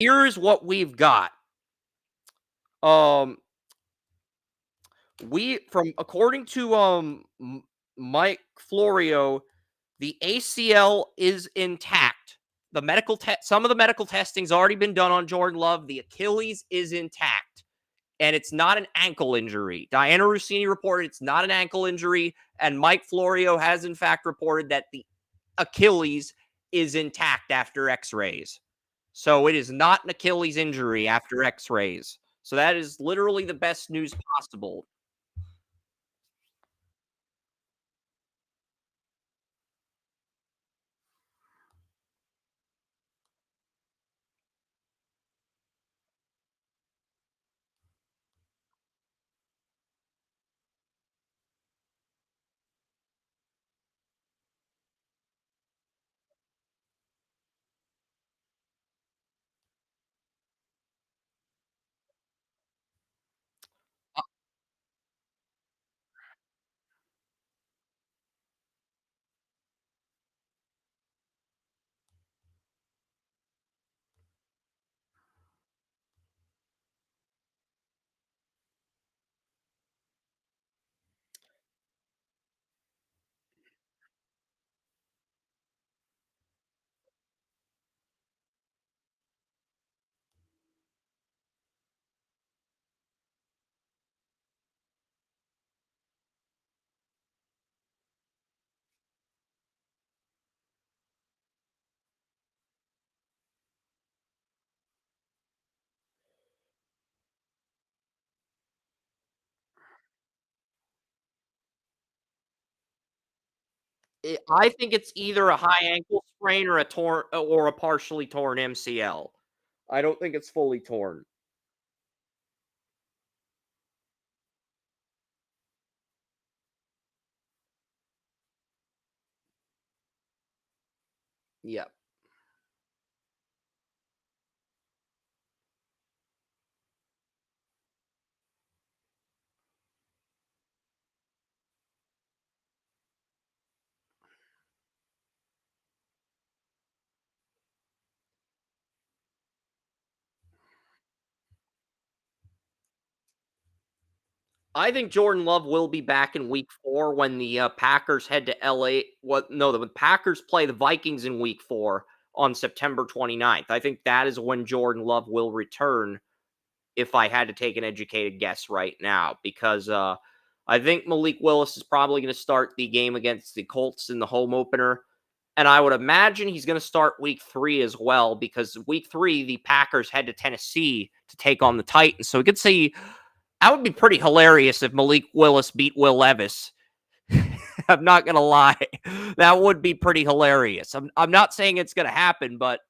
Here's what we've got. Um, we from according to Mike Florio, the ACL is intact. Some of the medical testing's already been done on Jordan Love. The Achilles is intact, and it's not an ankle injury. Diana Rossini reported it's not an ankle injury, and Mike Florio has in fact reported that the Achilles is intact after X-rays. So it is not an Achilles injury after X-rays. So that is literally the best news possible. I think it's either a high ankle sprain or a partially torn MCL. I don't think it's fully torn. Yeah. I think Jordan Love will be back in week 4 when the Packers head to LA. What? No, the Packers play the Vikings in week 4 on September 29th. I think that is when Jordan Love will return if I had to take an educated guess right now, because I think Malik Willis is probably going to start the game against the Colts in the home opener. And I would imagine he's going to start week 3 as well, because week 3, the Packers head to Tennessee to take on the Titans. So we could see that would be pretty hilarious if Malik Willis beat Will Levis. I'm not going to lie. That would be pretty hilarious. I'm not saying it's going to happen, but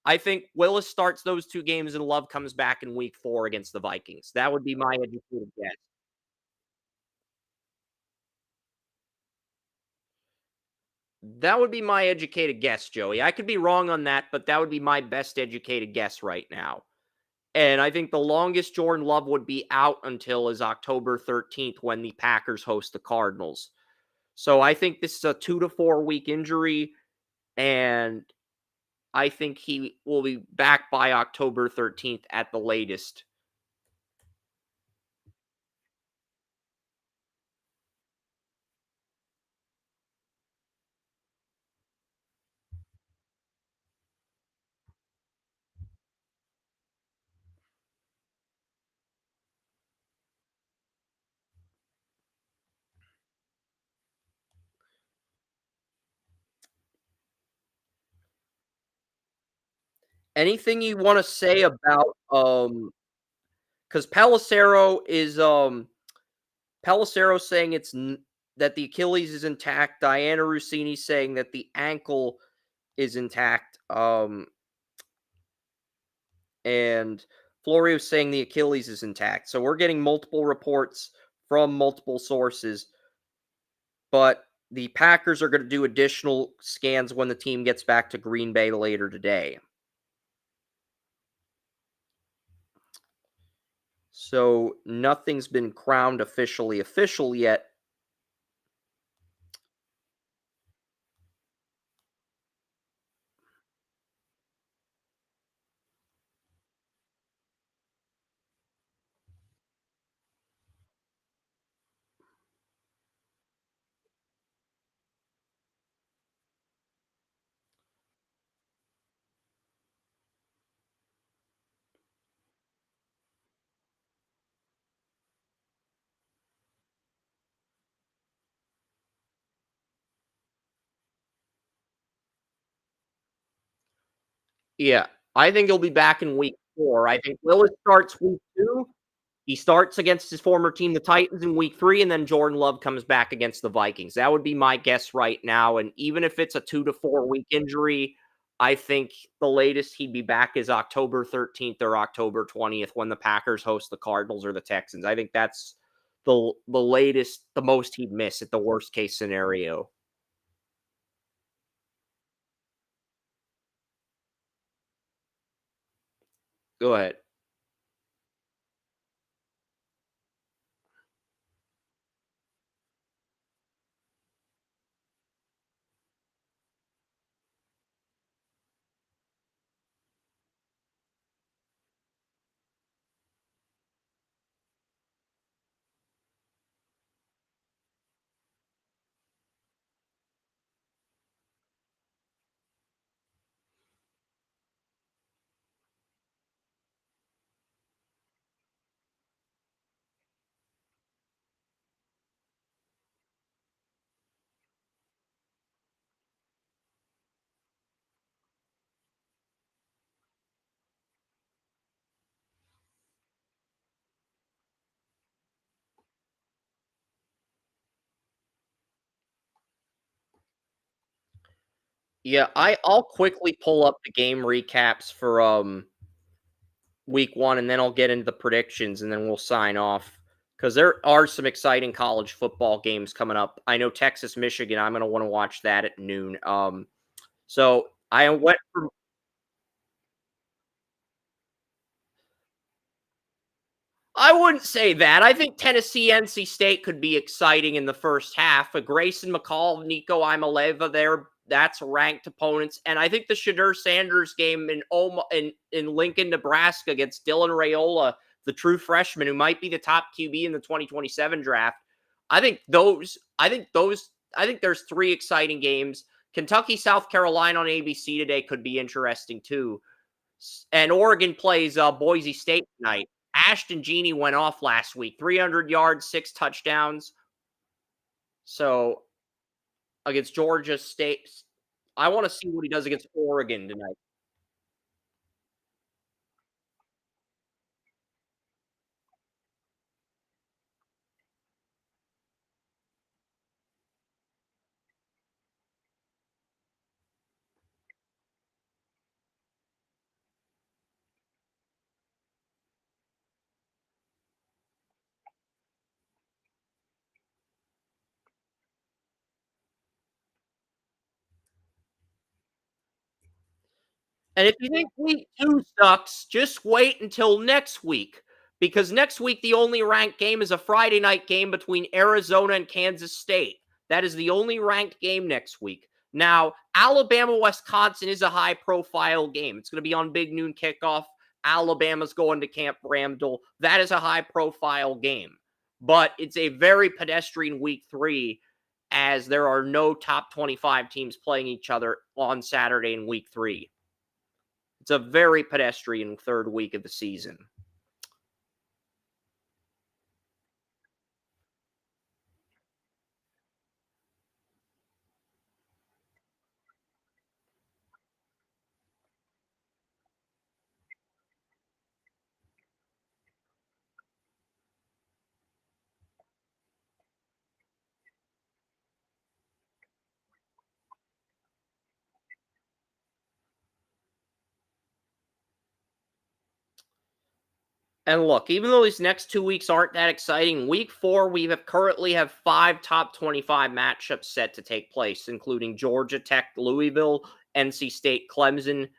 I think Willis starts those 2 games and Love comes back in week 4 against the Vikings. That would be my educated guess. That would be my educated guess, Joey. I could be wrong on that, but that would be my best educated guess right now. And I think the longest Jordan Love would be out until is October 13th when the Packers host the Cardinals. So I think this is a 2 to 4 week injury, and I think he will be back by October 13th at the latest. Anything you want to say about because Pelissero saying that the Achilles is intact. Diana Rossini saying that the ankle is intact. And Florio saying the Achilles is intact. So we're getting multiple reports from multiple sources, but the Packers are going to do additional scans when the team gets back to Green Bay later today. So nothing's been crowned officially official yet. Yeah, I think he'll be back in week 4. I think Willis starts week 2. He starts against his former team, the Titans, in week 3, and then Jordan Love comes back against the Vikings. That would be my guess right now, and even if it's a 2 to 4 week injury, I think the latest he'd be back is October 13th or October 20th when the Packers host the Cardinals or the Texans. I think that's the latest, the most he'd miss at the worst case scenario. Go ahead. Yeah, I'll quickly pull up the game recaps for, week 1, and then I'll get into the predictions, and then we'll sign off. Because there are some exciting college football games coming up. I know Texas, Michigan, I'm gonna wanna watch that at noon. So I went from I wouldn't say that. I think Tennessee, NC State could be exciting in the first half. Grayson McCall, Nico Imaleva there, that's ranked opponents. And I think the Shadur Sanders game in Lincoln, Nebraska against Dylan Rayola, the true freshman who might be the top QB in the 2027 draft. I think there's three exciting games. Kentucky, South Carolina on ABC today could be interesting too. And Oregon plays Boise State tonight. Ashton Genie went off last week, 300 yards, 6 touchdowns. So against Georgia State, I want to see what he does against Oregon tonight. And if you think week 2 sucks, just wait until next week, because next week, the only ranked game is a Friday night game between Arizona and Kansas State. That is the only ranked game next week. Now, Alabama Wisconsin is a high profile game. It's going to be on Big Noon Kickoff. Alabama's going to Camp Ramdell. That is a high profile game. But it's a very pedestrian week 3, as there are no top 25 teams playing each other on Saturday in week 3. It's a very pedestrian third week of the season. And look, even though these next 2 weeks aren't that exciting, week 4 we have currently have 5 top 25 matchups set to take place, including Georgia Tech, Louisville, NC State, Clemson,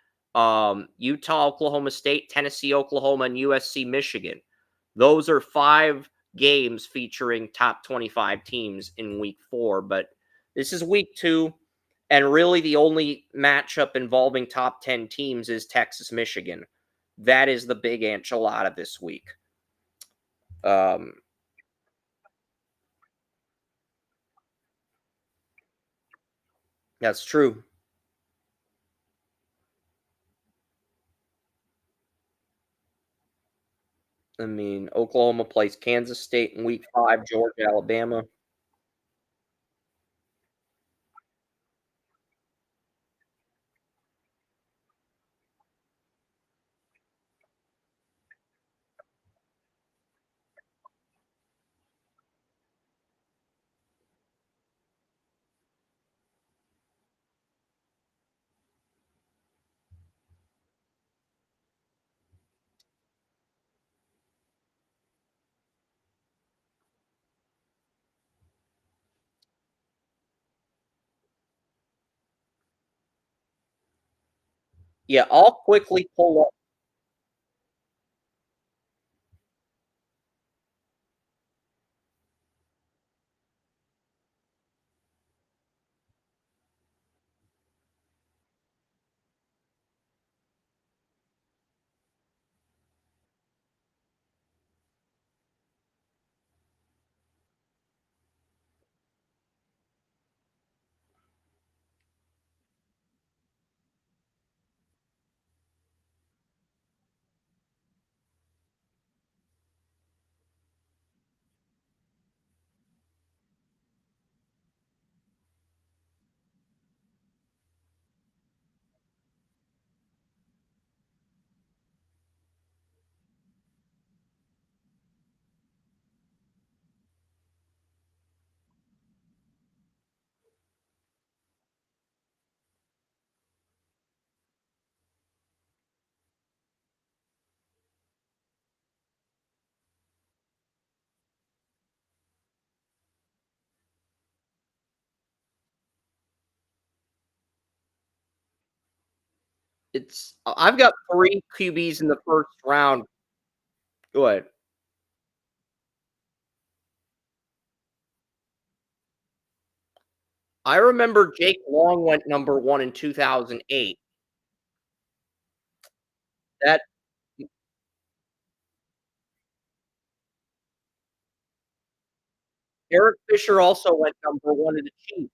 Utah, Oklahoma State, Tennessee, Oklahoma, and USC, Michigan. Those are 5 games featuring top 25 teams in week 4. But this is week 2, and really the only matchup involving top 10 teams is Texas, Michigan. That is the big enchilada this week. Um, that's true. I mean, Oklahoma plays Kansas State in week 5, Georgia, Alabama. Yeah, I'll quickly pull up. I've got 3 QBs in the 1st round. Go ahead. I remember Jake Long went number 1 in 2008. That Eric Fisher also went number 1 in the Chiefs.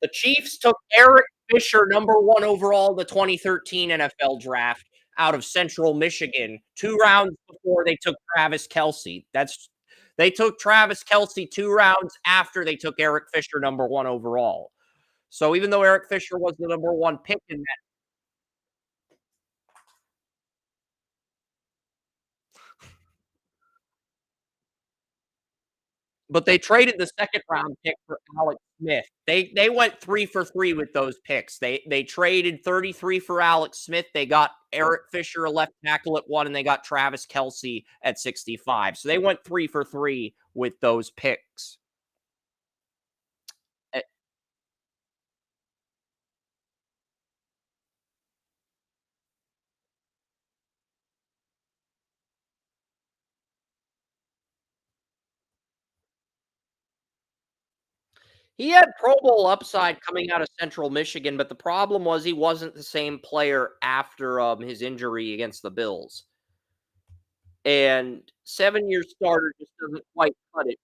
The Chiefs took Eric Fisher number 1 overall in the 2013 NFL draft out of Central Michigan, 2 rounds before they took Travis Kelce. They took Travis Kelce 2 rounds after they took Eric Fisher number 1 overall. So even though Eric Fisher was the number 1 pick in that, but they traded the 2nd round pick for Alex Smith. They went 3 for 3 with those picks. They traded 33 for Alex Smith. They got Eric Fisher, a left tackle at 1, and they got Travis Kelce at 65. So they went 3 for 3 with those picks. Eh, he had Pro Bowl upside coming out of Central Michigan, but the problem was he wasn't the same player after his injury against the Bills. And 7-year starter just doesn't quite cut it.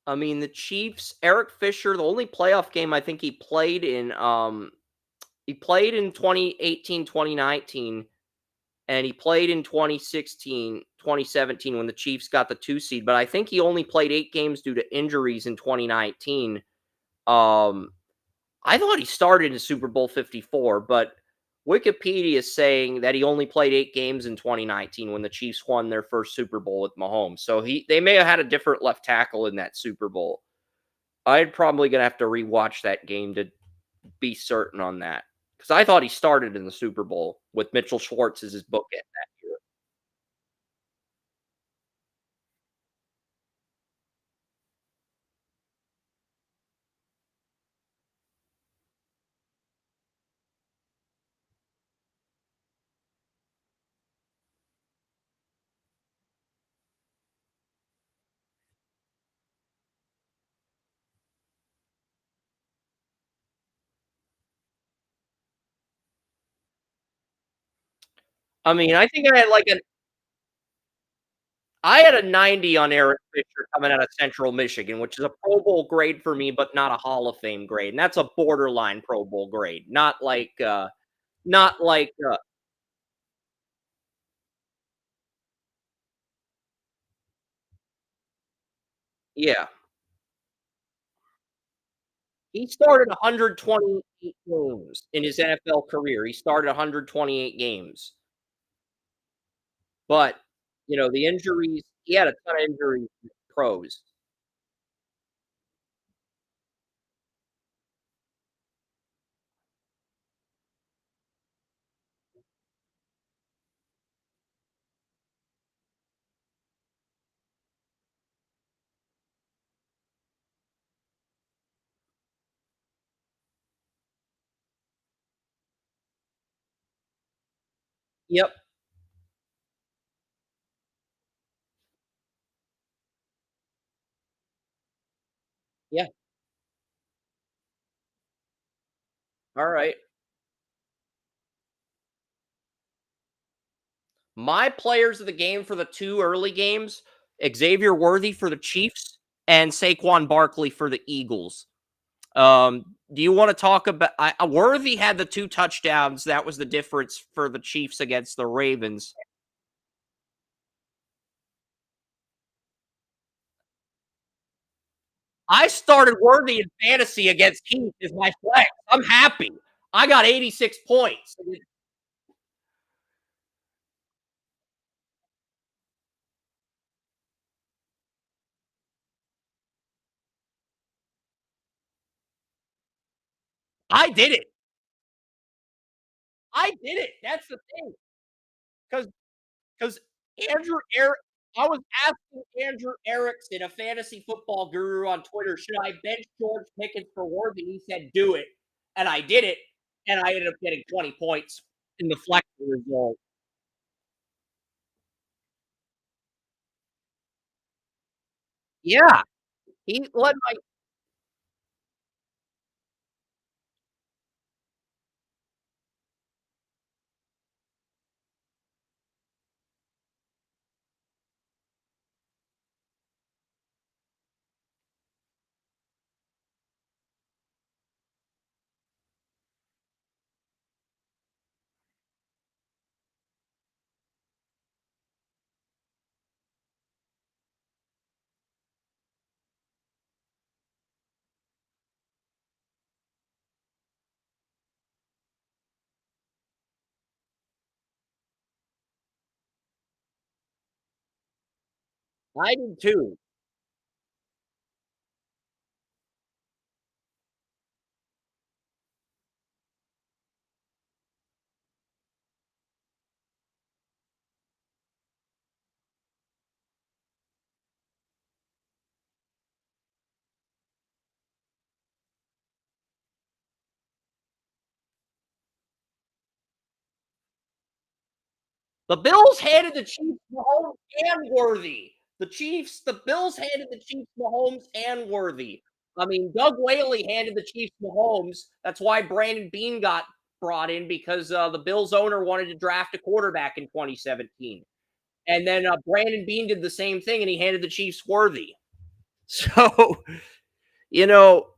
I mean, the Chiefs, Eric Fisher, the only playoff game I think he played in 2018, 2019, and he played in 2016, 2017 when the Chiefs got the 2 seed, but I think he only played 8 games due to injuries in 2019. Um, I thought he started in Super Bowl 54, but Wikipedia is saying that he only played 8 games in 2019 when the Chiefs won their first Super Bowl with Mahomes. So they may have had a different left tackle in that Super Bowl. I'm probably gonna have to rewatch that game to be certain on that because I thought he started in the Super Bowl with Mitchell Schwartz as his bookend that year. I mean, I had a 90 on Eric Fisher coming out of Central Michigan, which is a Pro Bowl grade for me, but not a Hall of Fame grade, and that's a borderline Pro Bowl grade, not like, Yeah. He started 128 games in his NFL career. He started 128 games. But, the injuries he had a ton of injuries with pros. Yep. Yeah. Alright. My players of the game for the 2 early games, Xavier Worthy for the Chiefs and Saquon Barkley for the Eagles. Do you wanna talk about Worthy had the 2 touchdowns, that was the difference for the Chiefs against the Ravens. I started Worthy in fantasy against Heath as my flex. I'm happy. I got 86 points. I did it. I did it. That's the thing. Because because Andrew Eric I was asking Andrew Erickson, a fantasy football guru on Twitter, should I bench George Pickens for Worthy? He said, do it. And I did it. And I ended up getting 20 points in the flex result. Yeah. He led my I did too. The Bills handed the Chiefs Mahomes and Worthy. The Bills handed the Chiefs Mahomes and Worthy. I mean, Doug Whaley handed the Chiefs Mahomes. That's why Brandon Beane got brought in because the Bills owner wanted to draft a quarterback in 2017. And then Brandon Beane did the same thing and he handed the Chiefs Worthy. So, you know,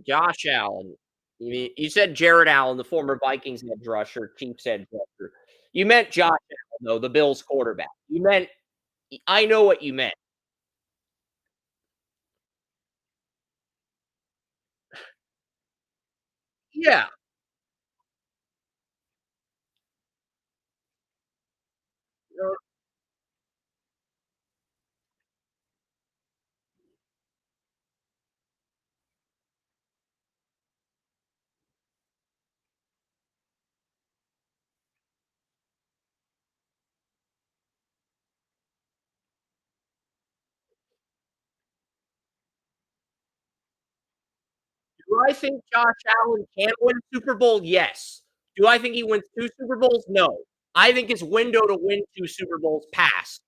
Josh Allen. You said Jared Allen, the former Vikings edge rusher, Chiefs edge rusher. You meant Josh Allen, though, the Bills quarterback. I know what you meant. Yeah. Do I think Josh Allen can win a Super Bowl? Yes. Do I think he wins 2 Super Bowls? No. I think his window to win 2 Super Bowls passed.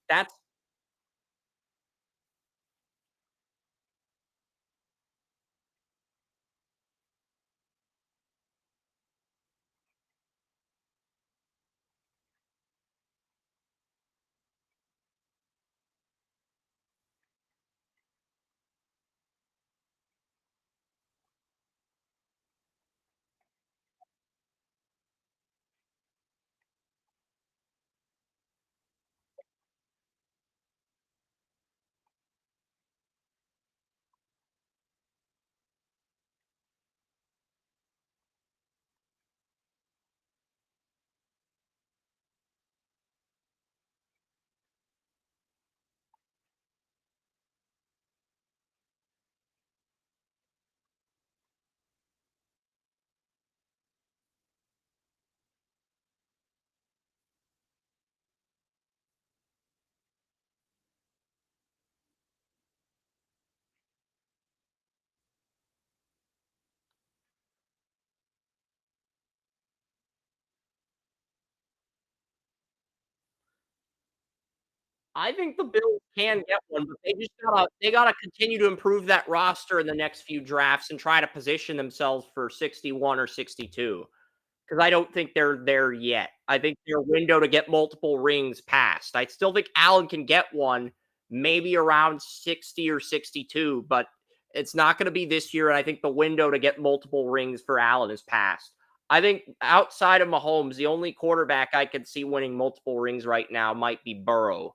That's I think the Bills can get one, but they gotta continue to improve that roster in the next few drafts and try to position themselves for 61 or 62. Because I don't think they're there yet. I think their window to get multiple rings passed. I still think Allen can get one, maybe around 60 or 62, but it's not going to be this year. And I think the window to get multiple rings for Allen is passed. I think outside of Mahomes, the only quarterback I could see winning multiple rings right now might be Burrow.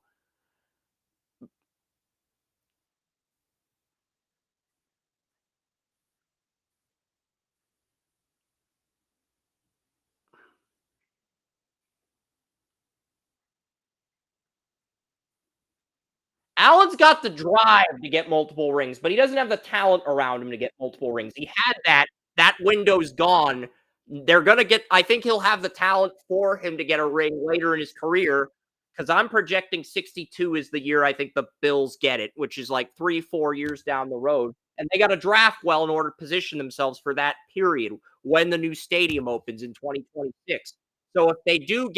Allen's got the drive to get multiple rings, but he doesn't have the talent around him to get multiple rings. He had that. That window's gone. They're gonna get I think he'll have the talent for him to get a ring later in his career, because 'cause I'm projecting 62 is the year I think the Bills get it, which is like 3, 4 years down the road, and they gotta draft well in order to position themselves for that period when the new stadium opens in 2026. So if they do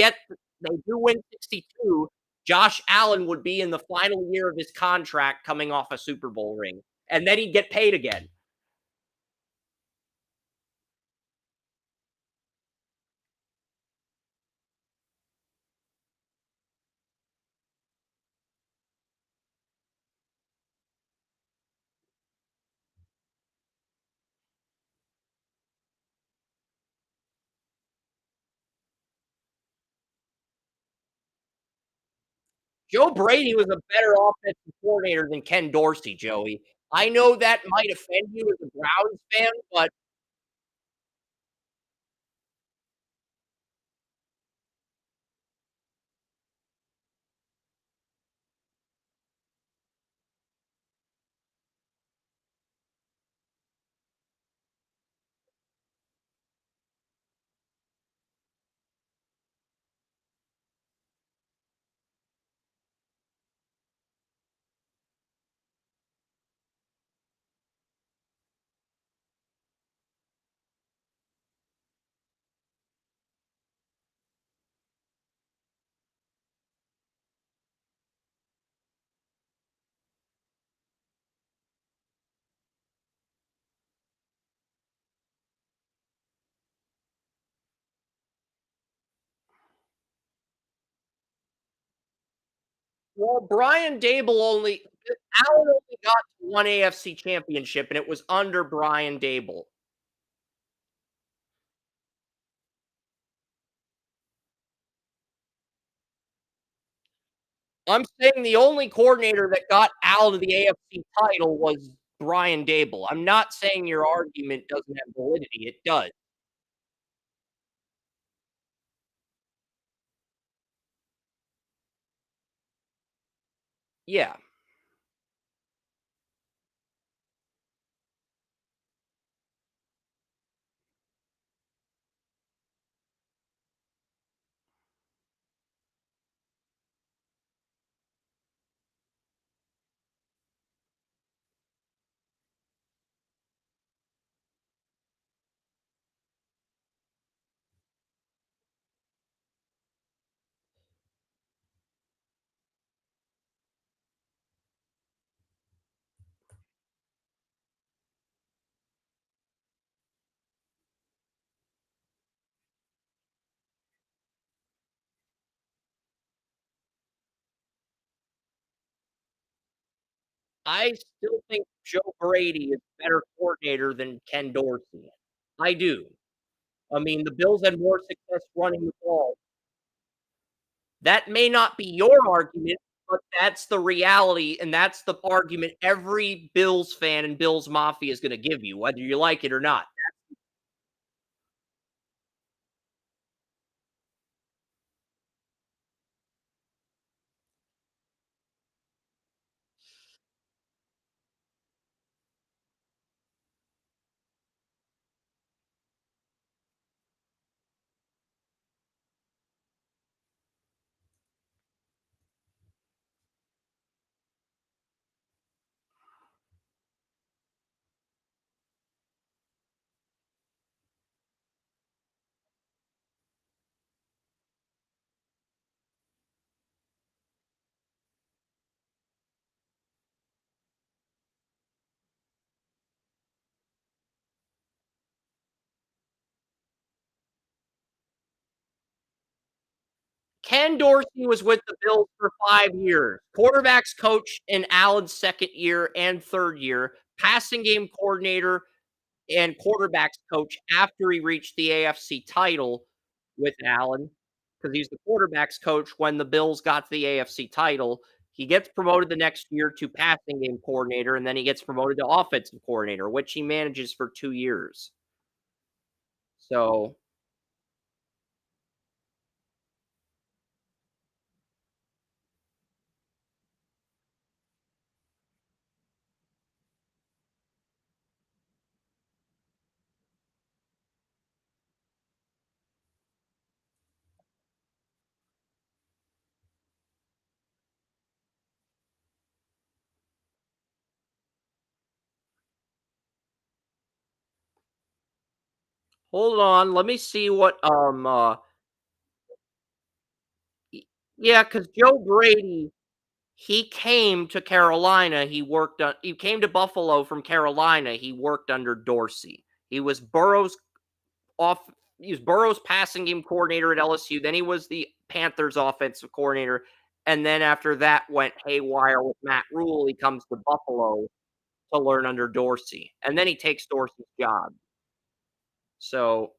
win 62, Josh Allen would be in the final year of his contract coming off a Super Bowl ring, and then he'd get paid again. Joe Brady was a better offensive coordinator than Ken Dorsey, Joey. I know that might offend you as a Browns fan, but well, Brian Dable only Allen only got to one AFC championship, and it was under Brian Dable. I'm saying the only coordinator that got Allen to the AFC title was Brian Dable. I'm not saying your argument doesn't have validity, it does. Yeah. I still think Joe Brady is a better coordinator than Ken Dorsey. I do. I mean, the Bills had more success running the ball. That may not be your argument, but that's the reality, and that's the argument every Bills fan and Bills Mafia is gonna give you, whether you like it or not. Ken Dorsey was with the Bills for 5 years. Quarterbacks coach in Allen's 2nd year and 3rd year, passing game coordinator and quarterbacks coach after he reached the AFC title with Allen, because he's the quarterbacks coach when the Bills got the AFC title. He gets promoted the next year to passing game coordinator, and then he gets promoted to offensive coordinator, which he manages for 2 years. So, hold on, let me see what, y yeah, because Joe Brady, he came to Carolina, he came to Buffalo from Carolina, he worked under Dorsey. He was Burrow's off he was Burrow's passing game coordinator at LSU, then he was the Panthers offensive coordinator, and then after that went haywire with Matt Rule, he comes to Buffalo to learn under Dorsey, and then he takes Dorsey's job. So,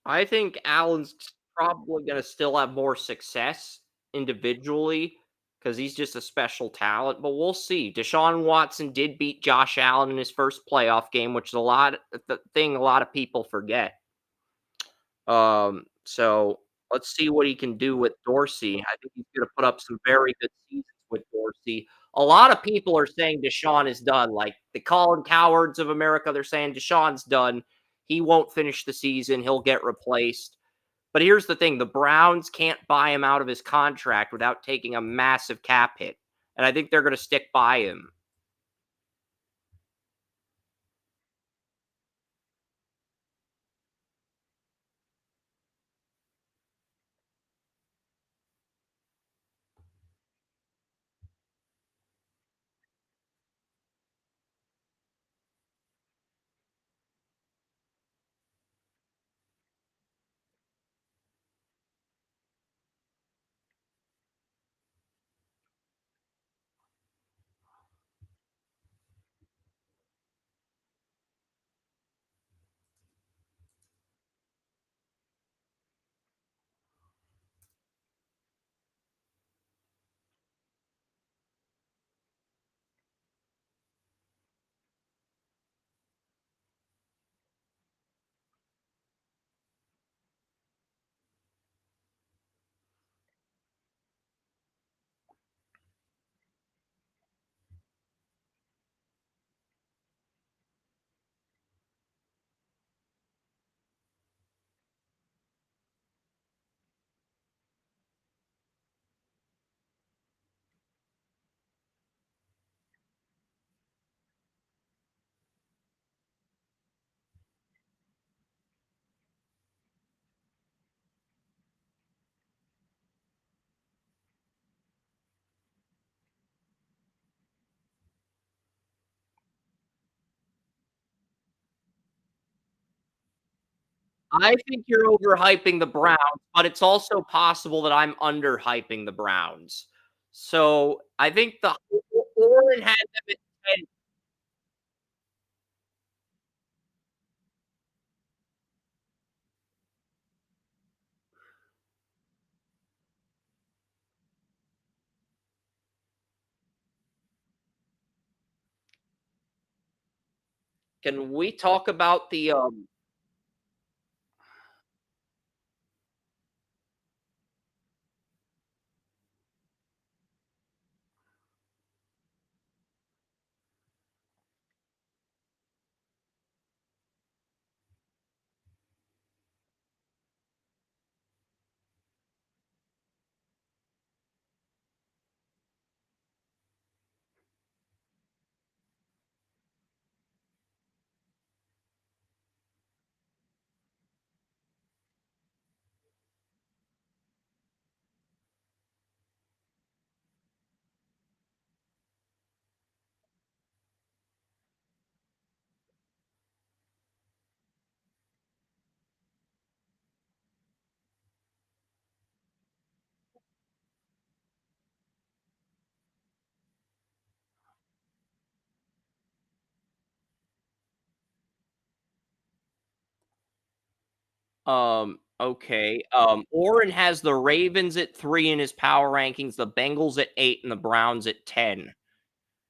I think Allen's probably gonna still have more success individually because he's just a special talent, but we'll see. Deshaun Watson did beat Josh Allen in his first playoff game, which is the thing a lot of people forget. So let's see what he can do with Dorsey. I think he's gonna put up some very good seasons with Dorsey. A lot of people are saying Deshaun is done, like the Colin Cowards of America, they're saying Deshaun's done. He won't finish the season, he'll get replaced. But here's the thing, the Browns can't buy him out of his contract without taking a massive cap hit, and I think they're gonna stick by him. I think you're overhyping the Browns, but it's also possible that I'm underhyping the Browns. So, I think the Warren had them at 10. Can we talk about okay, Oren has the Ravens at 3 in his power rankings, the Bengals at 8, and the Browns at 10.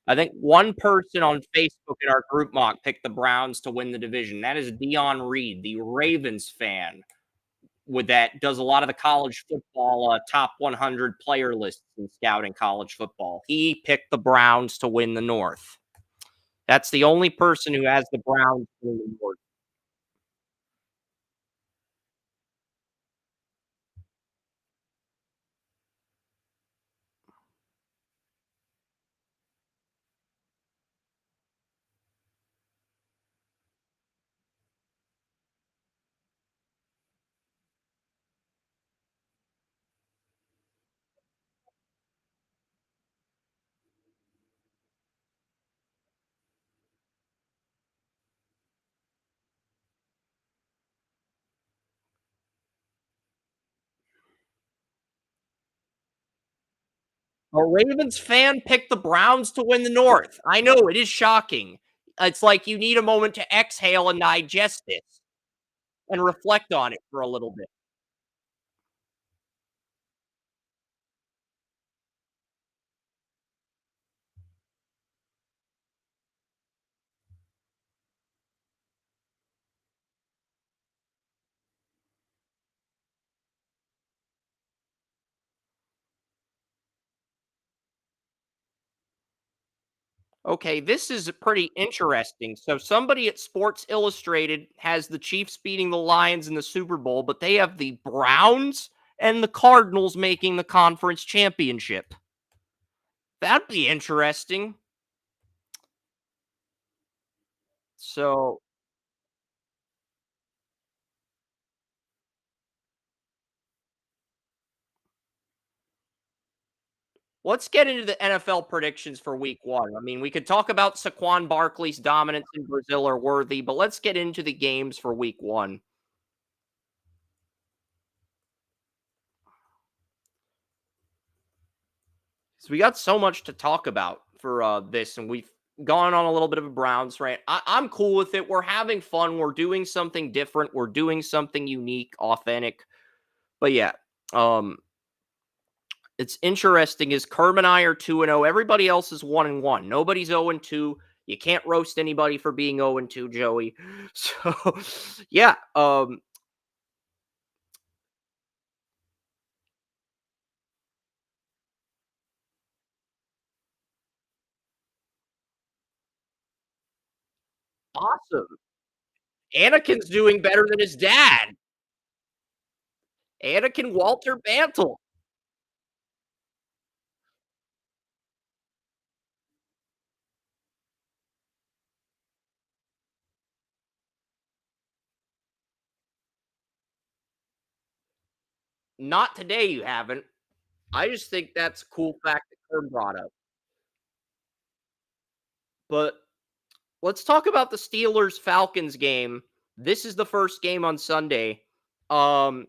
I think one person on Facebook in our group mock picked the Browns to win the division. That is Dion Reed, the Ravens fan, with that does a lot of the college football top 100 player lists and scouting college football. He picked the Browns to win the North. That's the only person who has the Browns winning the North. A Ravens fan picked the Browns to win the North. I know it is shocking. It's like you need a moment to exhale and digest it and reflect on it for a little bit. Okay, this is pretty interesting. So somebody at Sports Illustrated has the Chiefs beating the Lions in the Super Bowl, but they have the Browns and the Cardinals making the conference championship. That'd be interesting. So let's get into the NFL predictions for week one. I mean, we could talk about Saquon Barkley's dominance in Brazil or worthy, but let's get into the games for week one. So we got so much to talk about for this, and we've gone on a little bit of a Browns rant. I'm cool with it. We're having fun. We're doing something different. We're doing something unique, authentic. But yeah, um, it's interesting. Is Kerm and I are 2-0. Everybody else is 1-1. Nobody's 0-2. You can't roast anybody for being 0-2, Joey. So yeah, awesome. Anakin's doing better than his dad. Anakin Walter Bantle. Not today, you haven't. I just think that's a cool fact that Kern brought up. But let's talk about the Steelers Falcons game. This is the first game on Sunday. Um,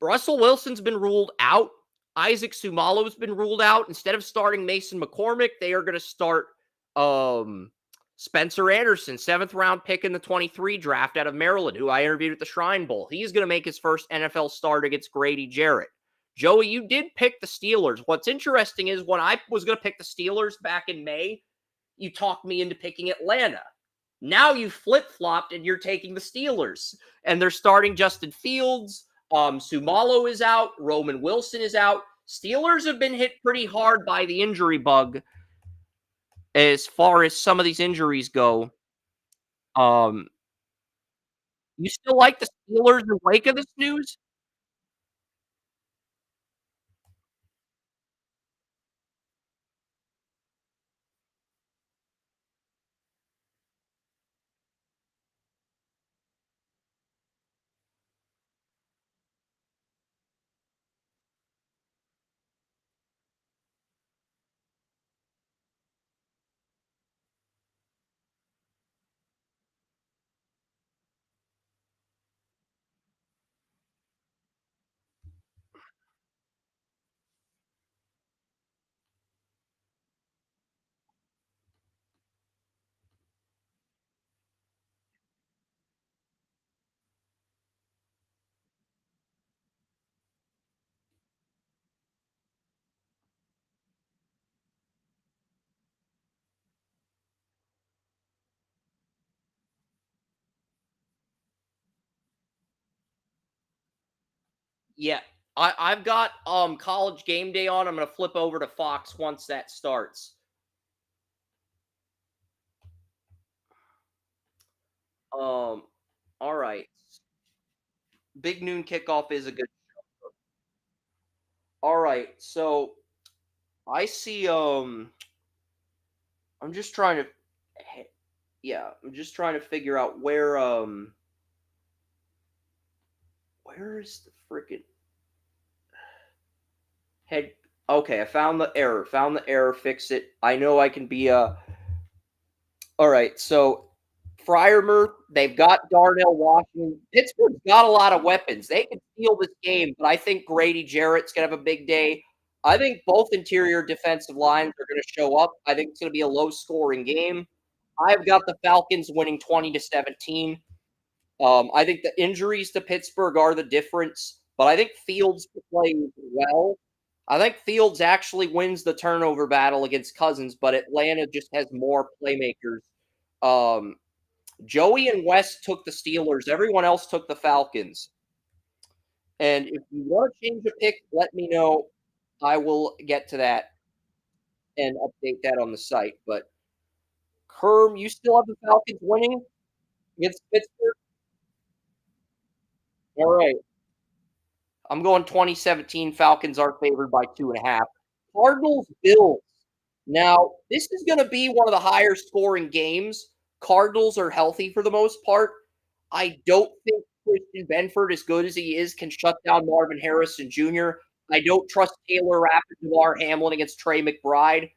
Russell Wilson's been ruled out. Isaac Sumalo's been ruled out. Instead of starting Mason McCormick, they are going to start um, Spencer Anderson, seventh round pick in the 23 draft out of Maryland, who I interviewed at the Shrine Bowl. He's going to make his first NFL start against Grady Jarrett. Joey, you did pick the Steelers. What's interesting is when I was going to pick the Steelers back in May, you talked me into picking Atlanta. Now you flip flopped and you're taking the Steelers, and they're starting Justin Fields. Sumalo is out. Roman Wilson is out. Steelers have been hit pretty hard by the injury bug as far as some of these injuries go. Um, you still like the Steelers in wake of this news? Yeah, I've got College Game Day on. I'm gonna flip over to Fox once that starts. Um, all right. Big noon kickoff is a good. All right, so I see. I'm just trying to. Yeah, I'm just trying to figure out where is the freaking head. Okay, I found the error. Found the error. Fix it. I know I can be all right, so Friarmouth, they've got Darnell Washington. Pittsburgh's got a lot of weapons. They can steal this game, but I think Grady Jarrett's gonna have a big day. I think both interior defensive lines are gonna show up. I think it's gonna be a low scoring game. I've got the Falcons winning 20-17. I think the injuries to Pittsburgh are the difference, but I think Fields plays well. I think Fields actually wins the turnover battle against Cousins, but Atlanta just has more playmakers. Um, Joey and West took the Steelers. Everyone else took the Falcons. And if you want to change a pick, let me know. I will get to that and update that on the site. But Herm, you still have the Falcons winning against Pittsburgh? All right. I'm going 2017. Falcons are favored by 2.5. Cardinals, Bills. Now, this is going to be one of the higher scoring games. Cardinals are healthy for the most part. I don't think Christian Benford, as good as he is, can shut down Marvin Harrison Jr. I don't trust Taylor Rapp and DeMar Hamlin against Trey McBride.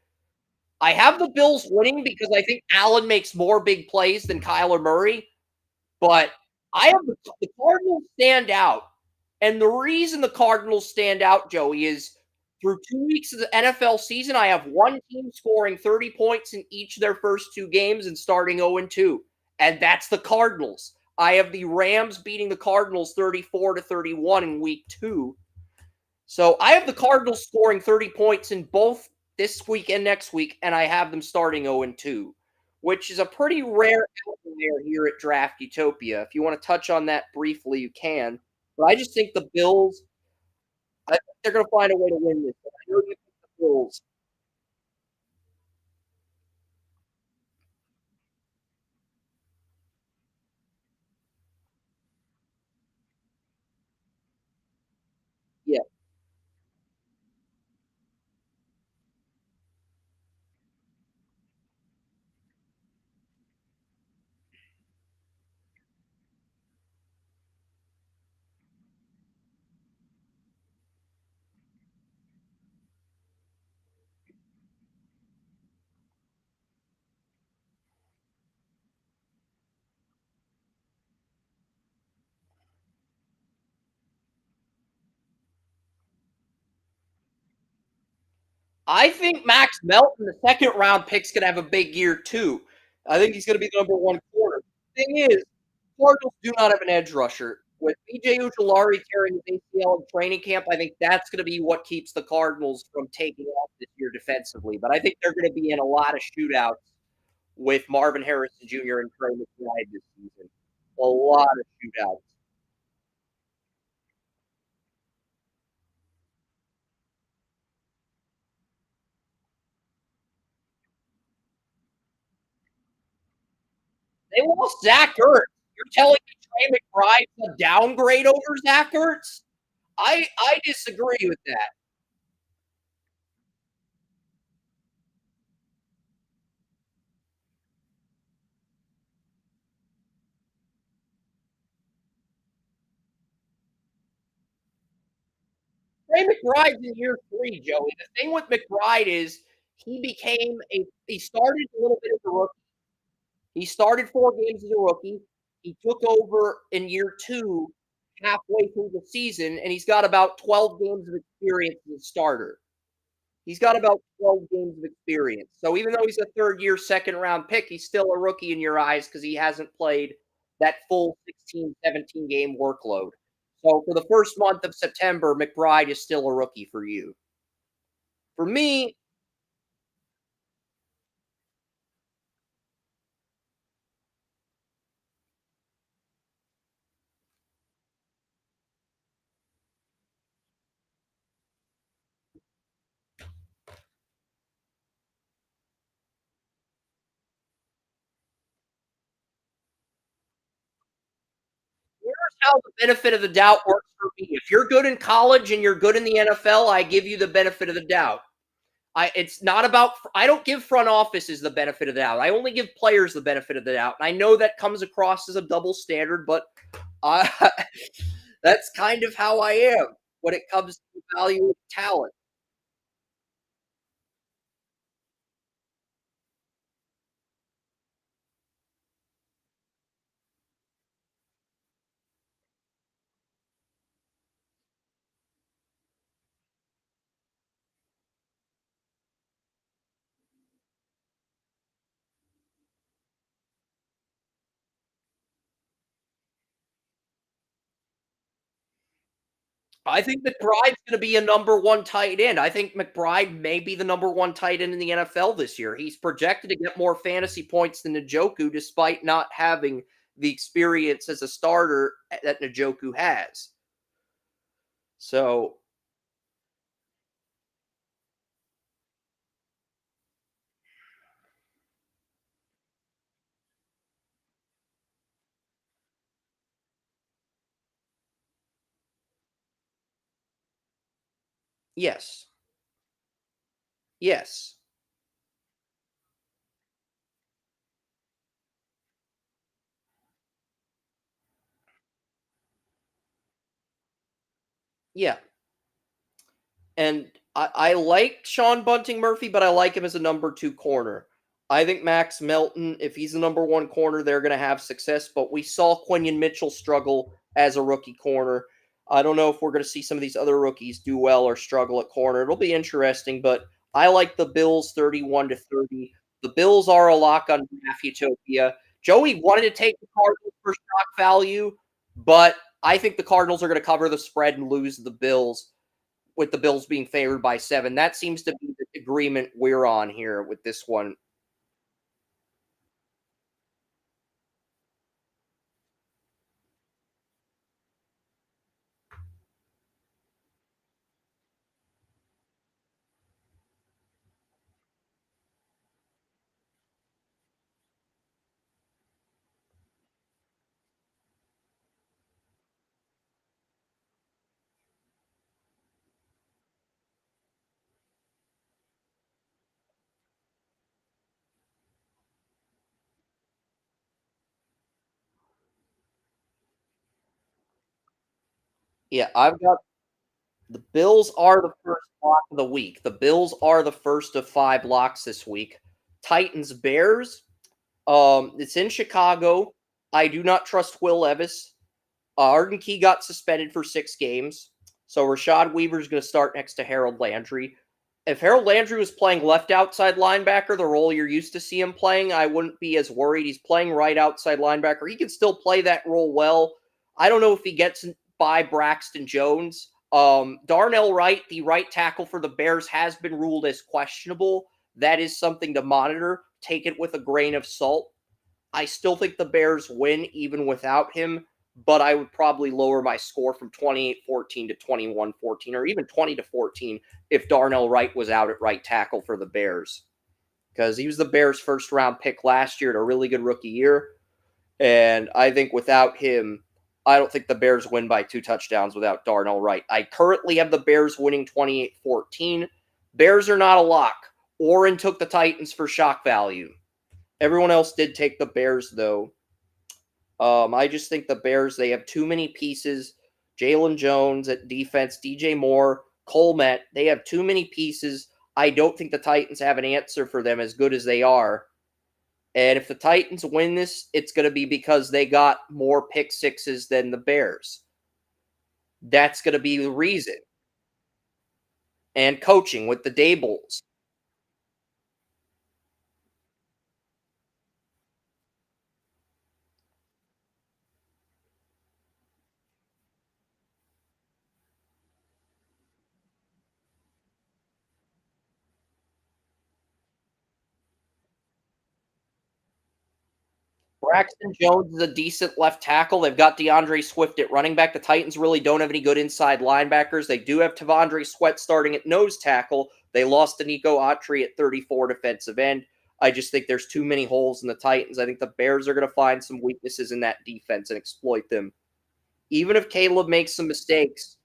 I have the Bills winning because I think Allen makes more big plays than Kyler Murray. But I have the Cardinals stand out. And the reason the Cardinals stand out, Joey, is through 2 weeks of the NFL season, I have one team scoring 30 points in each of their first two games and starting 0-2. And that's the Cardinals. I have the Rams beating the Cardinals 34-31 in week 2. So I have the Cardinals scoring 30 points in both this week and next week, and I have them starting 0-2, which is a pretty rare outlier here at Draft Utopia. If you want to touch on that briefly, you can. But I just think the Bills, I think they're going to find a way to win this. I know you think the Bills. Yeah. I think Max Melton, the second round pick's gonna have a big year too. I think he's gonna be the number one corner. Thing is, Cardinals do not have an edge rusher. With BJ Ujulari carrying his ACL in training camp, I think that's gonna be what keeps the Cardinals from taking off this year defensively. But I think they're gonna be in a lot of shootouts with Marvin Harrison Jr. and Trey McBride this season. A lot of shootouts. They lost Zach Ertz. You're telling me Trey McBride's a downgrade over Zach Ertz? I disagree with that. Trey McBride's in year 3, Joey. The thing with McBride is he started a little bit as a rookie. He started 4 games as a rookie. He took over in year 2 halfway through the season, and he's got about 12 games of experience as a starter. He's got about 12 games of experience. So even though he's a third year, second round pick, he's still a rookie in your eyes because he hasn't played that full 16, 17 game workload. So for the first month of September, McBride is still a rookie for you. For me, here's how the benefit of the doubt works for me. If you're good in college and you're good in the NFL, I give you the benefit of the doubt. It's not about I don't give front offices the benefit of the doubt. I only give players the benefit of the doubt. And I know that comes across as a double standard, but I that's kind of how I am when it comes to valuing talent. I think McBride's going to be a number one tight end. I think McBride may be the number one tight end in the NFL this year. He's projected to get more fantasy points than Njoku, despite not having the experience as a starter that Njoku has. So, yes, yes, yeah. And I like Sean Bunting Murphy, but I like him as a number 2 corner. I think Max Melton, if he's the number 1 corner, they're going to have success. But we saw Quinion Mitchell struggle as a rookie corner. I don't know if we're going to see some of these other rookies do well or struggle at corner. It'll be interesting, but I like the Bills 31-30. The Bills are a lock on Draft Utopia. Joey wanted to take the Cardinals for shock value, but I think the Cardinals are going to cover the spread and lose the Bills with the Bills being favored by 7. That seems to be the agreement we're on here with this one. Yeah, I've got the Bills are the first lock of the week. The Bills are the first of 5 locks this week. Titans Bears. It's in Chicago. I do not trust Will Levis. Arden Key got suspended for 6 games. So Rashad Weaver's going to start next to Harold Landry. If Harold Landry was playing left outside linebacker, the role you're used to see him playing, I wouldn't be as worried. He's playing right outside linebacker. He can still play that role well. I don't know if he gets by Braxton Jones. Darnell Wright, the right tackle for the Bears, has been ruled as questionable. That is something to monitor. Take it with a grain of salt. I still think the Bears win even without him, but I would probably lower my score from 28-14 to 21-14 or even 20-14 if Darnell Wright was out at right tackle for the Bears. Because he was the Bears' first round pick last year at a really good rookie year. And I think without him, I don't think the Bears win by 2 touchdowns without Darnell Wright. I currently have the Bears winning 28-14. Bears are not a lock. Oren took the Titans for shock value. Everyone else did take the Bears, though. I just think the Bears, they have too many pieces. Jalen Jones at defense, DJ Moore, Colmet, they have too many pieces. I don't think the Titans have an answer for them as good as they are. And if the Titans win this, it's going to be because they got more pick sixes than the Bears. That's going to be the reason. And coaching with the Dables. Braxton Jones is a decent left tackle. They've got DeAndre Swift at running back. The Titans really don't have any good inside linebackers. They do have Tavondre Sweat starting at nose tackle. They lost to Nico Autry at 34 defensive end. I just think there's too many holes in the Titans. I think the Bears are going to find some weaknesses in that defense and exploit them. Even if Caleb makes some mistakes,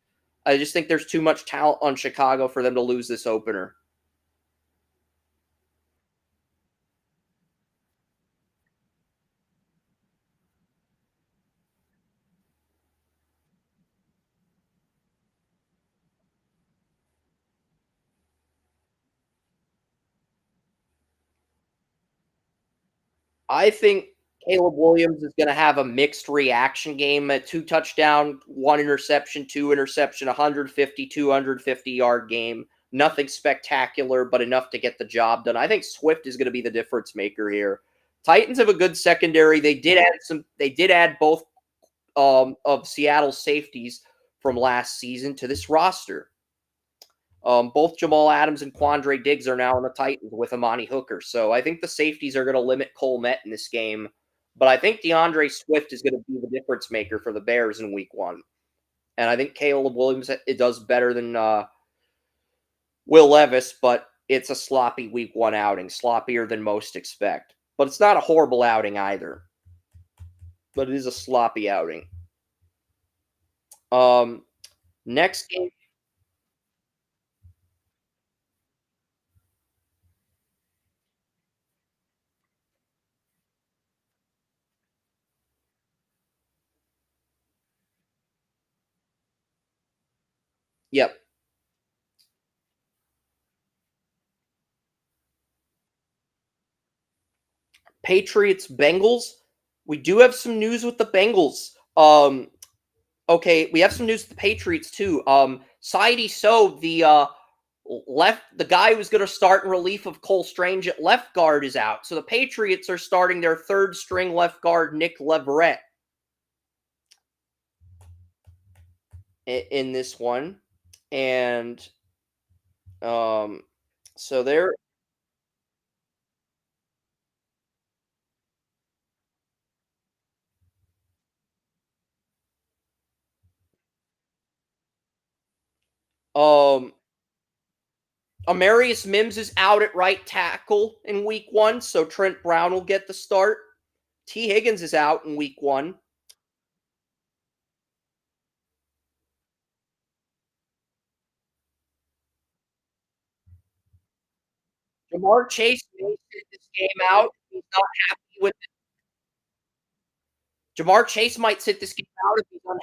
I just think there's too much talent on Chicago for them to lose this opener. I think Caleb Williams is going to have a mixed reaction game, a 2 touchdown, 1 interception, 2 interception, 150, 250-yard game. Nothing spectacular, but enough to get the job done. I think Swift is going to be the difference maker here. Titans have a good secondary. They did add both of Seattle's safeties from last season to this roster. Both Jamal Adams and Quandre Diggs are now on the Titans with Amani Hooker. So I think the safeties are going to limit Cole Met in this game. But I think DeAndre Swift is going to be the difference maker for the Bears in week one. And I think Caleb Williams it does better than Will Levis, but it's a sloppy week one outing, sloppier than most expect. But it's not a horrible outing either. But it is a sloppy outing. Um, Next game. Yep. Patriots Bengals. We do have some news with the Bengals. Okay, we have some news with the Patriots too. Saidi So, the guy who's going to start in relief of Cole Strange at left guard is out. So the Patriots are starting their third string left guard, Nick Leverett, in this one. And so they're um Amarius Mims is out at right tackle in week one, so Trent Brown will get the start. T. Higgins is out in week one. Jamar Chase may sit this game out. He's not happy with Jamar Chase might sit this game out if he's unhappy.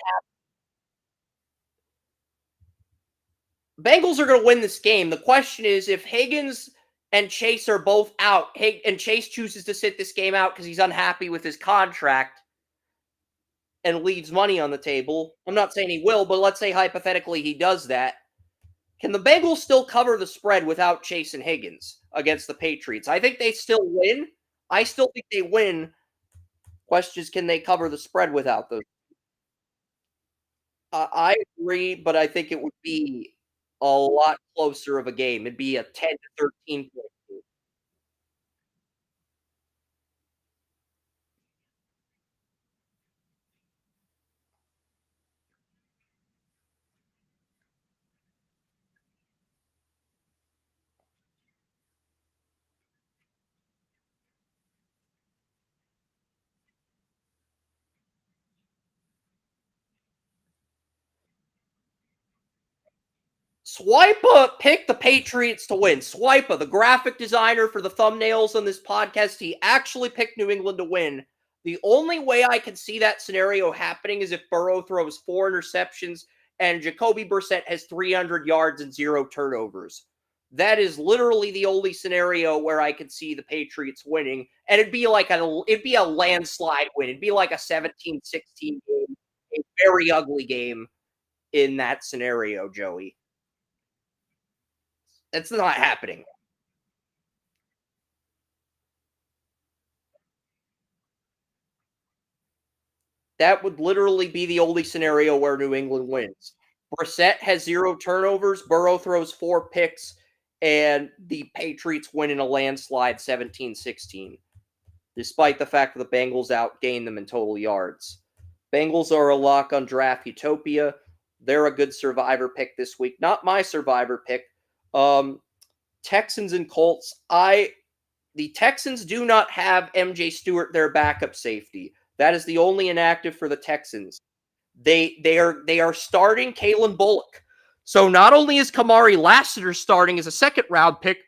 Bengals are going to win this game. The question is if Higgins and Chase are both out, and Chase chooses to sit this game out because he's unhappy with his contract and leaves money on the table. I'm not saying he will, but let's say hypothetically he does that. Can the Bengals still cover the spread without Chase and Higgins against the Patriots? I think they still win. I still think they win. Question is, can they cover the spread without those? I agree, but I think it would be a lot closer of a game. It'd be a 10 to 13 point game. Swipa picked the Patriots to win. Swipa, the graphic designer for the thumbnails on this podcast, he actually picked New England to win. The only way I can see that scenario happening is if Burrow throws 4 interceptions and Jacoby Brissett has 300 yards and 0 turnovers. That is literally the only scenario where I could see the Patriots winning, and it'd be a landslide win. It'd be like a 17-16 game, a very ugly game in that scenario, Joey. It's not happening. That would literally be the only scenario where New England wins. Brissett has 0 turnovers, Burrow throws 4 picks, and the Patriots win in a landslide 17-16, despite the fact that the Bengals outgained them in total yards. Bengals are a lock on Draft Utopia. They're a good survivor pick this week. Not my survivor pick. Texans and Colts. The Texans do not have MJ Stewart, their backup safety. That is the only inactive for the Texans. They are starting Kalen Bullock. So not only is Kamari Lassiter starting as a second round pick,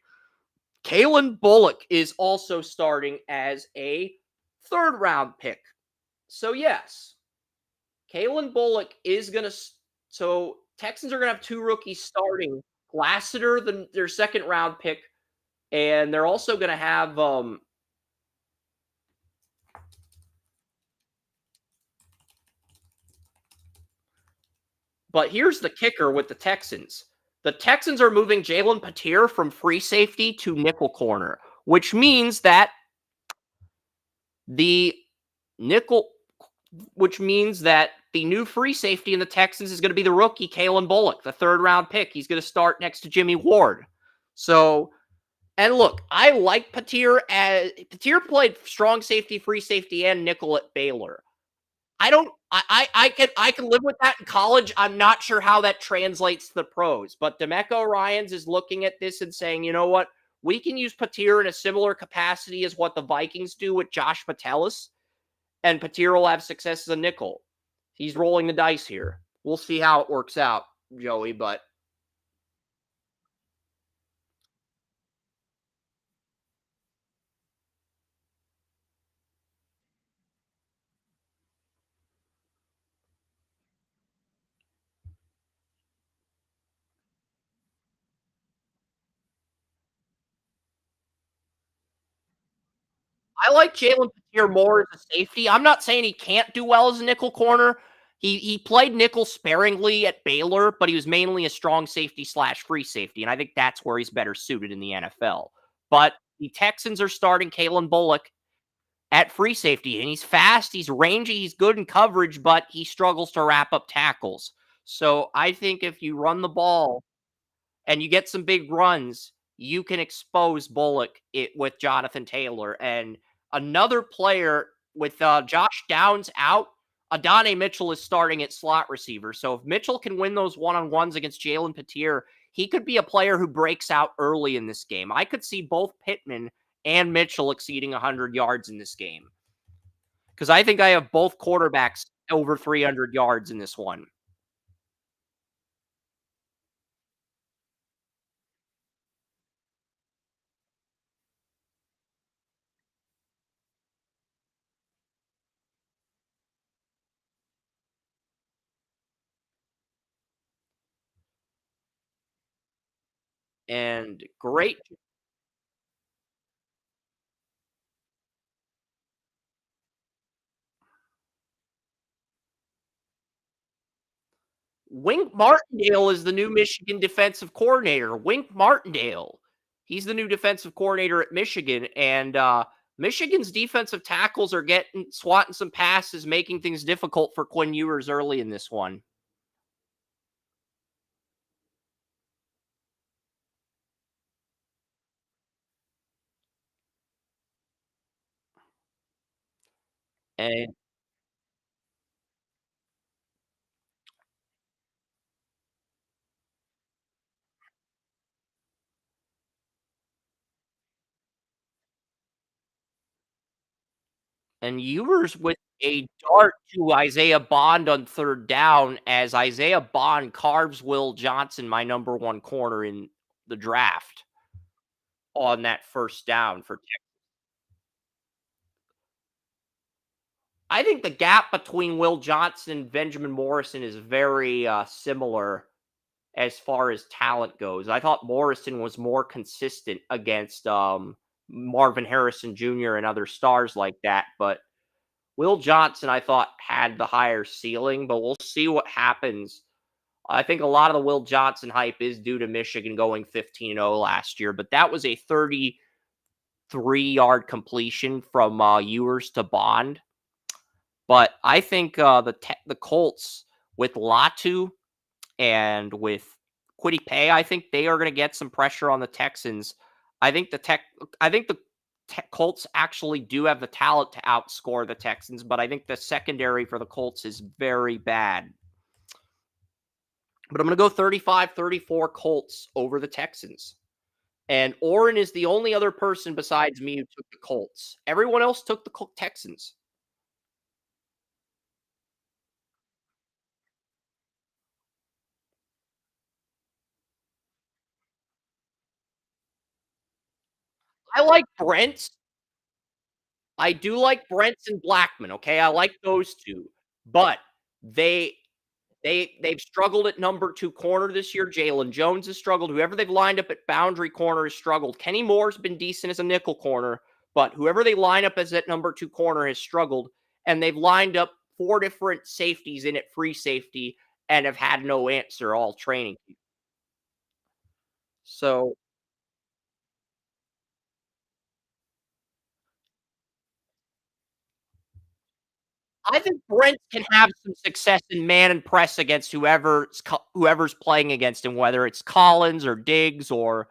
Kalen Bullock is also starting as a third round pick. So yes, Kalen Bullock is gonna. So Texans are gonna have two rookies starting. Lassiter, their second round pick, and they're also gonna have But here's the kicker with the Texans. The Texans are moving Jalen Patir from free safety to nickel corner, which means that the nickel, which means that the new free safety in the Texans is going to be the rookie Kalen Bullock, the third round pick. He's going to start next to Jimmy Ward. So, and look, I like Patir. As Patir played strong safety, free safety, and nickel at Baylor. I can live with that in college. I'm not sure how that translates to the pros, but Demeco Ryans is looking at this and saying, you know what? We can use Patir in a similar capacity as what the Vikings do with Josh Metellus, and Patir will have success as a nickel. He's rolling the dice here. We'll see how it works out, Joey, but I like Jalen Patir more as a safety. I'm not saying he can't do well as a nickel corner. He played nickel sparingly at Baylor, but he was mainly a strong safety slash free safety, and I think that's where he's better suited in the NFL. But the Texans are starting Kalen Bullock at free safety, and he's fast, he's rangy, he's good in coverage, but he struggles to wrap up tackles. So I think if you run the ball and you get some big runs, you can expose Bullock with Jonathan Taylor. And another player with Josh Downs out, Adonai Mitchell is starting at slot receiver. So if Mitchell can win those one-on-ones against Jalen Patir, he could be a player who breaks out early in this game. I could see both Pittman and Mitchell exceeding 100 yards in this game because I think I have both quarterbacks over 300 yards in this one. And great. Wink Martindale is the new Michigan defensive coordinator. Wink Martindale. He's the new defensive coordinator at Michigan, and Michigan's defensive tackles are getting swatting some passes, making things difficult for Quinn Ewers early in this one. And Ewers with a dart to Isaiah Bond on third down as Isaiah Bond carves Will Johnson, my number one corner in the draft, on that first down for I think the gap between Will Johnson and Benjamin Morrison is very similar as far as talent goes. I thought Morrison was more consistent against Marvin Harrison Jr. and other stars like that, but Will Johnson, I thought, had the higher ceiling, but we'll see what happens. I think a lot of the Will Johnson hype is due to Michigan going 15-0 last year, but that was a 33-yard completion from Ewers to Bond. But I think the Colts with Latu and with Quiddy Pay, I think they are going to get some pressure on the Texans. I think the Colts actually do have the talent to outscore the Texans, but I think the secondary for the Colts is very bad. But I'm going to go 35-34 Colts over the Texans. And Oren is the only other person besides me who took the Colts. Everyone else took the Texans. I like Brent. I do like Brents and Blackman, okay? I like those 2, but they they've struggled at number 2 corner this year. Jalen Jones has struggled. Whoever they've lined up at boundary corner has struggled. Kenny Moore's been decent as a nickel corner, but whoever they line up as that number 2 corner has struggled, and they've lined up 4 different safeties in at free safety and have had no answer all training. So I think Brent can have some success in man and press against whoever's playing against him, whether it's Collins or Diggs or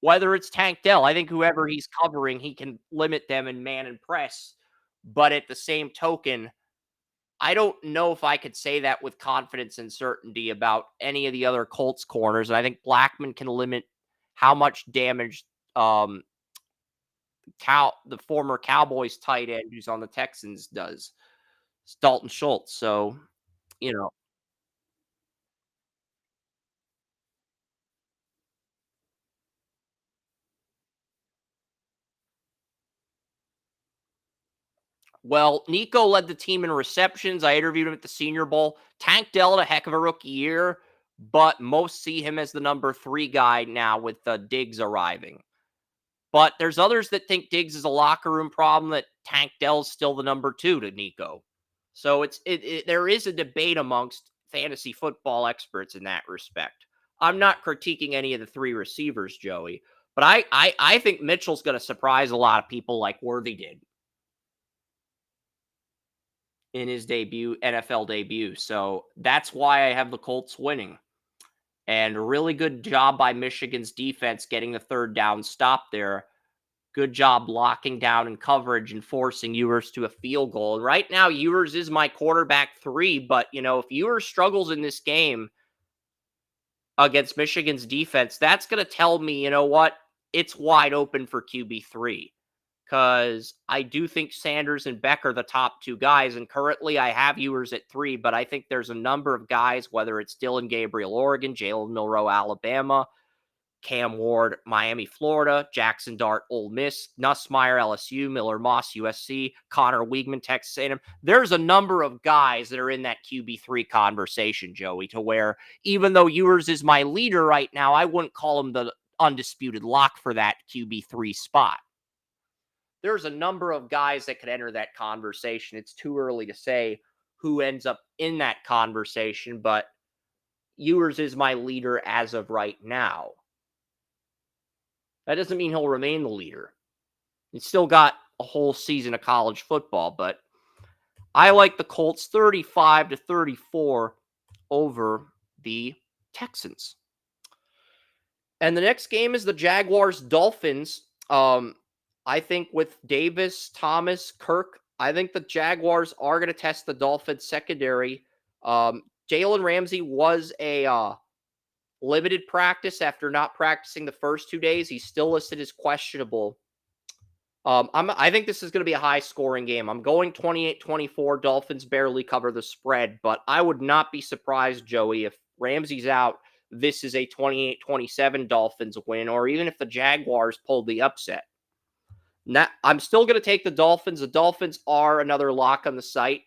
whether it's Tank Dell. I think whoever he's covering, he can limit them in man and press. But at the same token, I don't know if I could say that with confidence and certainty about any of the other Colts corners. And I think Blackman can limit how much damage um the former Cowboys tight end who's on the Texans does. It's Dalton Schultz. So, you know, well, Nico led the team in receptions. I interviewed him at the Senior Bowl. Tank Dell had a heck of a rookie year, but most see him as the number 3 guy now with Diggs arriving. But there's others that think Diggs is a locker room problem, that Tank Dell's still the number 2 to Nico. So there is a debate amongst fantasy football experts in that respect. I'm not critiquing any of the 3 receivers, Joey, but I think Mitchell's going to surprise a lot of people like Worthy did in his NFL debut. So that's why I have the Colts winning. And really good job by Michigan's defense getting the third down stop there. Good job locking down in coverage and forcing Ewers to a field goal. And right now, Ewers is my quarterback 3. But, if Ewers struggles in this game against Michigan's defense, that's going to tell me, you know what? It's wide open for QB3. Because I do think Sanders and Beck are the top 2 guys, and currently I have Ewers at 3, but I think there's a number of guys, whether it's Dylan Gabriel, Oregon, Jalen Milroe, Alabama, Cam Ward, Miami, Florida, Jackson Dart, Ole Miss, Nussmeier, LSU, Miller Moss, USC, Connor Wiegman, Texas A&M. There's a number of guys that are in that QB3 conversation, Joey, to where even though Ewers is my leader right now, I wouldn't call him the undisputed lock for that QB3 spot. There's a number of guys that could enter that conversation. It's too early to say who ends up in that conversation, but Ewers is my leader as of right now. That doesn't mean he'll remain the leader. He's still got a whole season of college football, but I like the Colts 35-34 over the Texans. And the next game is the Jaguars Dolphins. I think with Davis, Thomas, Kirk, I think the Jaguars are going to test the Dolphins secondary. Jalen Ramsey was a limited practice after not practicing the first 2 days. He's still listed as questionable. I think this is going to be a high scoring game. I'm going 28-24. Dolphins barely cover the spread, but I would not be surprised, Joey, if Ramsey's out, this is a 28-27 Dolphins win, or even if the Jaguars pulled the upset. Now, I'm still going to take the Dolphins. The Dolphins are another lock on the site,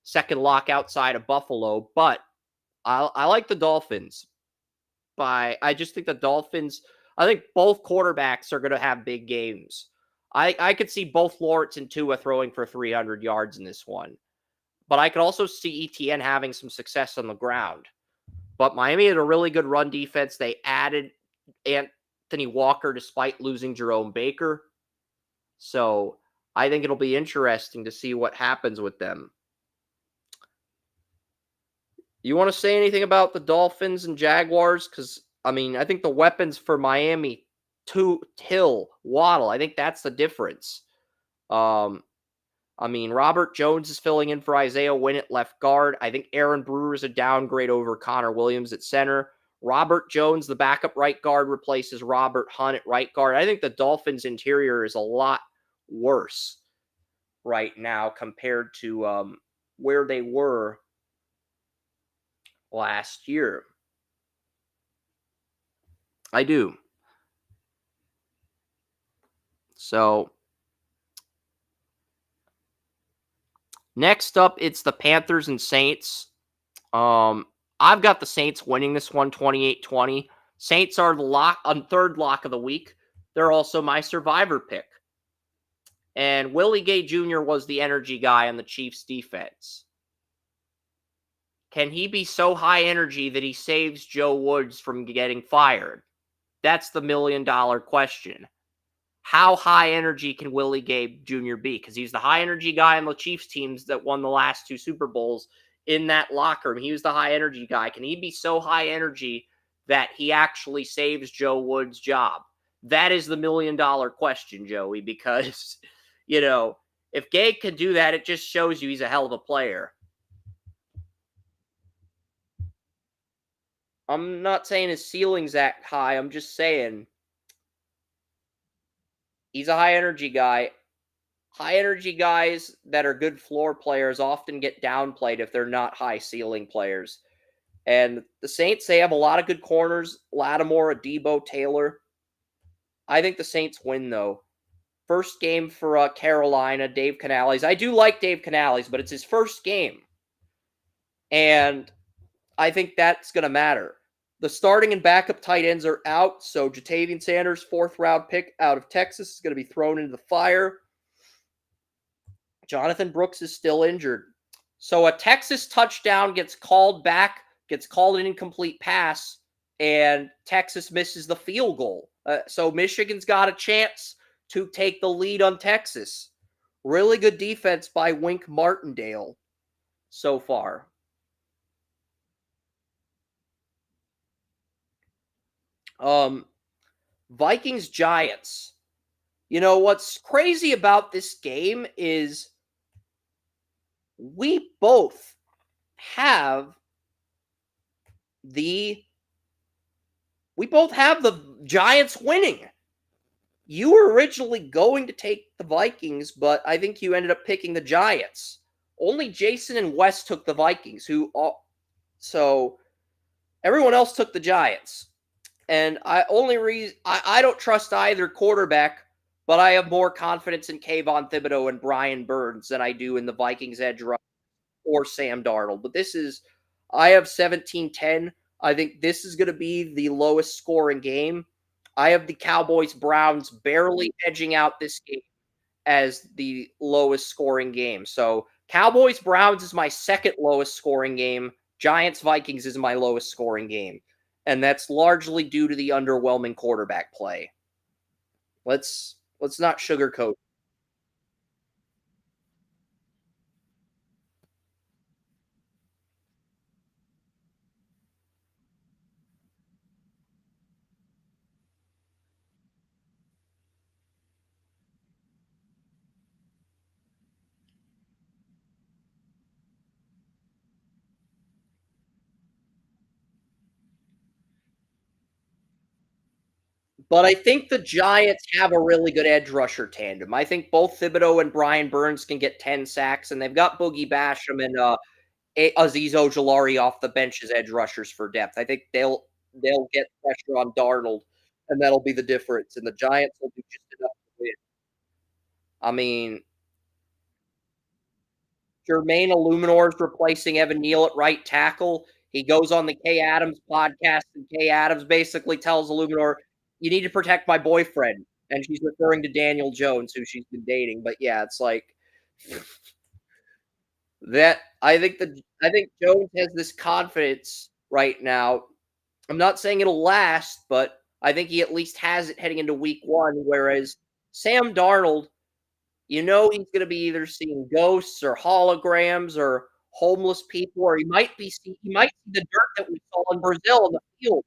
second lock outside of Buffalo, but I like the Dolphins. I just think the Dolphins, I think both quarterbacks are going to have big games. I could see both Lawrence and Tua throwing for 300 yards in this one. But I could also see ETN having some success on the ground. But Miami had a really good run defense. They added Anthony Walker despite losing Jerome Baker. So I think it'll be interesting to see what happens with them. You want to say anything about the Dolphins and Jaguars? Because, I mean, I think the weapons for Miami, Hill, Waddle, I think that's the difference. I mean, Robert Jones is filling in for Isaiah Wynn at left guard. I think Aaron Brewer is a downgrade over Connor Williams at center. Robert Jones, the backup right guard, replaces Robert Hunt at right guard. I think the Dolphins' interior is a lot worse right now compared to where they were last year. I do. So, next up, it's the Panthers and Saints. I've got the Saints winning this one 28-20. Saints are the third lock of the week. They're also my survivor pick. And Willie Gay Jr. was the energy guy on the Chiefs defense. Can he be so high energy that he saves Joe Woods from getting fired? That's the million-dollar question. How high energy can Willie Gay Jr. be? Because he's the high energy guy on the Chiefs teams that won the last 2 Super Bowls in that locker room. He was the high energy guy. Can he be so high energy that he actually saves Joe Woods' job? That is the million-dollar question, Joey, because, if Gay can do that, it just shows you he's a hell of a player. I'm not saying his ceiling's that high. I'm just saying he's a high energy guy. High energy guys that are good floor players often get downplayed if they're not high ceiling players. And the Saints, they have a lot of good corners. Lattimore, Adebo, Taylor. I think the Saints win, though. First game for Carolina, Dave Canales. I do like Dave Canales, but it's his first game. And I think that's going to matter. The starting and backup tight ends are out, so Jatavian Sanders, 4th-round pick out of Texas, is going to be thrown into the fire. Jonathan Brooks is still injured. So a Texas touchdown gets called back, gets called an incomplete pass, and Texas misses the field goal. So Michigan's got a chance to take the lead on Texas. Really good defense by Wink Martindale so far. Vikings Giants. What's crazy about this game is we both have the Giants winning. You were originally going to take the Vikings, but I think you ended up picking the Giants. Only Jason and Wes took the Vikings, so everyone else took the Giants. And I don't trust either quarterback, but I have more confidence in Kayvon Thibodeau and Brian Burns than I do in the Vikings edge rush or Sam Darnold. But I have 17-10. I think this is going to be the lowest scoring game. I have the Cowboys-Browns barely edging out this game as the lowest scoring game. So Cowboys-Browns is my second lowest scoring game, Giants Vikings is my lowest scoring game, and that's largely due to the underwhelming quarterback play. Let's not sugarcoat. But I think the Giants have a really good edge rusher tandem. I think both Thibodeau and Brian Burns can get 10 sacks, and they've got Boogie Basham and Azeez Ojulari off the bench as edge rushers for depth. I think they'll get pressure on Darnold, and that'll be the difference. And the Giants will do just enough to win. I mean, Jermaine Illuminor's replacing Evan Neal at right tackle. He goes on the Kay Adams podcast, and Kay Adams basically tells Illuminor, "You need to protect my boyfriend," and she's referring to Daniel Jones, who she's been dating. But yeah, it's like that. I think Jones has this confidence right now. I'm not saying it'll last, but I think he at least has it heading into week one. Whereas Sam Darnold, you know he's gonna be either seeing ghosts or holograms or homeless people, or he might see the dirt that we saw in Brazil in the field.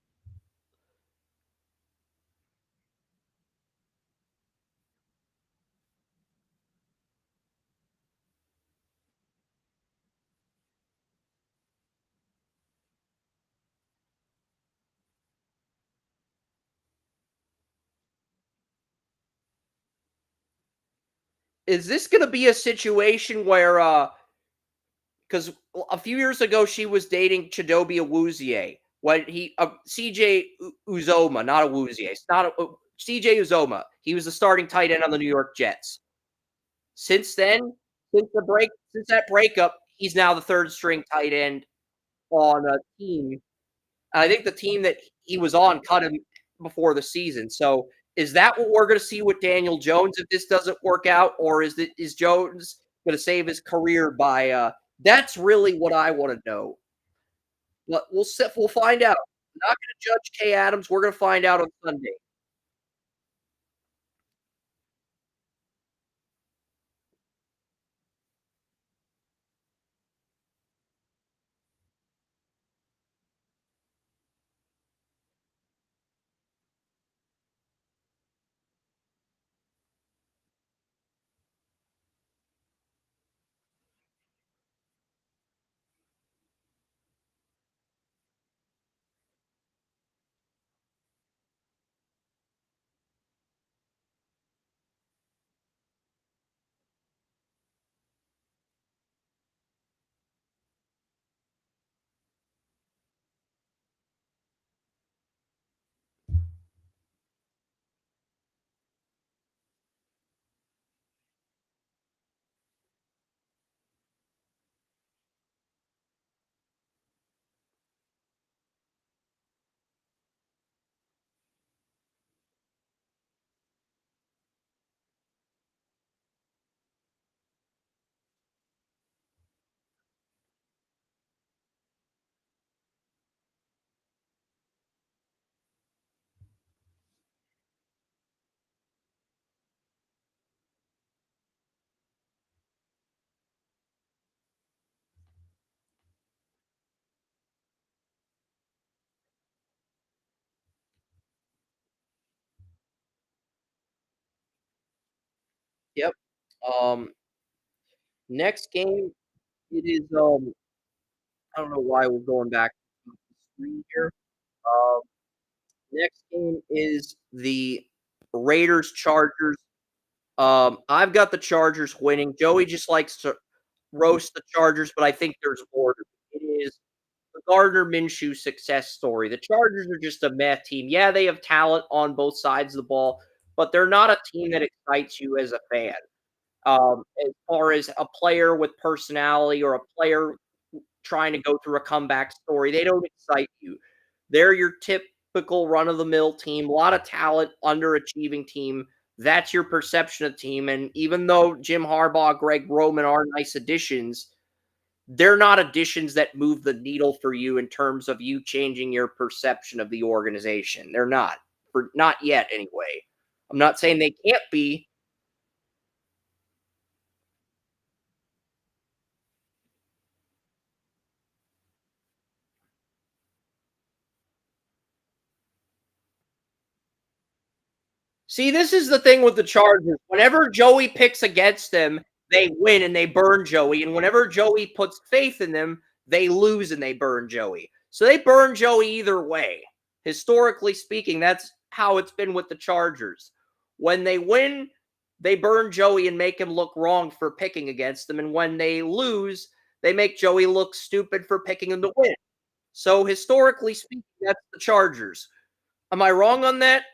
Is this gonna be a situation where, because a few years ago she was dating Chidobe Awuzie when CJ Uzoma, not Awuzie, it's not CJ Uzoma. He was the starting tight end on the New York Jets. Since then, since that breakup, he's now the third string tight end on a team. I think the team that he was on cut him before the season. So is that what we're going to see with Daniel Jones if this doesn't work out, or is Jones going to save his career by? That's really what I want to know. But we'll find out. I'm not going to judge Kay Adams. We're going to find out on Sunday. Yep. Um, Next game it is. I don't know why we're going back to the screen here. Um, Next game is the Raiders Chargers. I've got the Chargers winning. Joey just likes to roast the Chargers, but I think there's more to it. It is the Gardner Minshew success story. The Chargers are just a meh team. Yeah, they have talent on both sides of the ball, but they're not a team that excites you as a fan. As far as a player with personality or a player trying to go through a comeback story, they don't excite you. They're your typical run of the mill team, a lot of talent, underachieving team. That's your perception of team. And even though Jim Harbaugh, Greg Roman are nice additions, they're not additions that move the needle for you in terms of you changing your perception of the organization. They're not. For not yet anyway. I'm not saying they can't be. See, this is the thing with the Chargers. Whenever Joey picks against them, they win and they burn Joey. And whenever Joey puts faith in them, they lose and they burn Joey. So they burn Joey either way. Historically speaking, that's how it's been with the Chargers. When they win, they burn Joey and make him look wrong for picking against them. And when they lose, they make Joey look stupid for picking him to win. So historically speaking, that's the Chargers. Am I wrong on that?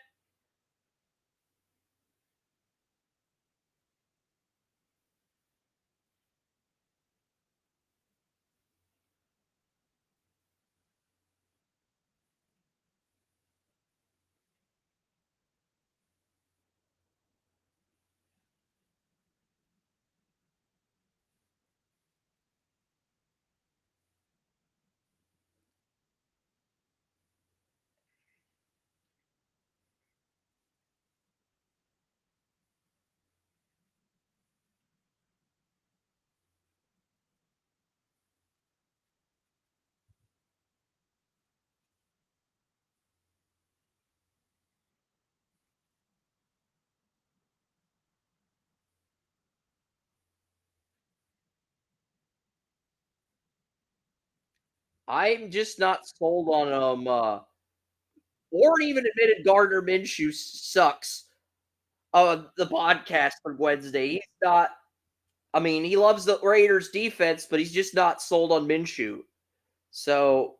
I'm just not sold on or even admitted Gardner Minshew sucks on the podcast on Wednesday. He's not. I mean, he loves the Raiders defense, but he's just not sold on Minshew. So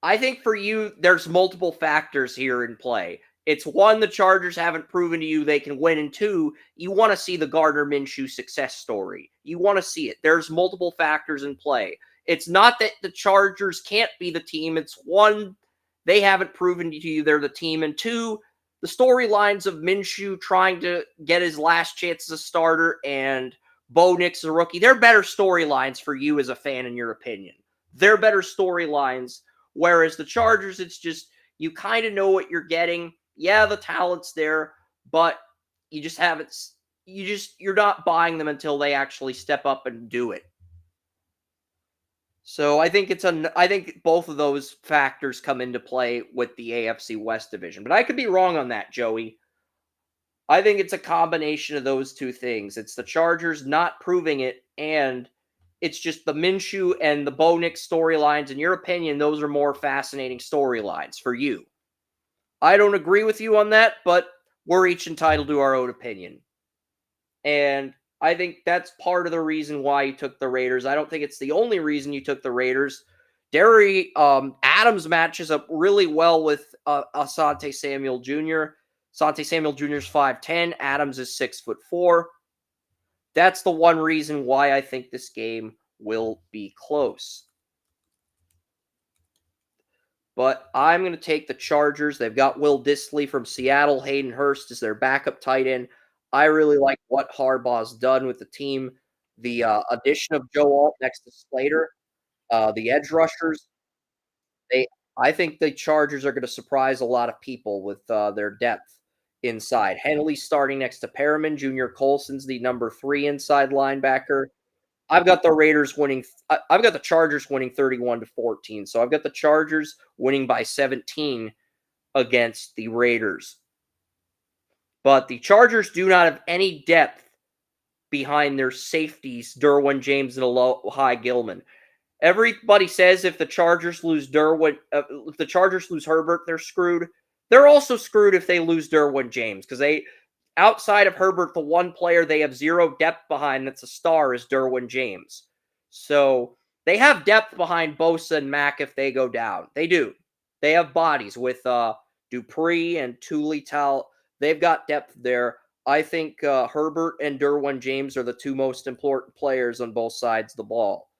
I think for you, there's multiple factors here in play. It's one, the Chargers haven't proven to you they can win, and two, you want to see the Gardner Minshew success story. You want to see it. There's multiple factors in play. It's not that the Chargers can't be the team. It's one, they haven't proven to you they're the team, and two, the storylines of Minshew trying to get his last chance as a starter and Bo Nix, a rookie, they're better storylines for you as a fan, in your opinion. They're better storylines. Whereas the Chargers, it's just you kind of know what you're getting. Yeah, the talent's there, but you just haven't. You're not buying them until they actually step up and do it. So I think both of those factors come into play with the AFC West division. But I could be wrong on that, Joey. I think it's a combination of those two things. It's the Chargers not proving it, and it's just the Minshew and the Bo Nix storylines. In your opinion, those are more fascinating storylines for you. I don't agree with you on that, but we're each entitled to our own opinion. And I think that's part of the reason why you took the Raiders. I don't think it's the only reason you took the Raiders. Derry Adams matches up really well with Asante Samuel Jr. Asante Samuel Jr. is 5'10. Adams is 6'4". That's the one reason why I think this game will be close. But I'm going to take the Chargers. They've got Will Dissly from Seattle. Hayden Hurst is their backup tight end. I really like what Harbaugh's done with the team. The addition of Joe Alt next to Slater, the edge rushers. They, I think the Chargers are going to surprise a lot of people with their depth inside. Henley starting next to Perriman. Junior Colson's the number 3 inside linebacker. I've got the Raiders winning. I've got the Chargers winning 31-14. So I've got the Chargers winning by 17 against the Raiders. But the Chargers do not have any depth behind their safeties, Derwin James and Alohi Gilman. Everybody says if the Chargers lose if the Chargers lose Herbert, they're screwed. They're also screwed if they lose Derwin James because they, outside of Herbert, the one player they have zero depth behind that's a star is Derwin James. So they have depth behind Bosa and Mack if they go down. They do. They have bodies with Dupree and Tulital. They've got depth there. I think Herbert and Derwin James are the two most important players on both sides of the ball.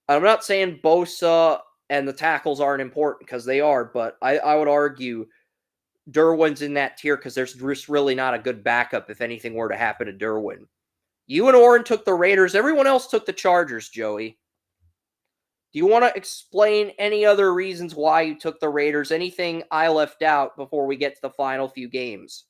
I'm not saying Bosa and the tackles aren't important because they are, but I would argue Derwin's in that tier because there's just really not a good backup if anything were to happen to Derwin. You and Oren took the Raiders. Everyone else took the Chargers, Joey. Do you want to explain any other reasons why you took the Raiders? Anything I left out before we get to the final few games?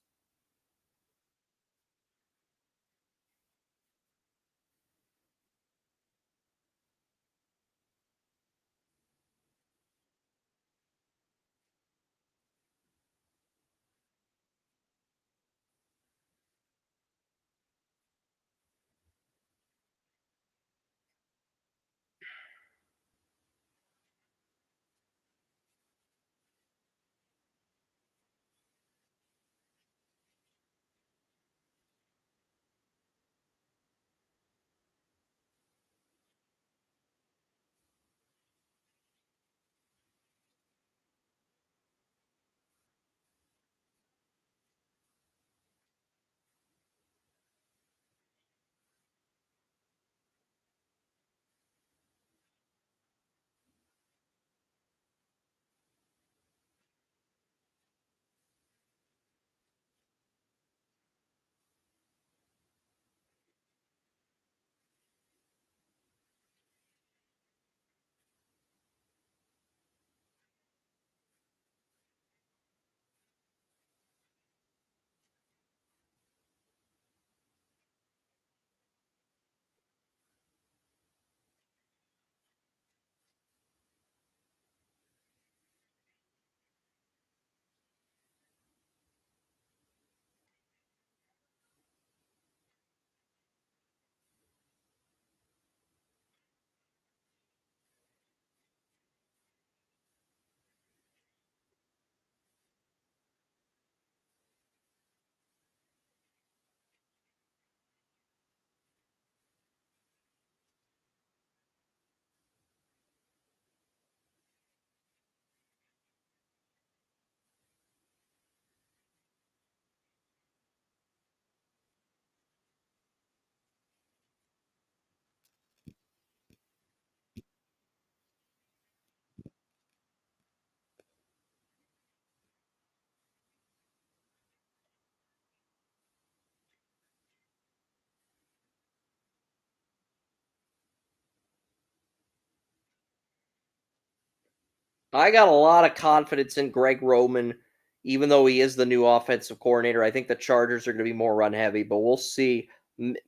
I got a lot of confidence in Greg Roman, even though he is the new offensive coordinator. I think the Chargers are going to be more run heavy, but we'll see.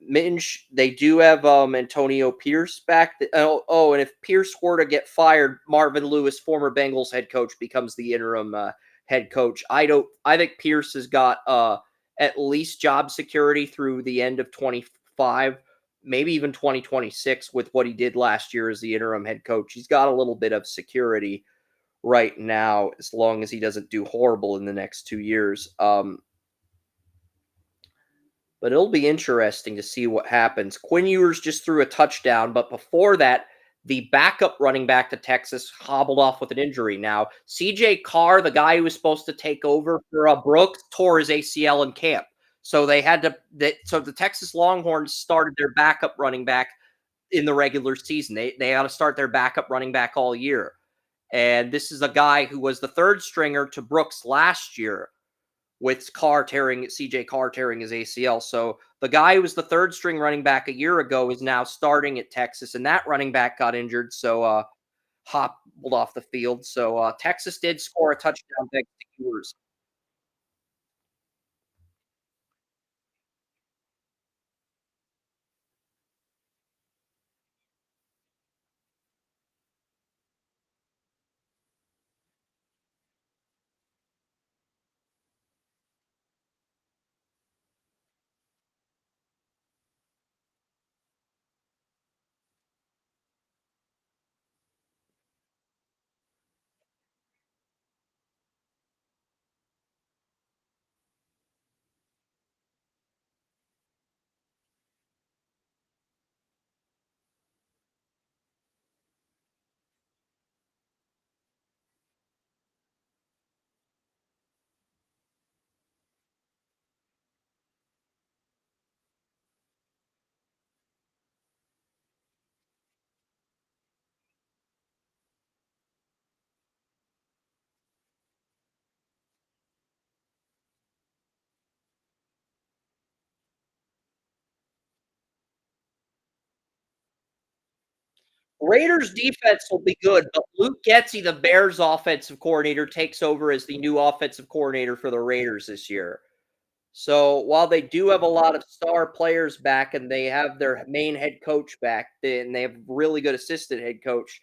Minch, they do have Antonio Pierce back. And if Pierce were to get fired, Marvin Lewis, former Bengals head coach, becomes the interim head coach. I think Pierce has got at least job security through the end of 25, maybe even 2026 with what he did last year as the interim head coach. He's got a little bit of security right now, as long as he doesn't do horrible in the next 2 years. But it'll be interesting to see what happens. Quinn Ewers just threw a touchdown, but before that, the backup running back to Texas hobbled off with an injury. Now, CJ Carr, the guy who was supposed to take over for Brooks, tore his ACL in camp. So they had to. So the Texas Longhorns started their backup running back in the regular season. They ought to start their backup running back all year. And this is a guy who was the third stringer to Brooks last year with CJ Carr tearing his ACL. So the guy who was the third string running back a year ago is now starting at Texas, and that running back got injured. So hobbled off the field. So Texas did score a touchdown thanks to Ewers. Raiders defense will be good, but Luke Getsy, the Bears offensive coordinator, takes over as the new offensive coordinator for the Raiders this year. So while they do have a lot of star players back and they have their main head coach back, and they have really good assistant head coach,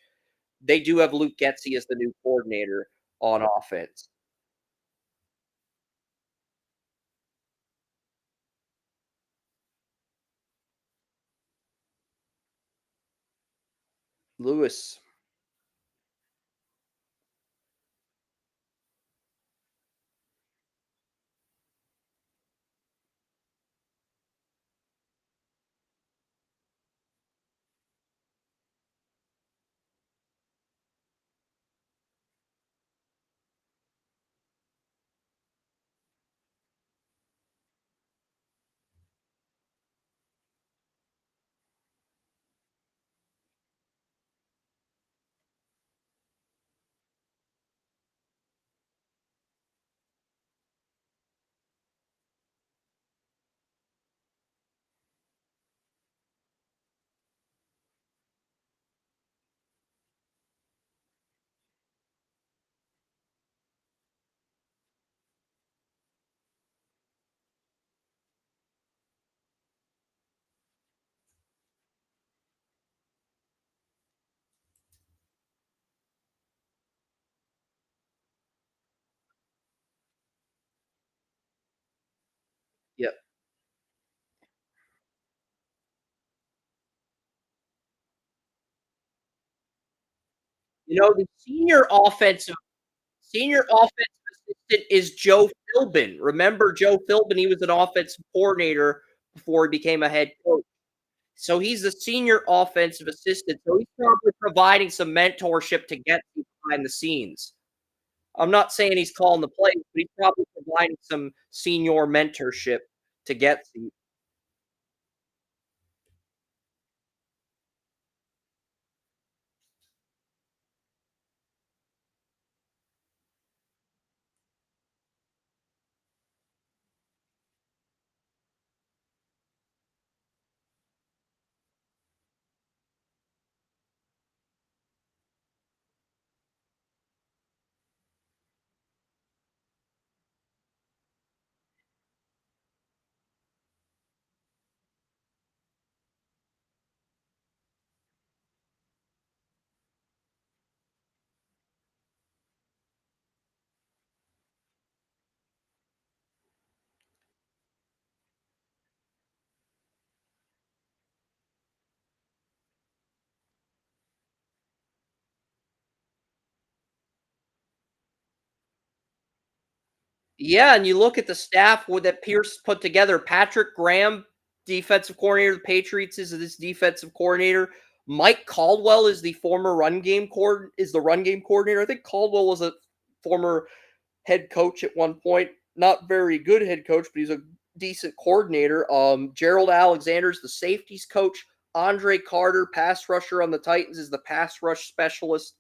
they do have Luke Getsy as the new coordinator on offense. Lewis. Yep. The senior offensive assistant is Joe Philbin. Remember Joe Philbin? He was an offensive coordinator before he became a head coach. So he's the senior offensive assistant. So he's probably providing some mentorship to get behind the scenes. I'm not saying he's calling the plays, but he's probably providing some senior mentorship to get. Yeah, and you look at the staff with that Pierce put together. Patrick Graham, defensive coordinator of the Patriots, is this defensive coordinator. Mike Caldwell is the former run game coordinator. I think Caldwell was a former head coach at one point. Not very good head coach, but he's a decent coordinator. Gerald Alexander's the safeties coach. Andre Carter, pass rusher on the Titans, is the pass rush specialist.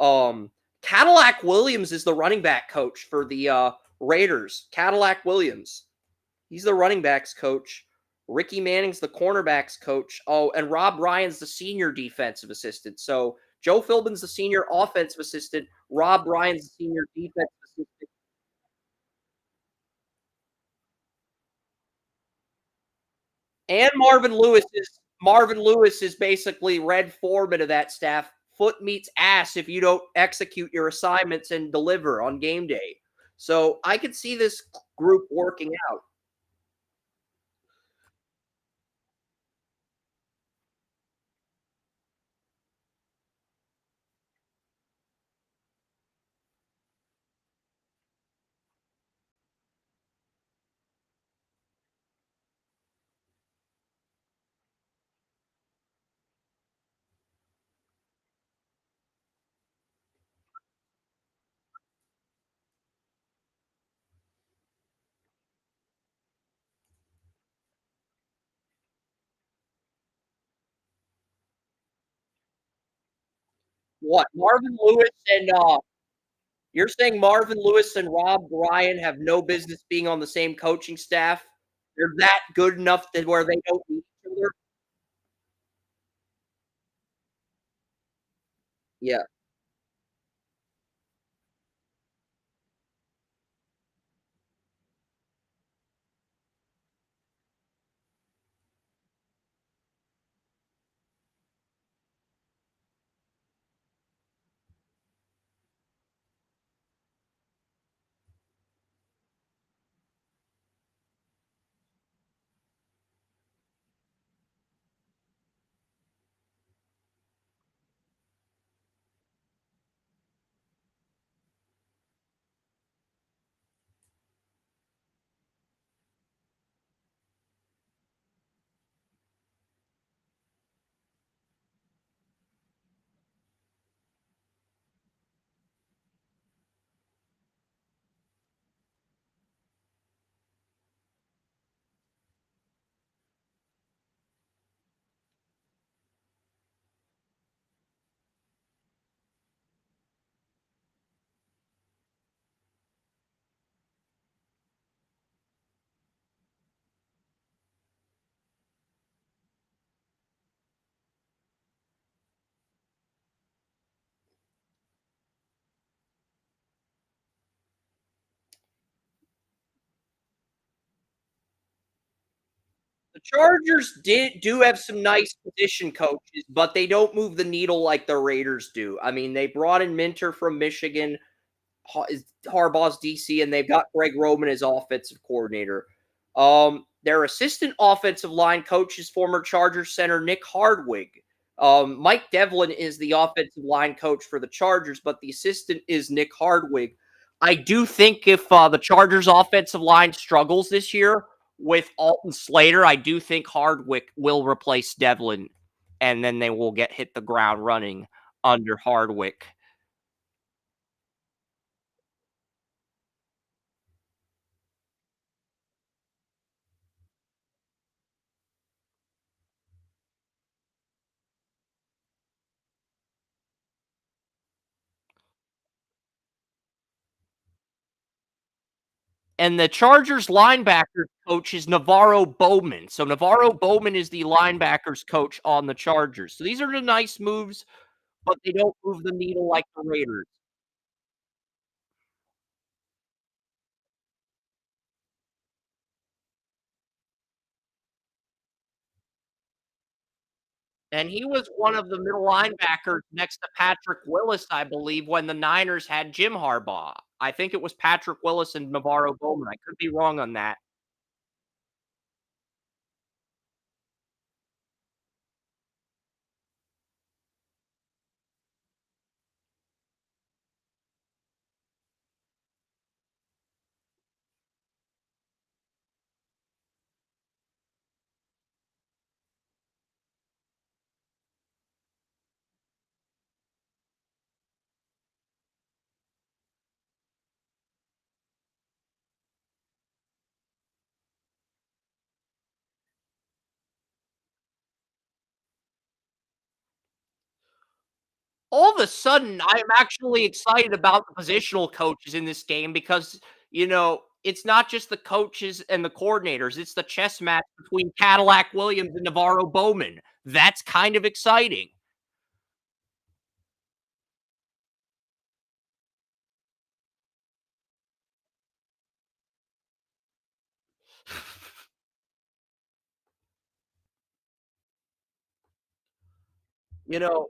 Um, Cadillac Williams is the running back coach for the Raiders. Cadillac Williams, he's the running backs coach. Ricky Manning's the cornerbacks coach. Oh, and Rob Ryan's the senior defensive assistant. So Joe Philbin's the senior offensive assistant. Rob Ryan's the senior defensive assistant. And Marvin Lewis is basically Red Foreman of that staff. Foot meets ass if you don't execute your assignments and deliver on game day. So I could see this group working out. What Marvin Lewis and you're saying Marvin Lewis and Rob Ryan have no business being on the same coaching staff? They're that good enough that where they don't need each other? Yeah. The Chargers do have some nice position coaches, but they don't move the needle like the Raiders do. I mean, they brought in Minter from Michigan, is Harbaugh's DC, and they've got Greg Roman as offensive coordinator. Their assistant offensive line coach is former Chargers center Nick Hardwig. Mike Devlin is the offensive line coach for the Chargers, but the assistant is Nick Hardwig. I do think if the Chargers offensive line struggles this year with Alton Slater, I do think Hardwick will replace Devlin, and then they will get hit the ground running under Hardwick. And the Chargers linebackers coach is Navarro Bowman. So Navarro Bowman is the linebackers coach on the Chargers. So these are the nice moves, but they don't move the needle like the Raiders. And he was one of the middle linebackers next to Patrick Willis, I believe, when the Niners had Jim Harbaugh. I think it was Patrick Willis and Navarro Bowman. I could be wrong on that. All of a sudden, I'm actually excited about the positional coaches in this game because, it's not just the coaches and the coordinators, it's the chess match between Cadillac Williams and Navarro Bowman. That's kind of exciting. You know,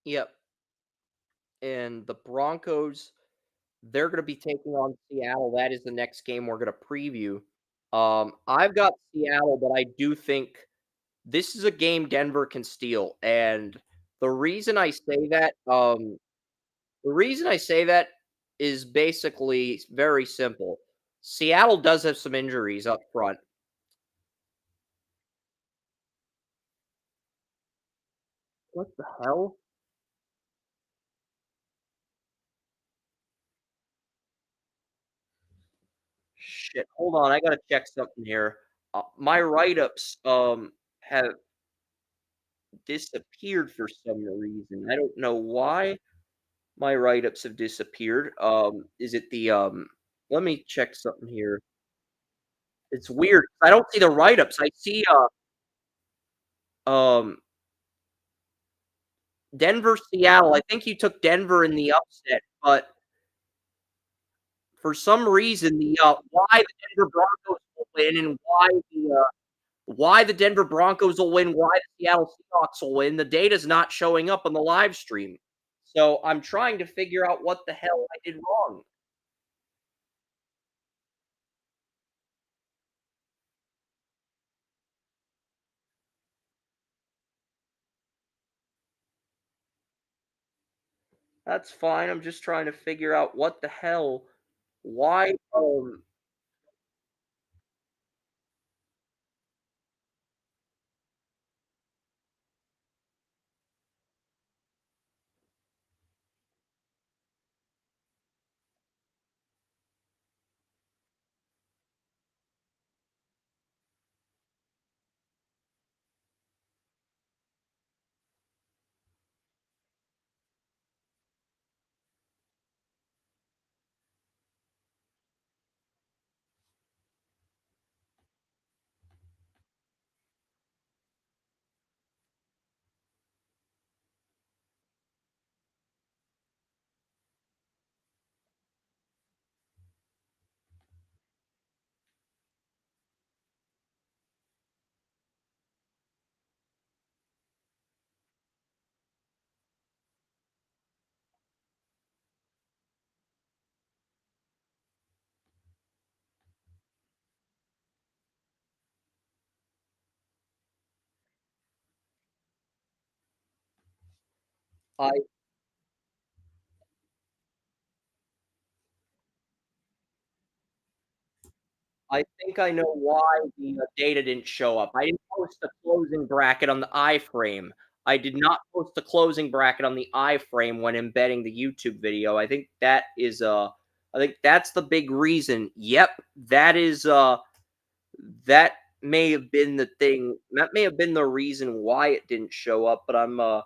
yep. And the Broncos, they're going to be taking on Seattle. That is the next game we're going to preview. I've got Seattle, but I do think this is a game Denver can steal. And the reason I say that, the reason I say that is basically very simple. Seattle does have some injuries up front. What the hell? Shit, hold on, I gotta check something here. My write-ups, have disappeared for some reason. I don't know why my write-ups have disappeared. Is it let me check something here. It's weird. I don't see the write-ups. I see, um, Denver, Seattle. I think you took Denver in the upset, but for some reason, why the Denver Broncos will win and why the Denver Broncos will win, why the Seattle Seahawks will win, the data's not showing up on the live stream. So I'm trying to figure out what the hell I did wrong. That's fine. I'm just trying to figure out what the hell, why, I I think I know why the, data didn't show up. I didn't post the closing bracket on the iframe. I did not post the closing bracket on the iframe when embedding the YouTube video. I think that's the big reason. Yep, that may have been the thing. That may have been the reason why it didn't show up, but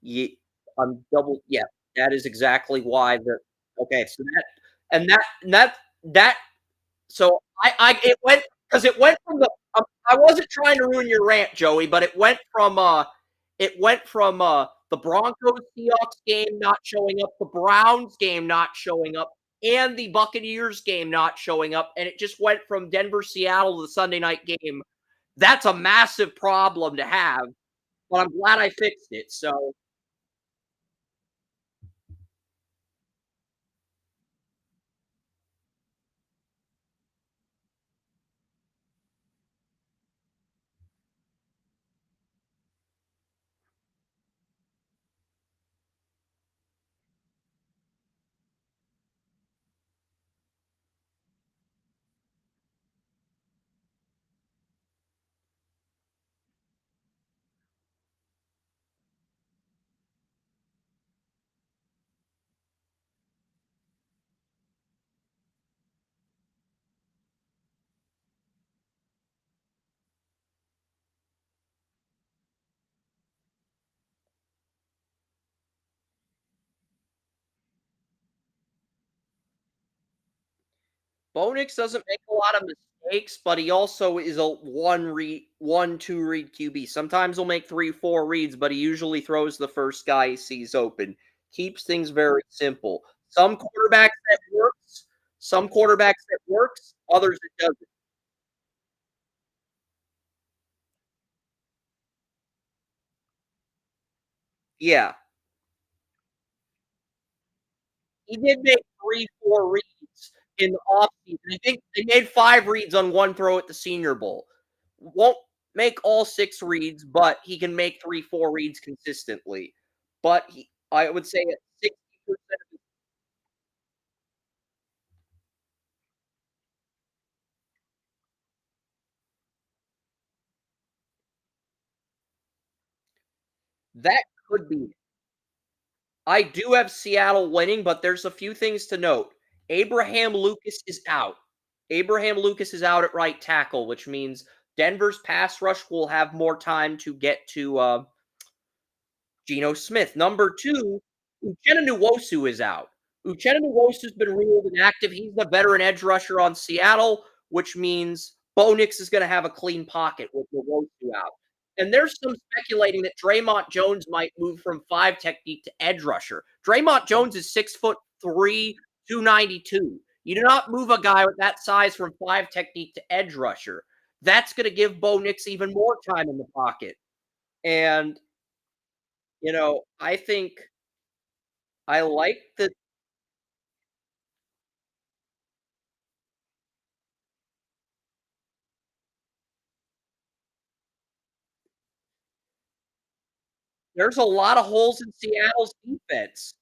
ye I'm double yeah, that is exactly why the okay, so that so I it went because it went from I wasn't trying to ruin your rant, Joey, but it went from the Broncos Seahawks game not showing up, the Browns game not showing up, and the Buccaneers game not showing up, and it just went from Denver Seattle to the Sunday night game. That's a massive problem to have, but I'm glad I fixed it. So Bonix doesn't make a lot of mistakes, but he also is a 2 read QB. Sometimes he'll make 3, 4 reads, but he usually throws the first guy he sees open. Keeps things very simple. Some quarterbacks that works, others it doesn't. Yeah. He did make 3, 4 reads in the offseason. I think they made 5 reads on one throw at the Senior Bowl. Won't make all 6 reads, but he can make 3, 4 reads consistently. But I would say at 60% That could be. I do have Seattle winning, but there's a few things to note. Abraham Lucas is out. Abraham Lucas is out at right tackle, which means Denver's pass rush will have more time to get to Geno Smith. Number two, Uchenna Nwosu is out. Uchenna Nwosu's been ruled inactive. He's the veteran edge rusher on Seattle, which means Bo Nix is going to have a clean pocket with Nwosu out. And there's some speculating that Draymond Jones might move from five technique to edge rusher. Draymond Jones is 6'3", 292. You do not move a guy with that size from five technique to edge rusher. That's going to give Bo Nix even more time in the pocket. And I think I like that there's a lot of holes in Seattle's defense.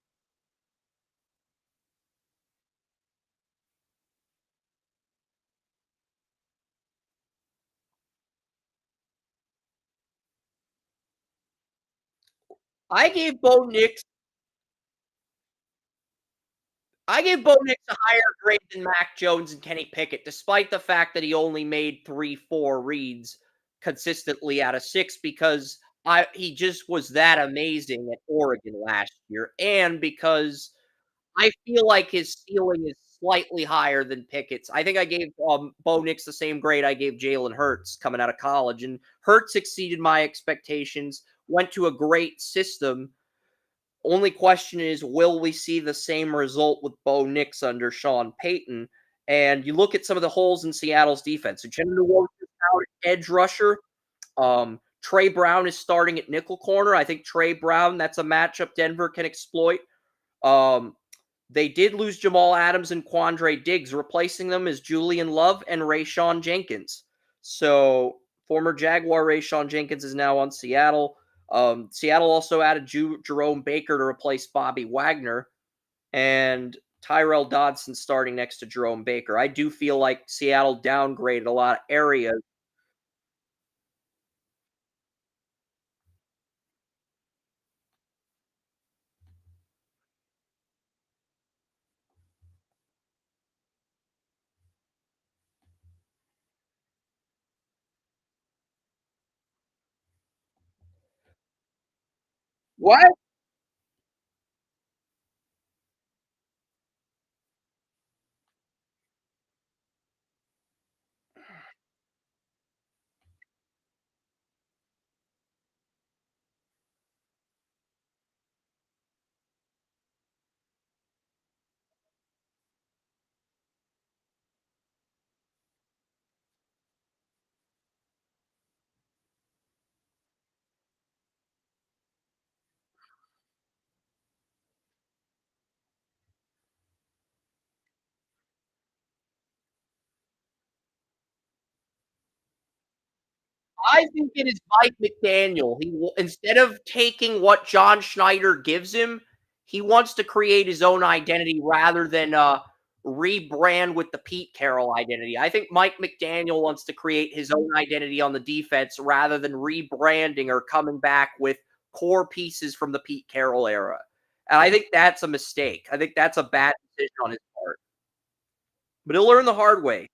I gave Bo Nix I gave Bo Nix a higher grade than Mac Jones and Kenny Pickett, despite the fact that he only made 3, 4 reads consistently out of 6 because he just was that amazing at Oregon last year, and because I feel like his ceiling is slightly higher than Pickett's. I think I gave Bo Nix the same grade I gave Jalen Hurts coming out of college, and Hurts exceeded my expectations. Went to a great system. Only question is, will we see the same result with Bo Nix under Sean Payton? And you look at some of the holes in Seattle's defense. Uchenna Nwosu is out at edge rusher. Trey Brown is starting at nickel corner. I think Trey Brown, that's a matchup Denver can exploit. Um, they did lose Jamal Adams and Quandre Diggs. Replacing them is Julian Love and Rayshawn Jenkins. So former Jaguar Rayshawn Jenkins is now on Seattle. Seattle also added Jerome Baker to replace Bobby Wagner, and Tyrell Dodson starting next to Jerome Baker. I do feel like Seattle downgraded a lot of areas. What? I think it is Mike McDaniel. Instead of taking what John Schneider gives him, he wants to create his own identity rather than rebrand with the Pete Carroll identity. I think Mike McDaniel wants to create his own identity on the defense rather than rebranding or coming back with core pieces from the Pete Carroll era. And I think that's a mistake. I think that's a bad decision on his part. But he'll learn the hard way.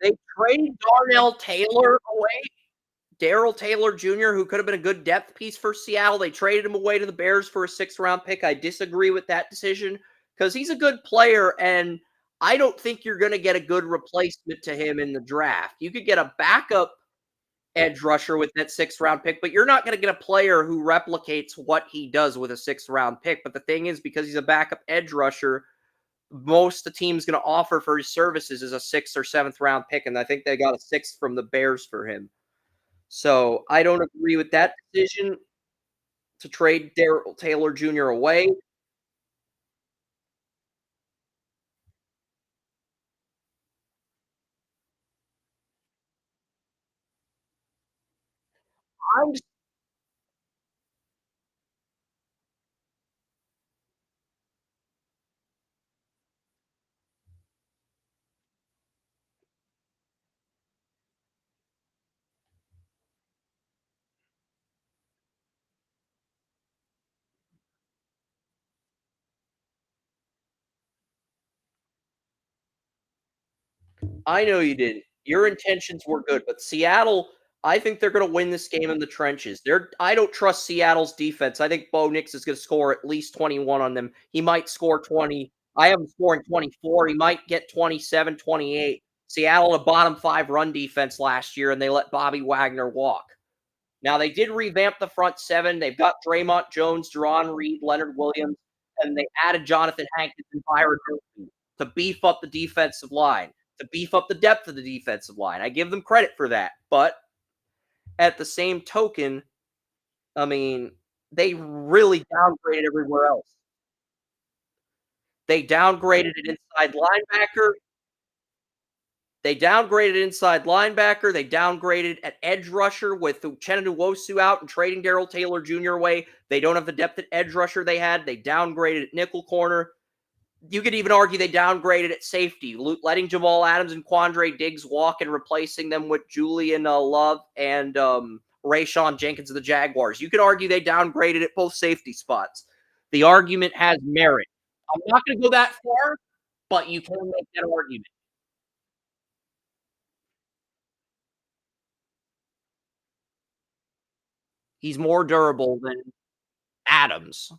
They traded Darnell Taylor away. Daryl Taylor Jr., who could have been a good depth piece for Seattle. They traded him away to the Bears for a sixth-round pick. I disagree with that decision because he's a good player, and I don't think you're going to get a good replacement to him in the draft. You could get a backup edge rusher with that 6th round pick, but you're not going to get a player who replicates what he does with a 6th round pick. But the thing is, because he's a backup edge rusher, most the team's going to offer for his services is a 6th or 7th round pick, and I think they got a 6th from the Bears for him. So I don't agree with that decision to trade Darrell Taylor Jr. away. I'm I know you didn't. Your intentions were good, but Seattle, I think they're going to win this game in the trenches. I don't trust Seattle's defense. I think Bo Nix is going to score at least 21 on them. He might score 20. I have him scoring 24. He might get 27, 28. Seattle, a bottom 5 run defense last year, and they let Bobby Wagner walk. Now they did revamp the front 7. They've got Draymond Jones, Jerron Reed, Leonard Williams, and they added Jonathan Hankins and Byron Murphy to beef up the defensive line, to beef up the depth of the defensive line. I give them credit for that. But at the same token, I mean, they really downgraded everywhere else. They downgraded an inside linebacker. They downgraded inside linebacker. They downgraded at edge rusher with Uchenna Nwosu out and trading Darrell Taylor Jr. away. They don't have the depth at edge rusher they had. They downgraded at nickel corner. You could even argue they downgraded at safety, letting Jamal Adams and Quandre Diggs walk and replacing them with Julian Love and Rayshawn Jenkins of the Jaguars. You could argue they downgraded at both safety spots. The argument has merit. I'm not going to go that far, but you can make that argument. He's more durable than Adams.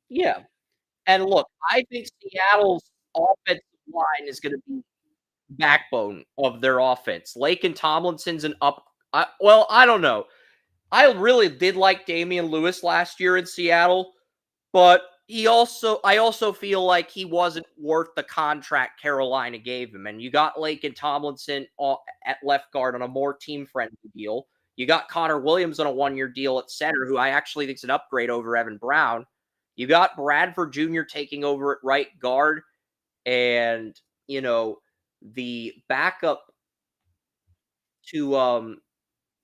Yeah. And look, I think Seattle's offensive line is gonna be backbone of their offense. Laken Tomlinson's an up well, I don't know. I really did like Damian Lewis last year in Seattle, but I also feel like he wasn't worth the contract Carolina gave him. And you got Laken Tomlinson at left guard on a more team-friendly deal. You got Connor Williams on a 1-year deal at center, who I actually think is an upgrade over Evan Brown. You got Bradford Jr. taking over at right guard, and you know the backup to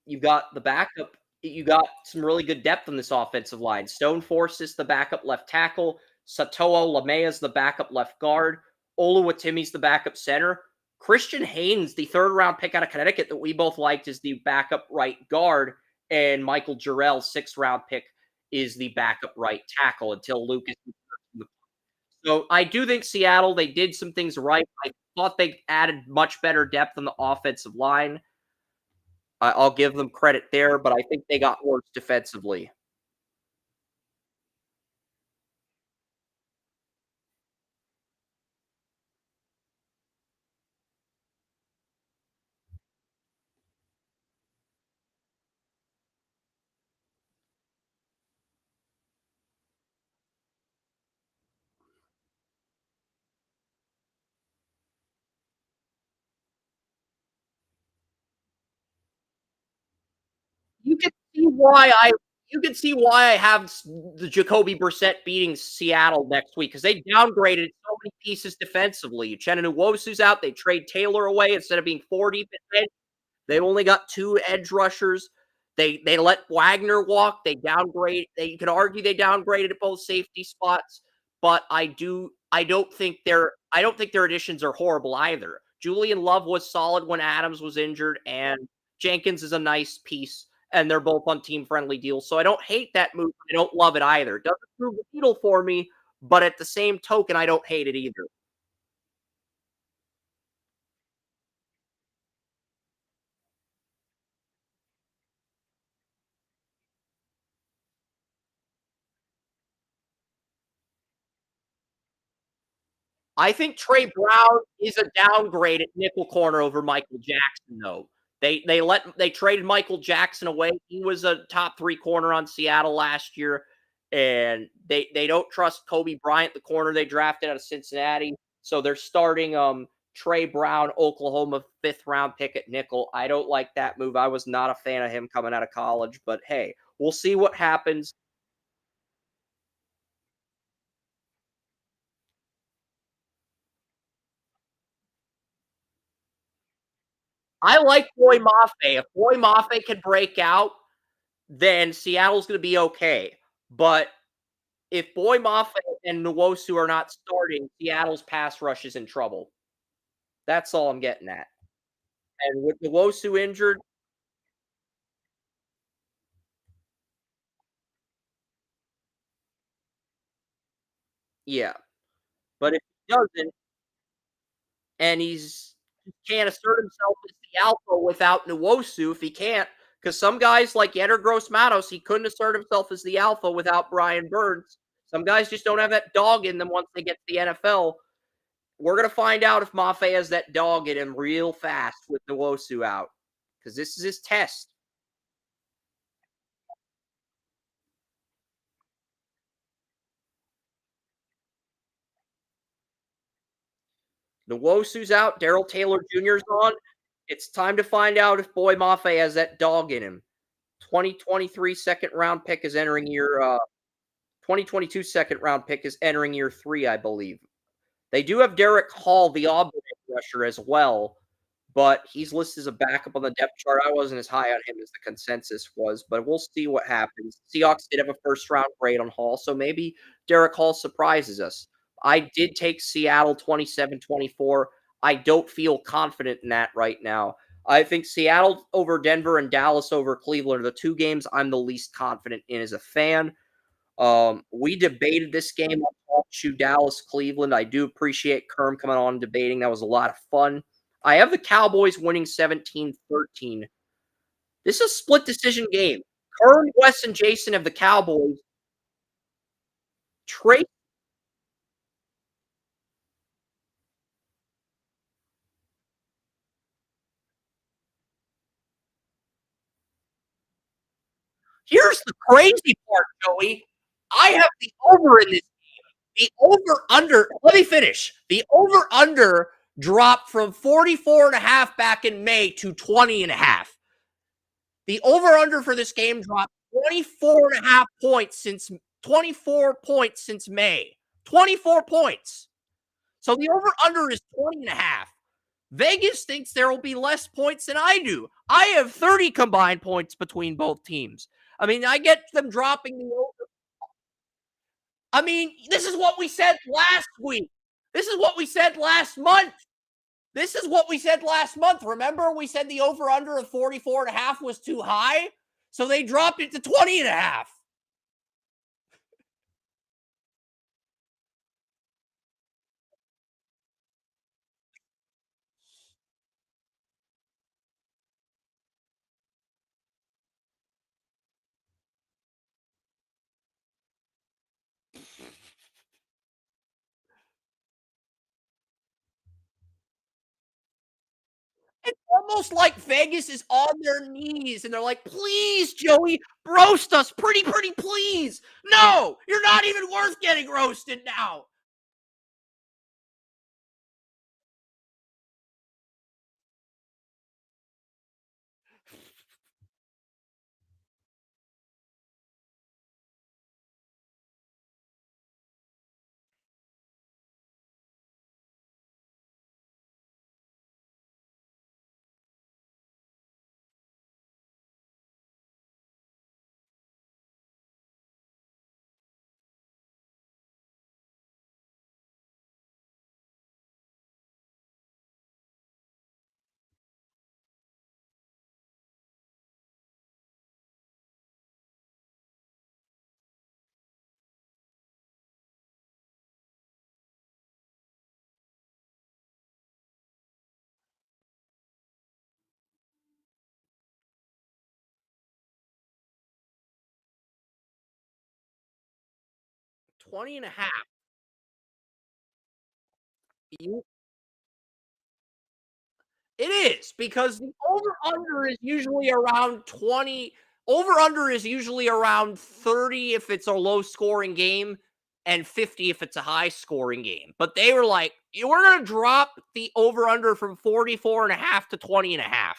you got the backup. You got some really good depth on this offensive line. Stone Force is the backup left tackle. Satoo Lamea is the backup left guard. Oluwatimi's the backup center. Christian Haynes, the 3rd round pick out of Connecticut that we both liked, is the backup right guard. And Michael Jarrell, 6th round pick, is the backup right tackle until Lucas. So I do think Seattle, they did some things right. I thought they added much better depth on the offensive line. I'll give them credit there, but I think they got worse defensively. You can see why I you can see why I have the Jacoby Brissett beating Seattle next week because they downgraded so many pieces defensively. Uchenna Nwosu's out. They trade Taylor away instead of being 4 deep at they only got 2 edge rushers. They let Wagner walk. They could argue they downgraded at both safety spots, but I don't think their additions are horrible either. Julian Love was solid when Adams was injured, and Jenkins is a nice piece, and they're both on team friendly deals. So I don't hate that move. I don't love it either. It doesn't move the needle for me, but at the same token, I don't hate it either. I think Trey Brown is a downgrade at nickel corner over Michael Jackson, though. They traded Michael Jackson away. He was a top 3 corner on Seattle last year, and they don't trust Kobe Bryant, the corner they drafted out of Cincinnati. So they're starting Trey Brown, Oklahoma 5th round pick at nickel. I don't like that move. I was not a fan of him coming out of college, but hey, we'll see what happens. I like Boy Mafe. If Boy Mafe can break out, then Seattle's going to be okay. But if Boy Mafe and Nwosu are not starting, Seattle's pass rush is in trouble. That's all I'm getting at. And with Nwosu injured, yeah. But if he doesn't, and he can't assert himself as the alpha without Nwosu, if he can't, because some guys like Yetter Gross Matos, he couldn't assert himself as the alpha without Brian Burns. Some guys just don't have that dog in them once they get to the NFL. We're gonna find out if Mafe has that dog in him real fast with Nwosu out, because this is his test. Nwosu's out. Daryl Taylor Jr.'s on. It's time to find out if Boy Mafe has that dog in him. 2023 second round pick is entering year 2022 second round pick is entering year 3, I believe. They do have Derek Hall, the Auburn rusher, as well, but he's listed as a backup on the depth chart. I wasn't as high on him as the consensus was, but we'll see what happens. Seahawks did have a first round grade on Hall, so maybe Derek Hall surprises us. I did take Seattle 27-24. I don't feel confident in that right now. I think Seattle over Denver and Dallas over Cleveland are the 2 games I'm the least confident in as a fan. We debated this game on Talk Shoe Dallas Cleveland. I do appreciate Kerm coming on and debating. That was a lot of fun. I have the Cowboys winning 17-13. This is a split decision game. Kerm, Wes, and Jason have the Cowboys. Trey, here's the crazy part, Joey. I have the over in this. The over under, let me finish. The over under dropped from 44 and a half back in May to 20 and a half. The over-under for this game dropped 24 and a half points since 24 points since May. 24 points. So the over-under is 20 and a half. Vegas thinks there will be less points than I do. I have 30 combined points between both teams. I mean, I get them dropping the over. I mean, this is what we said last week. This is what we said last month. This is what we said last month. Remember, we said the over under of 44 and a half was too high? So they dropped it to 20 and a half. It's almost like Vegas is on their knees and they're like, please, Joey, roast us pretty, please. No, you're not even worth getting roasted now. 20 and a half. You It is because the over under is usually around 20. Over under is usually around 30 if it's a low scoring game and 50 if it's a high scoring game. But they were like, we're going to drop the over under from 44.5 to 20.5.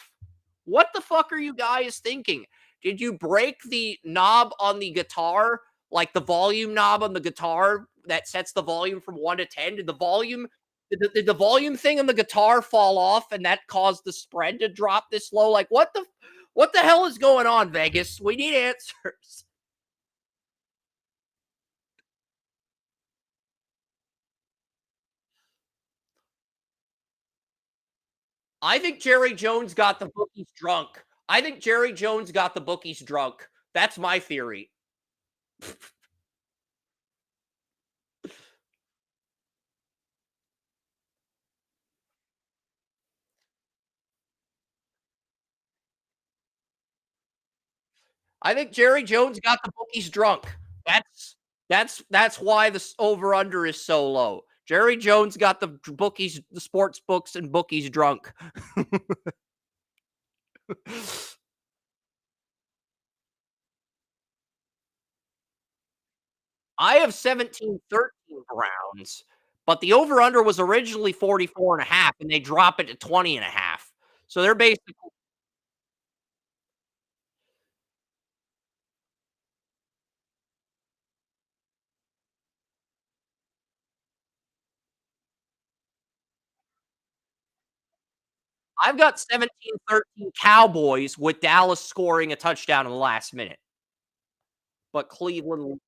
What the fuck are you guys thinking? Did you break the knob on the guitar, like the volume knob on the guitar that sets the volume from 1 to 10? Did the volume thing on the guitar fall off and that caused the spread to drop this low? Like what the hell is going on, Vegas? We need answers. I think Jerry Jones got the bookies drunk. I think Jerry Jones got the bookies drunk. That's my theory. I think Jerry Jones got the bookies drunk. That's that's why the over under is so low. Jerry Jones got the bookies, the sports books and bookies drunk. I have 17-13 Browns, but the over under was originally 44.5 and they drop it to 20.5. So they're basically I've got 17-13 Cowboys with Dallas scoring a touchdown in the last minute. But Cleveland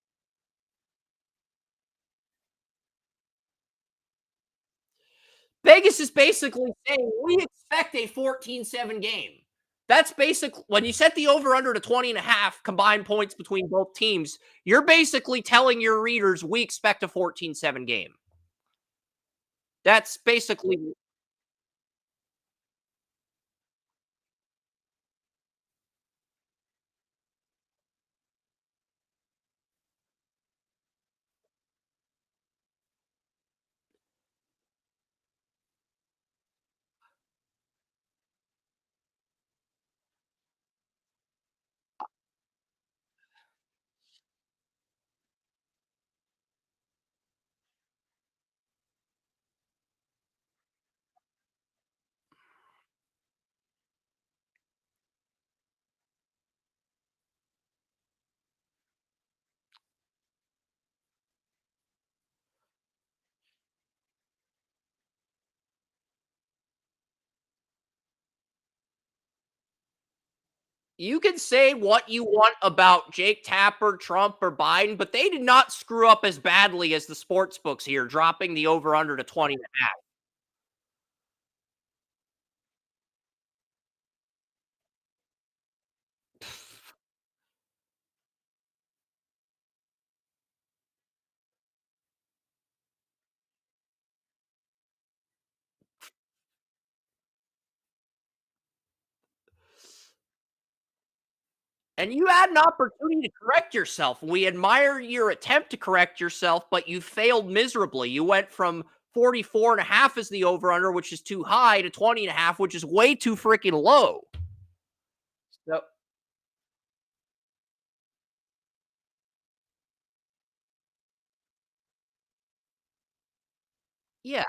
Vegas is basically saying we expect a 14-7 game. That's basic when you set the over under to 20.5 combined points between both teams, you're basically telling your readers we expect a 14-7 game. That's basically you can say what you want about Jake Tapper, Trump, or Biden, but they did not screw up as badly as the sports books here, dropping the over under to 20.5. And you had an opportunity to correct yourself. We admire your attempt to correct yourself, but you failed miserably. You went from 44.5 as the over under, which is too high, to 20.5, which is way too freaking low. So, yeah.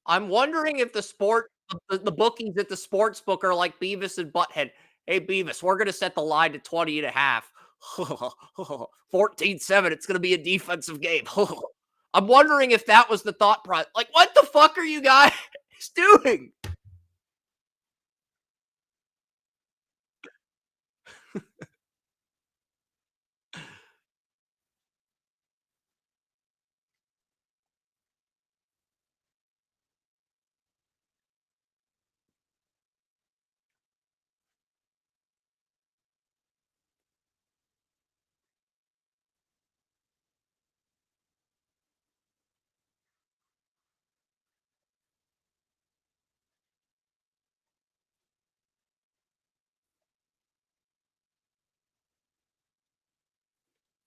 I'm wondering if the bookies at the sports book are like Beavis and Butthead. Hey, Beavis, we're going to set the line to 20.5. 14-7. It's going to be a defensive game. I'm wondering if that was the thought process. Like, what the fuck are you guys doing?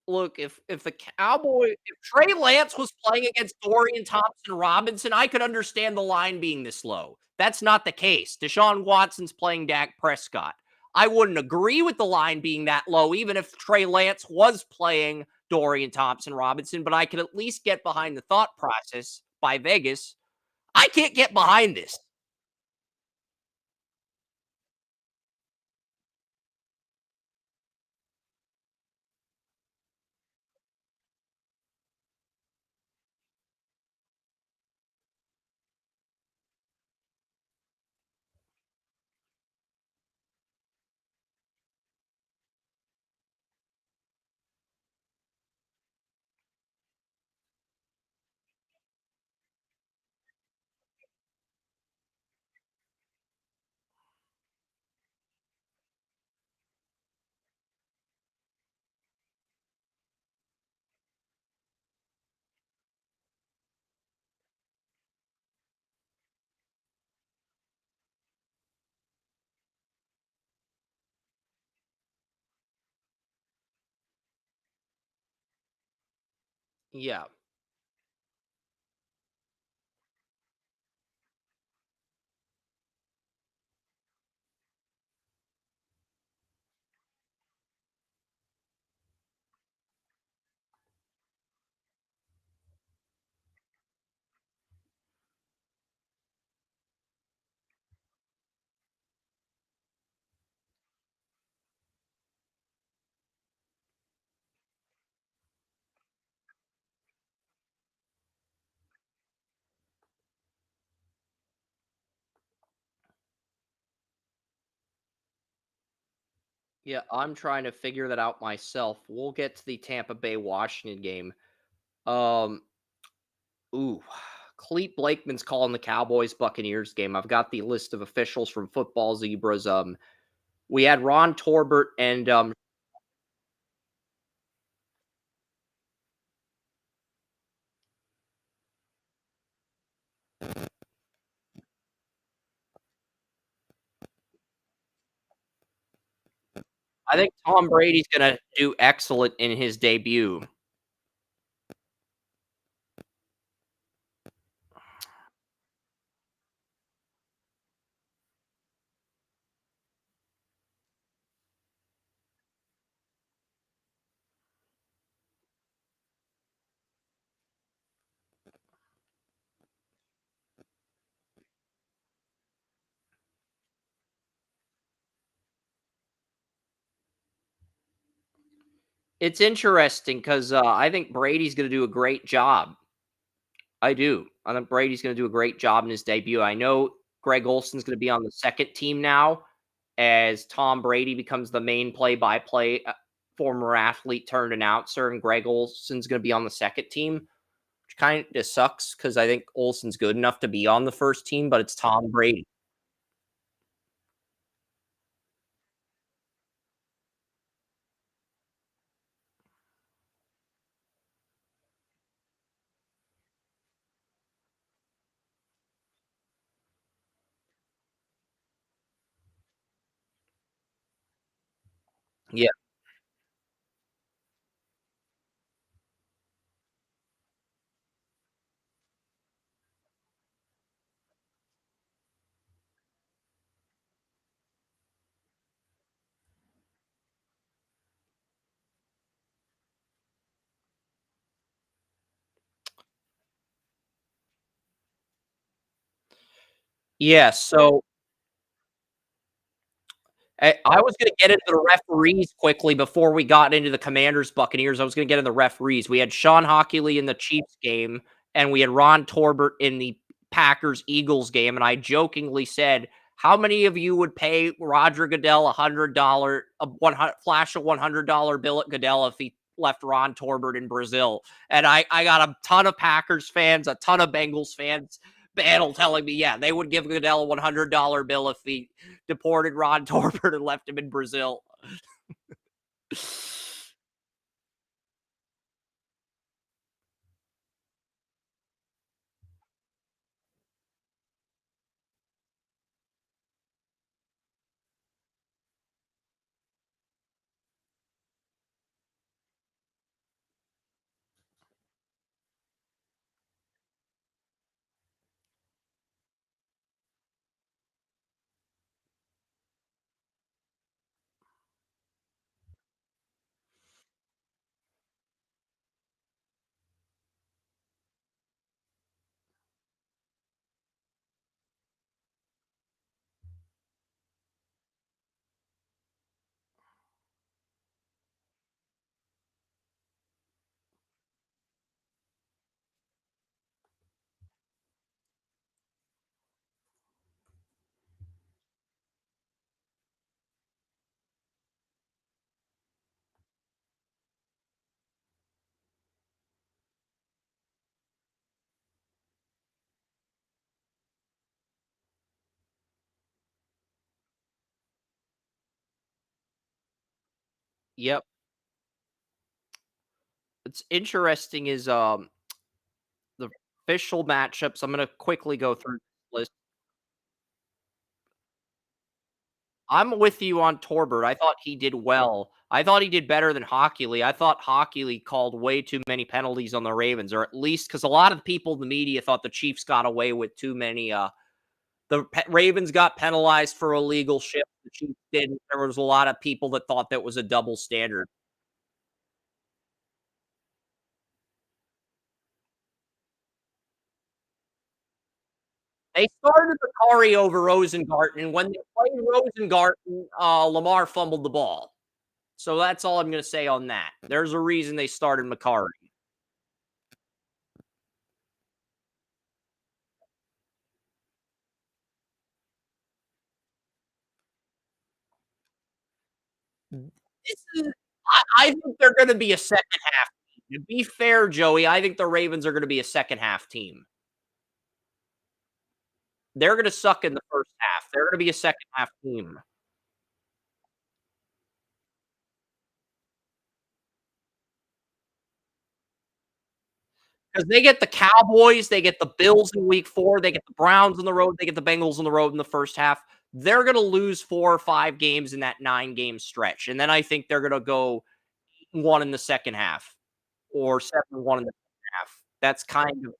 Look, if the Cowboy if Trey Lance was playing against Dorian Thompson-Robinson, I could understand the line being this low. That's not the case. Deshaun Watson's playing Dak Prescott. I wouldn't agree with the line being that low, even if Trey Lance was playing Dorian Thompson-Robinson, but I could at least get behind the thought process by Vegas. I can't get behind this. Yeah. Yeah, I'm trying to figure that out myself. We'll get to the Tampa Bay Washington game. Um, ooh, Clete Blakeman's calling the Cowboys Buccaneers game. I've got the list of officials from Football Zebras. We had Ron Torbert and I think Tom Brady's gonna do excellent in his debut. It's interesting because I think Brady's gonna do a great job. I do. I think Brady's gonna do a great job in his debut. I know Greg Olson's gonna be on the second team now as Tom Brady becomes the main play-by-play former athlete turned announcer, and Greg Olson's gonna be on the second team, which kind of sucks because I think Olson's good enough to be on the first team, but it's Tom Brady. Yeah. Yeah, so I was gonna get into the referees quickly before we got into the Commanders Buccaneers. I was gonna get into the referees. We had Sean Hockley in the Chiefs game, and we had Ron Torbert in the Packers Eagles game. And I jokingly said, "How many of you would pay Roger Goodell $100, a flash a $100 bill at Goodell if he left Ron Torbert in Brazil?" And I got a ton of Packers fans, a ton of Bengals fans battle telling me, yeah, they would give Goodell a $100 bill if he deported Ron Torbert and left him in Brazil. Yep. What's interesting is the official matchups. I'm gonna quickly go through this list. I'm with you on Torbert. I thought he did well. I thought he did better than Hockley. I thought Hockley called way too many penalties on the Ravens, or at least because a lot of people in the media thought the Chiefs got away with too many. Ravens got penalized for illegal shifts. The Chiefs didn't. There was a lot of people that thought that was a double standard. They started Bakari over Rosengarten, and when they played Rosengarten, Lamar fumbled the ball. So that's all I'm gonna say on that. There's a reason they started Macari. This is I think they're gonna be a second half team. To be fair, Joey, I think the Ravens are gonna be a second half team. They're gonna suck in the first half. They're gonna be a second half team. Because they get the Cowboys, they get the Bills in week 4, they get the Browns on the road, they get the Bengals on the road in the first half. They're gonna lose 4 or 5 games in that 9-game stretch, and then I think they're gonna go 1 in the second half or 7-1 in the second half. That's kind of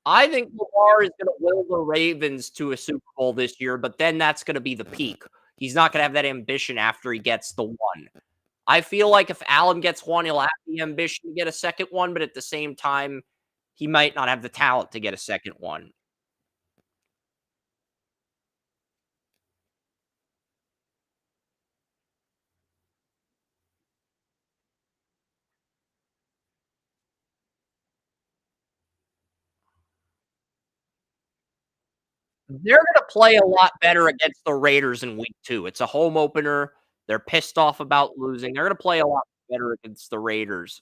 I think Lamar is gonna will the Ravens to a Super Bowl this year, but then that's gonna be the peak. He's not gonna have that ambition after he gets the 1. I feel like if Allen gets 1, he'll have the ambition to get a second one, but at the same time, he might not have the talent to get a second one. They're gonna play a lot better against the Raiders in week 2. It's a home opener. They're pissed off about losing. They're gonna play a lot better against the Raiders.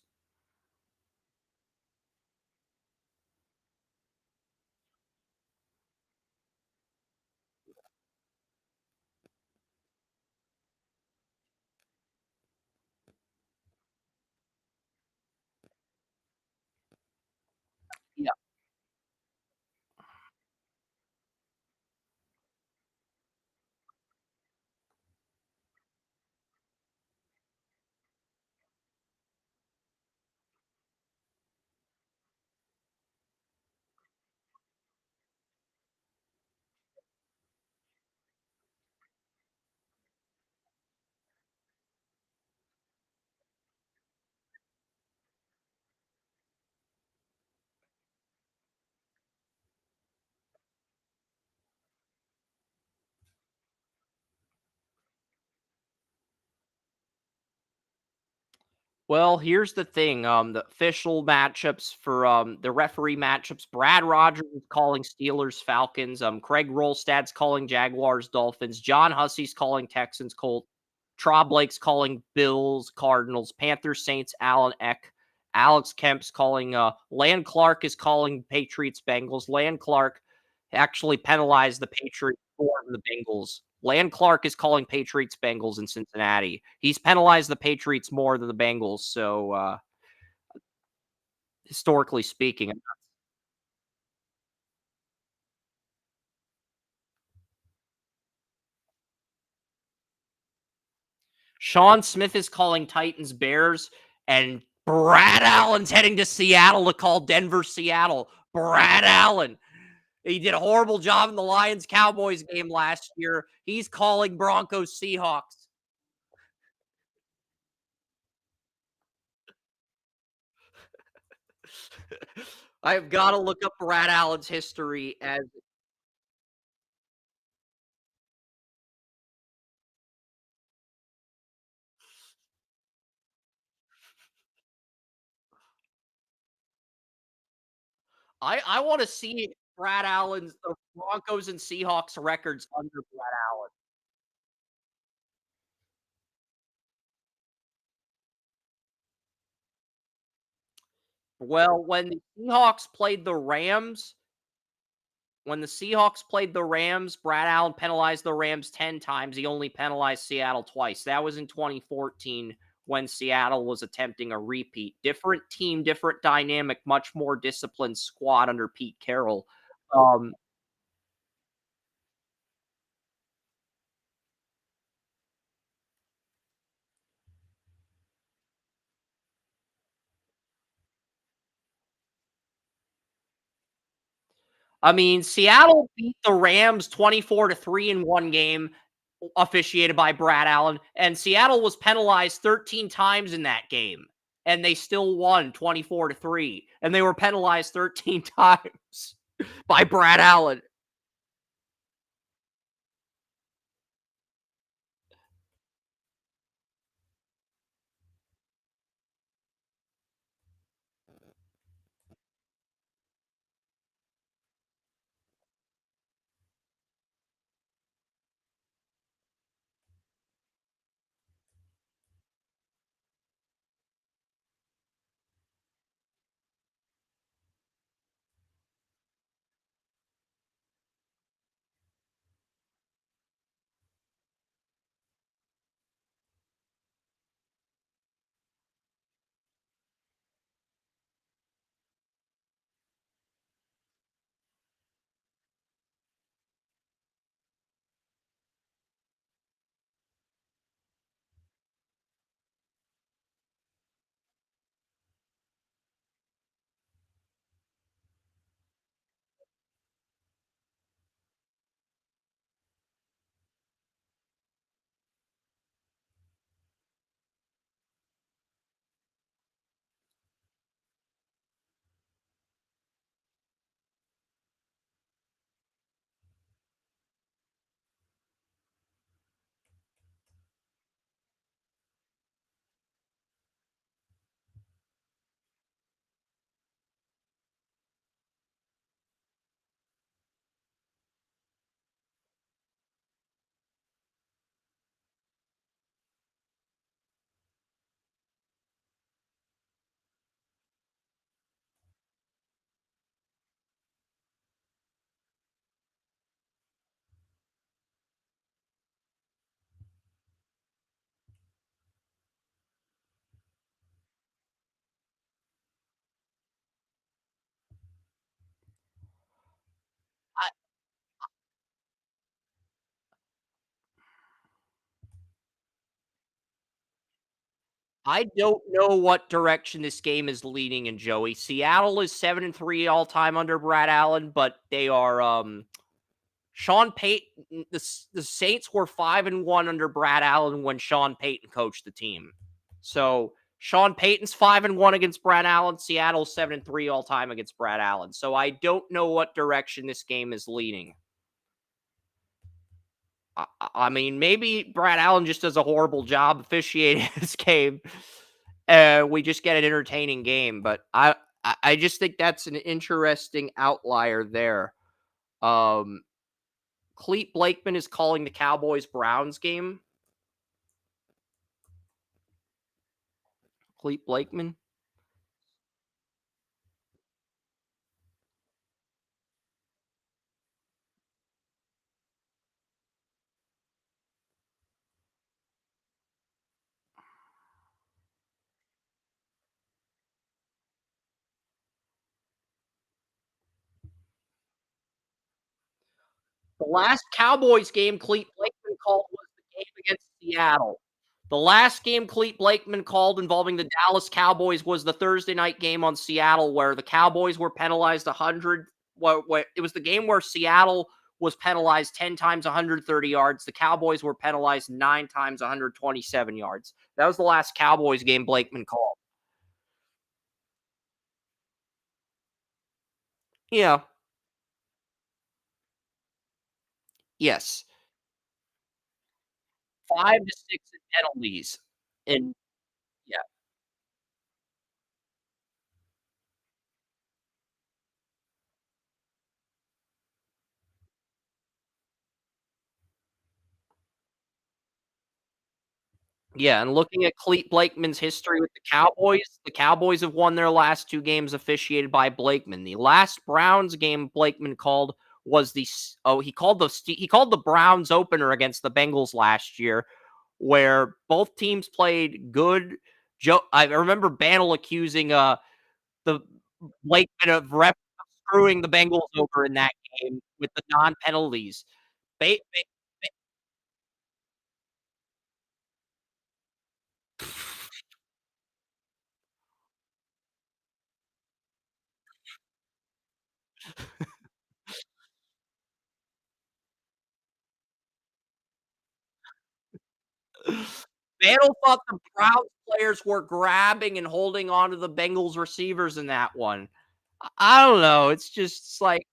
Yeah. Well, here's the thing, the official matchups for, the referee matchups, Brad Rogers is calling Steelers, Falcons, Craig Rolstad's calling Jaguars, Dolphins, John Hussey's calling Texans, Colts, Traw Blake's calling Bills, Cardinals, Panthers, Saints, Alan Eck, Alex Kemp's calling, Lan Clark is calling Patriots, Bengals. Lan Clark actually penalized the Patriots more than the Bengals. Lan Clark is calling Patriots Bengals in Cincinnati. He's penalized the Patriots more than the Bengals. So, historically speaking, Sean Smith is calling Titans Bears, and Brad Allen's heading to Seattle to call Denver Seattle. Brad Allen. He did a horrible job in the Lions Cowboys game last year. He's calling Broncos Seahawks. I've got to look up Brad Allen's history as I want to see Brad Allen's the Broncos and Seahawks records under Brad Allen. Well, when the Seahawks played the Rams, Brad Allen penalized the Rams 10 times. He only penalized Seattle twice. That was in 2014 when Seattle was attempting a repeat. Different team, different dynamic, much more disciplined squad under Pete Carroll. Um, I mean, Seattle beat the Rams 24-3 in one game, officiated by Brad Allen, and Seattle was penalized 13 times in that game, and they still won 24-3, and they were penalized 13 times by Brad Allen. I, I don't know what direction this game is leading in, Joey. Seattle is 7-3 all time under Brad Allen, but they are Sean Payton. The Saints were 5-1 under Brad Allen when Sean Payton coached the team. So Sean Payton's 5-1 against Brad Allen. Seattle's 7-3 all time against Brad Allen. So I don't know what direction this game is leading. I mean, maybe Brad Allen just does a horrible job officiating this game. We just get an entertaining game, but I just think that's an interesting outlier there. Um, Clete Blakeman is calling the Cowboys-Browns game. Clete Blakeman? The last Cowboys game Clete Blakeman called was the game against Seattle. The last game Clete Blakeman called involving the Dallas Cowboys was the Thursday night game on Seattle where the Cowboys were penalized 100. It was the game where Seattle was penalized 10 times 130 yards. The Cowboys were penalized 9 times 127 yards. That was the last Cowboys game Blakeman called. Yeah. Yes. 5 to 6 in penalties. And yeah. Yeah, and looking at Clete Blakeman's history with the Cowboys have won their last 2 games officiated by Blakeman. The last Browns game Blakeman called was he called the Browns opener against the Bengals last year, where both teams played good. I remember Bantle accusing, the Blakeman of screwing the Bengals over in that game with the non-penalties. Ba ba Mantle thought the Browns players were grabbing and holding on to the Bengals receivers in that one. I don't know, it's like,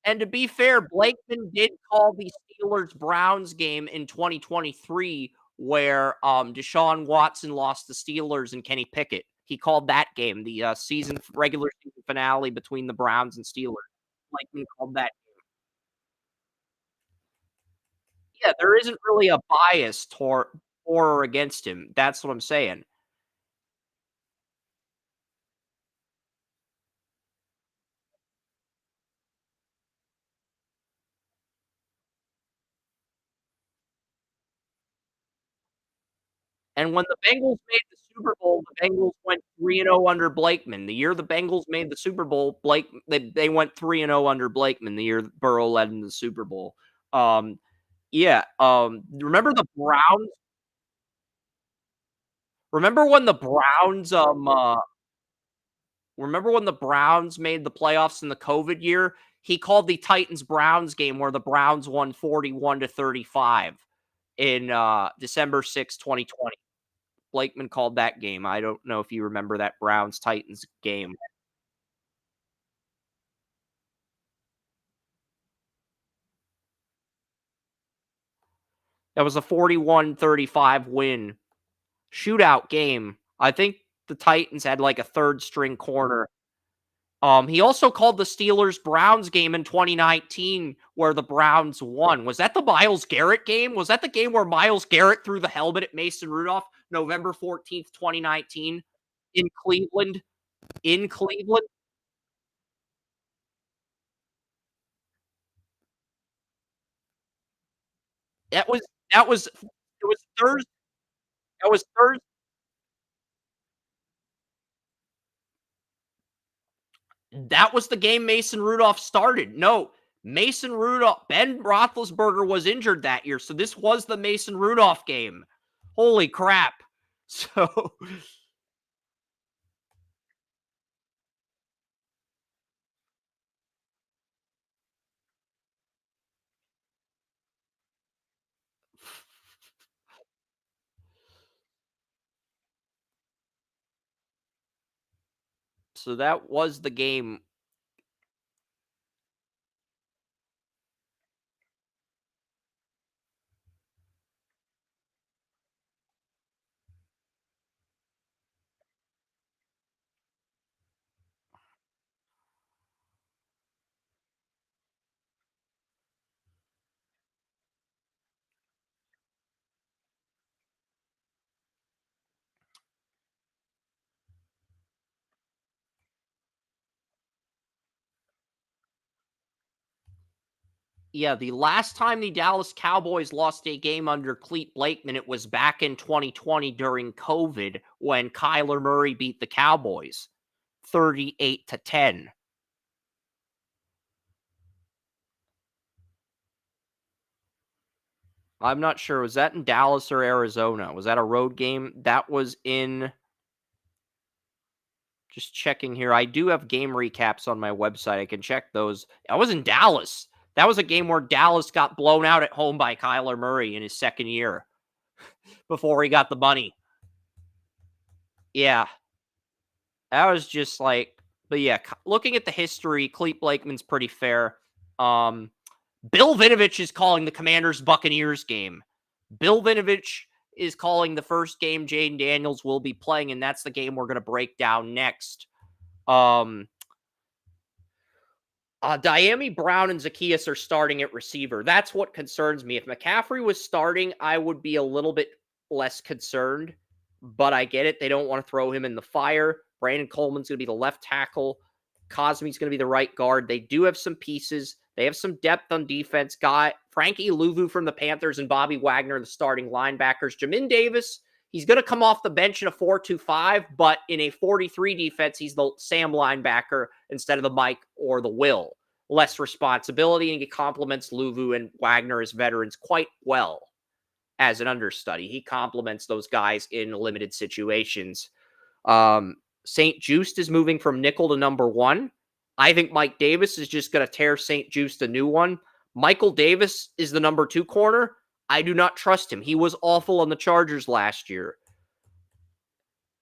and to be fair, Blakeman did call the Steelers-Browns game in 2023 where, Deshaun Watson lost the Steelers and Kenny Pickett. He called that game, the, regular season finale between the Browns and Steelers. Blakeman called that. Yeah, there isn't really a bias for or against him. That's what I'm saying. And when the Bengals made the Super Bowl, the Bengals went 3-0 under Blakeman. The year the Bengals made the Super Bowl, they went 3-0 under Blakeman the year Burrow led in the Super Bowl. Um, yeah, remember when the Browns, remember when the Browns made the playoffs in the COVID year? He called the Titans-Browns game where the Browns won 41 to 35 in, December 6th, 2020. Blakeman called that game. I don't know if you remember that Browns Titans game. That was a 41-35 win. Shootout game. I think the Titans had like a third string corner. He also called the Steelers Browns game in 2019 where the Browns won. Was that the Myles Garrett game? Was that the game where Myles Garrett threw the helmet at Mason Rudolph November 14th, 2019 in Cleveland? In Cleveland? That was that was it was Thursday. That was Thursday. That was the game Mason Rudolph started. No, Mason Rudolph, Ben Roethlisberger was injured that year, so this was the Mason Rudolph game. Holy crap! So, so that was the game. Yeah, the last time the Dallas Cowboys lost a game under Clete Blakeman, it was back in 2020 during COVID when Kyler Murray beat the Cowboys 38-10. I'm not sure. Was that in Dallas or Arizona? Was that a road game? That was in, just checking here. I do have game recaps on my website. I can check those. I was in Dallas. That was a game where Dallas got blown out at home by Kyler Murray in his second year before he got the money. Yeah, that was just like, but yeah, looking at the history, Clete Blakeman's pretty fair. Um, Bill Vinovich is calling the Commanders Buccaneers game. Bill Vinovich is calling the first game Jaden Daniels will be playing, and that's the game we're going to break down next. Um, Diami Brown and Zacchaeus are starting at receiver. That's what concerns me. If McCaffrey was starting, I would be a little bit less concerned, but I get it. They don't want to throw him in the fire. Brandon Coleman's going to be the left tackle. Cosme's going to be the right guard. They do have some pieces. They have some depth on defense. Frankie Louvu from the Panthers and Bobby Wagner, the starting linebackers. Jamin Davis, he's going to come off the bench in a 4-2-5, but in a 43 defense, he's the Sam linebacker instead of the Mike or the Will. Less responsibility, and he complements Louvu and Wagner as veterans quite well as an understudy. He complements those guys in limited situations. St. Just is moving from nickel to number one. I think Mike Davis is just going to tear St. Just a new one. Michael Davis is the number two corner. I do not trust him. He was awful on the Chargers last year.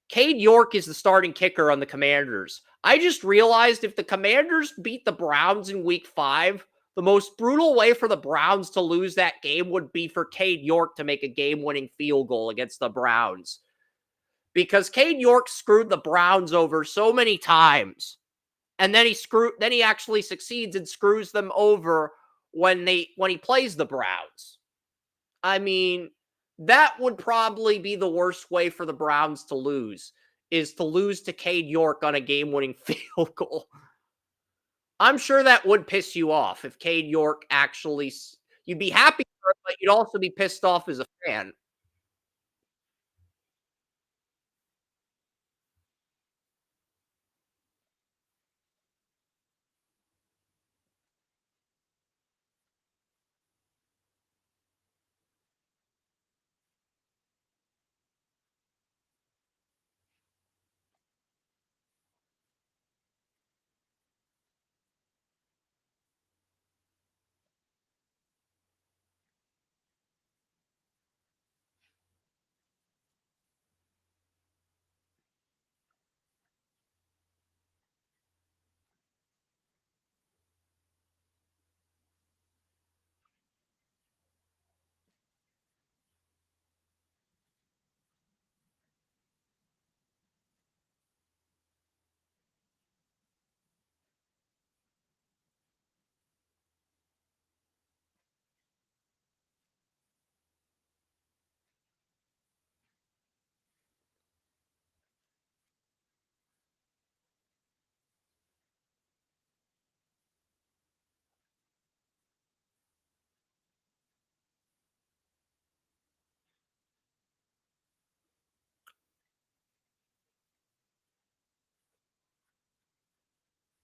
Cade York is the starting kicker on the Commanders. I just realized if the Commanders beat the Browns in week 5, the most brutal way for the Browns to lose that game would be for Cade York to make a game-winning field goal against the Browns. Because Cade York screwed the Browns over so many times. And then he actually succeeds and screws them over when he plays the Browns. I mean, that would probably be the worst way for the Browns to lose, is to lose to Cade York on a game-winning field goal. I'm sure that would piss you off if Cade York actually, you'd be happy for it, but you'd also be pissed off as a fan.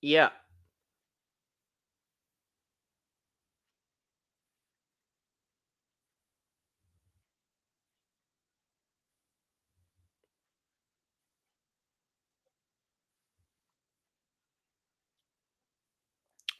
Yeah,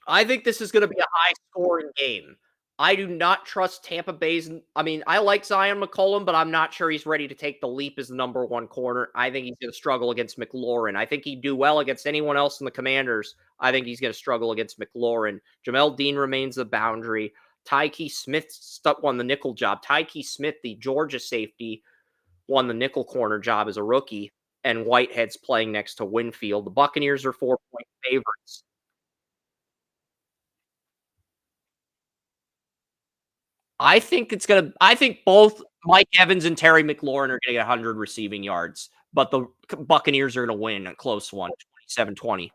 I think this is going to be a high-scoring game. I do not trust Tampa Bay's. I mean, I like Zion McCollum, but I'm not sure he's ready to take the leap as the number one corner. I think he's going to struggle against McLaurin. I think he'd do well against anyone else in the Commanders. I think he's going to struggle against McLaurin. Jamel Dean remains the boundary. Tyke Smith won the nickel job. Tyke Smith, the Georgia safety, won the nickel corner job as a rookie, and Whitehead's playing next to Winfield. The Buccaneers are 4-point favorites. I think both Mike Evans and Terry McLaurin are gonna get 100 receiving yards, but the Buccaneers are gonna win a close one, 27-20.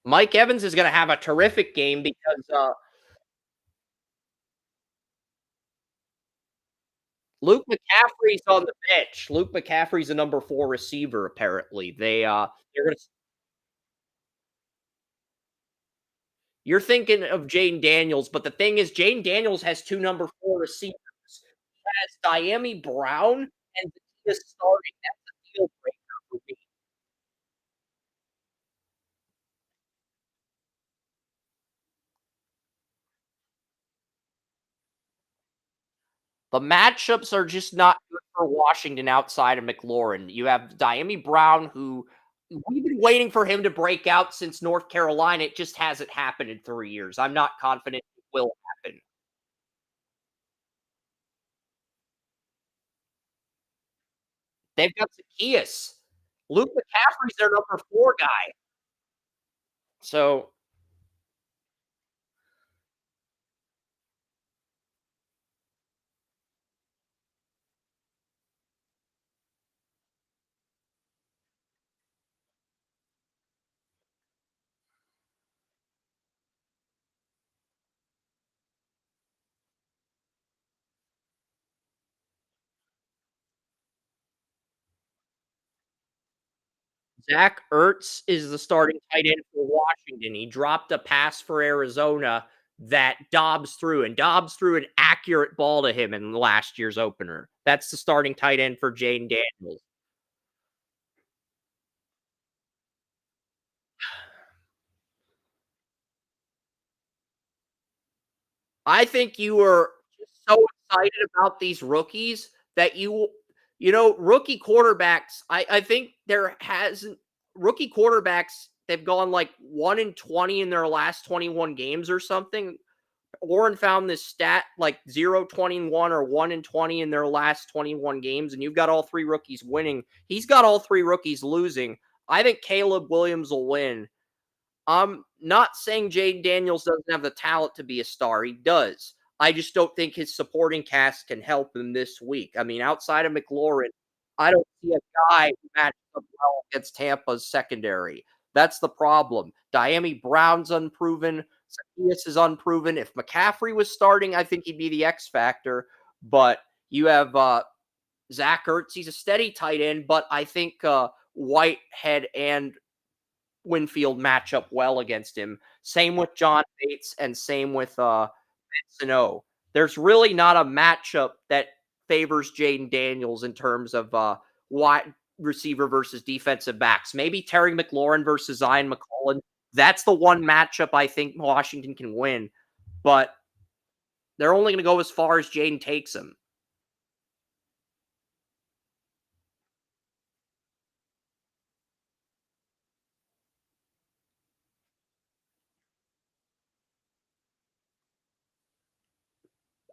Mike Evans is going to have a terrific game because Luke McCaffrey's on the bench. Luke McCaffrey's a number 4 receiver apparently. They're gonna You're thinking of Jaden Daniels, but the thing is Jaden Daniels has 2 number 4 receivers. He has Diami Brown and he is starting. That's a deal breaker for me. The matchups are just not good for Washington outside of McLaurin. You have Diami Brown, who we've been waiting for him to break out since North Carolina. It just hasn't happened in 3 years. I'm not confident it will happen. They've got Zacchaeus. Luke McCaffrey's their number 4 guy. So Zach Ertz is the starting tight end for Washington. He dropped a pass for Arizona that Dobbs threw, and Dobbs threw an accurate ball to him in last year's opener. That's the starting tight end for Jaden Daniels. I think you were just so excited about these rookies that rookie quarterbacks. I think there hasn't rookie quarterbacks. They've gone like 1-20 in their last 21 games or something. Warren found this stat like 0-21 or 1-20 in their last 21 games, and you've got all three rookies winning. He's got all three rookies losing. I think Caleb Williams will win. I'm not saying Jade Daniels doesn't have the talent to be a star. He does. I just don't think his supporting cast can help him this week. I mean, outside of McLaurin, I don't see a guy who matches up well against Tampa's secondary. That's the problem. Diami Brown's unproven. Zacchaeus is unproven. If McCaffrey was starting, I think he'd be the X factor. But you have Zach Ertz. He's a steady tight end, but I think Whitehead and Winfield match up well against him. Same with John Bates and same with Benson O. There's really not a matchup that favors Jaden Daniels in terms of wide receiver versus defensive backs. Maybe Terry McLaurin versus Zion McCollum. That's the one matchup I think Washington can win, but they're only going to go as far as Jaden takes them.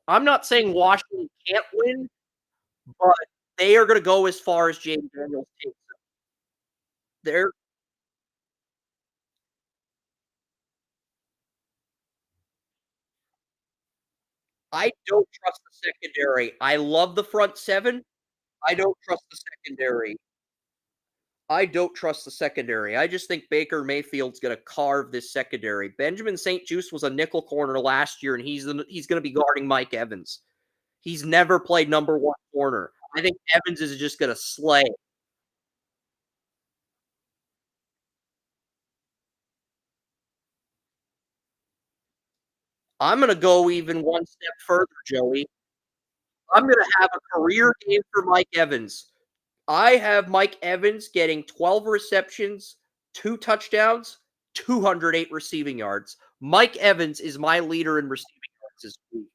I'm not saying Washington can't win, but they are going to go as far as Jaden Daniels takes them. They're I don't trust the secondary. I love the front seven. I don't trust the secondary. I don't trust the secondary. I just think Baker Mayfield's going to carve this secondary. Benjamin St. Juste was a nickel corner last year, and he's going to be guarding Mike Evans. He's never played number one corner. I think Evans is just going to slay. I'm going to go even one step further, Joey. I'm going to have a career game for Mike Evans. I have Mike Evans getting 12 receptions, 2 touchdowns, 208 receiving yards. Mike Evans is my leader in receiving yards this week.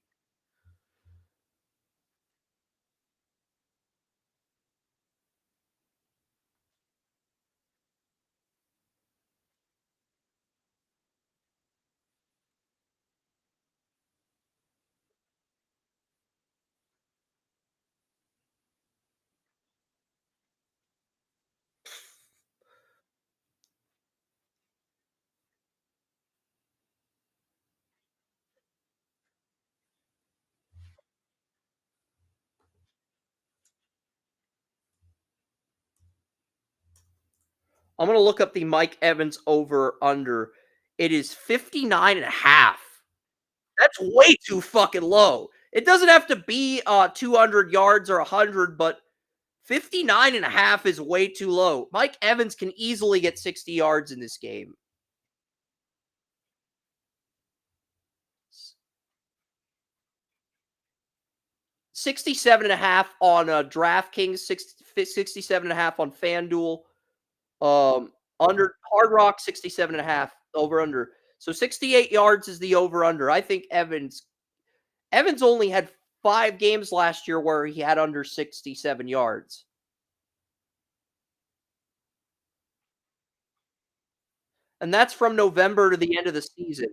I'm going to look up the Mike Evans over under. It is 59.5. That's way too fucking low. It doesn't have to be 200 yards or 100, but 59.5 is way too low. Mike Evans can easily get 60 yards in this game. 67.5 on DraftKings, 67.5 on FanDuel. Under Hard Rock, 67.5 over under. So 68 yards is the over under. I think Evans only had 5 games last year where he had under 67 yards. And that's from November to the end of the season.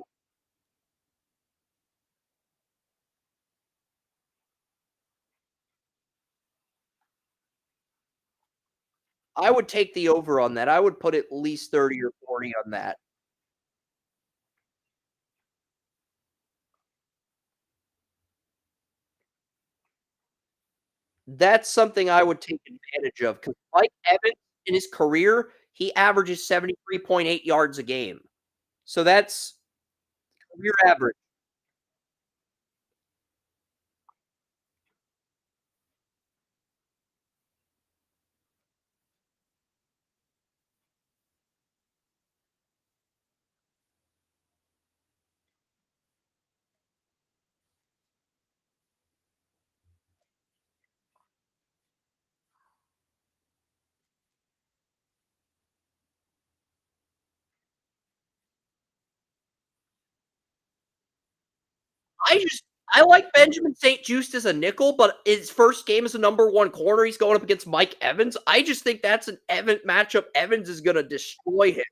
I would take the over on that. I would put at least 30 or 40 on that. That's something I would take advantage of because Mike Evans in his career, he averages 73.8 yards a game. So that's career average. I like Benjamin St-Juste as a nickel, but his first game as a number 1 corner, he's going up against Mike Evans. I just think that's an matchup Evans is gonna destroy him.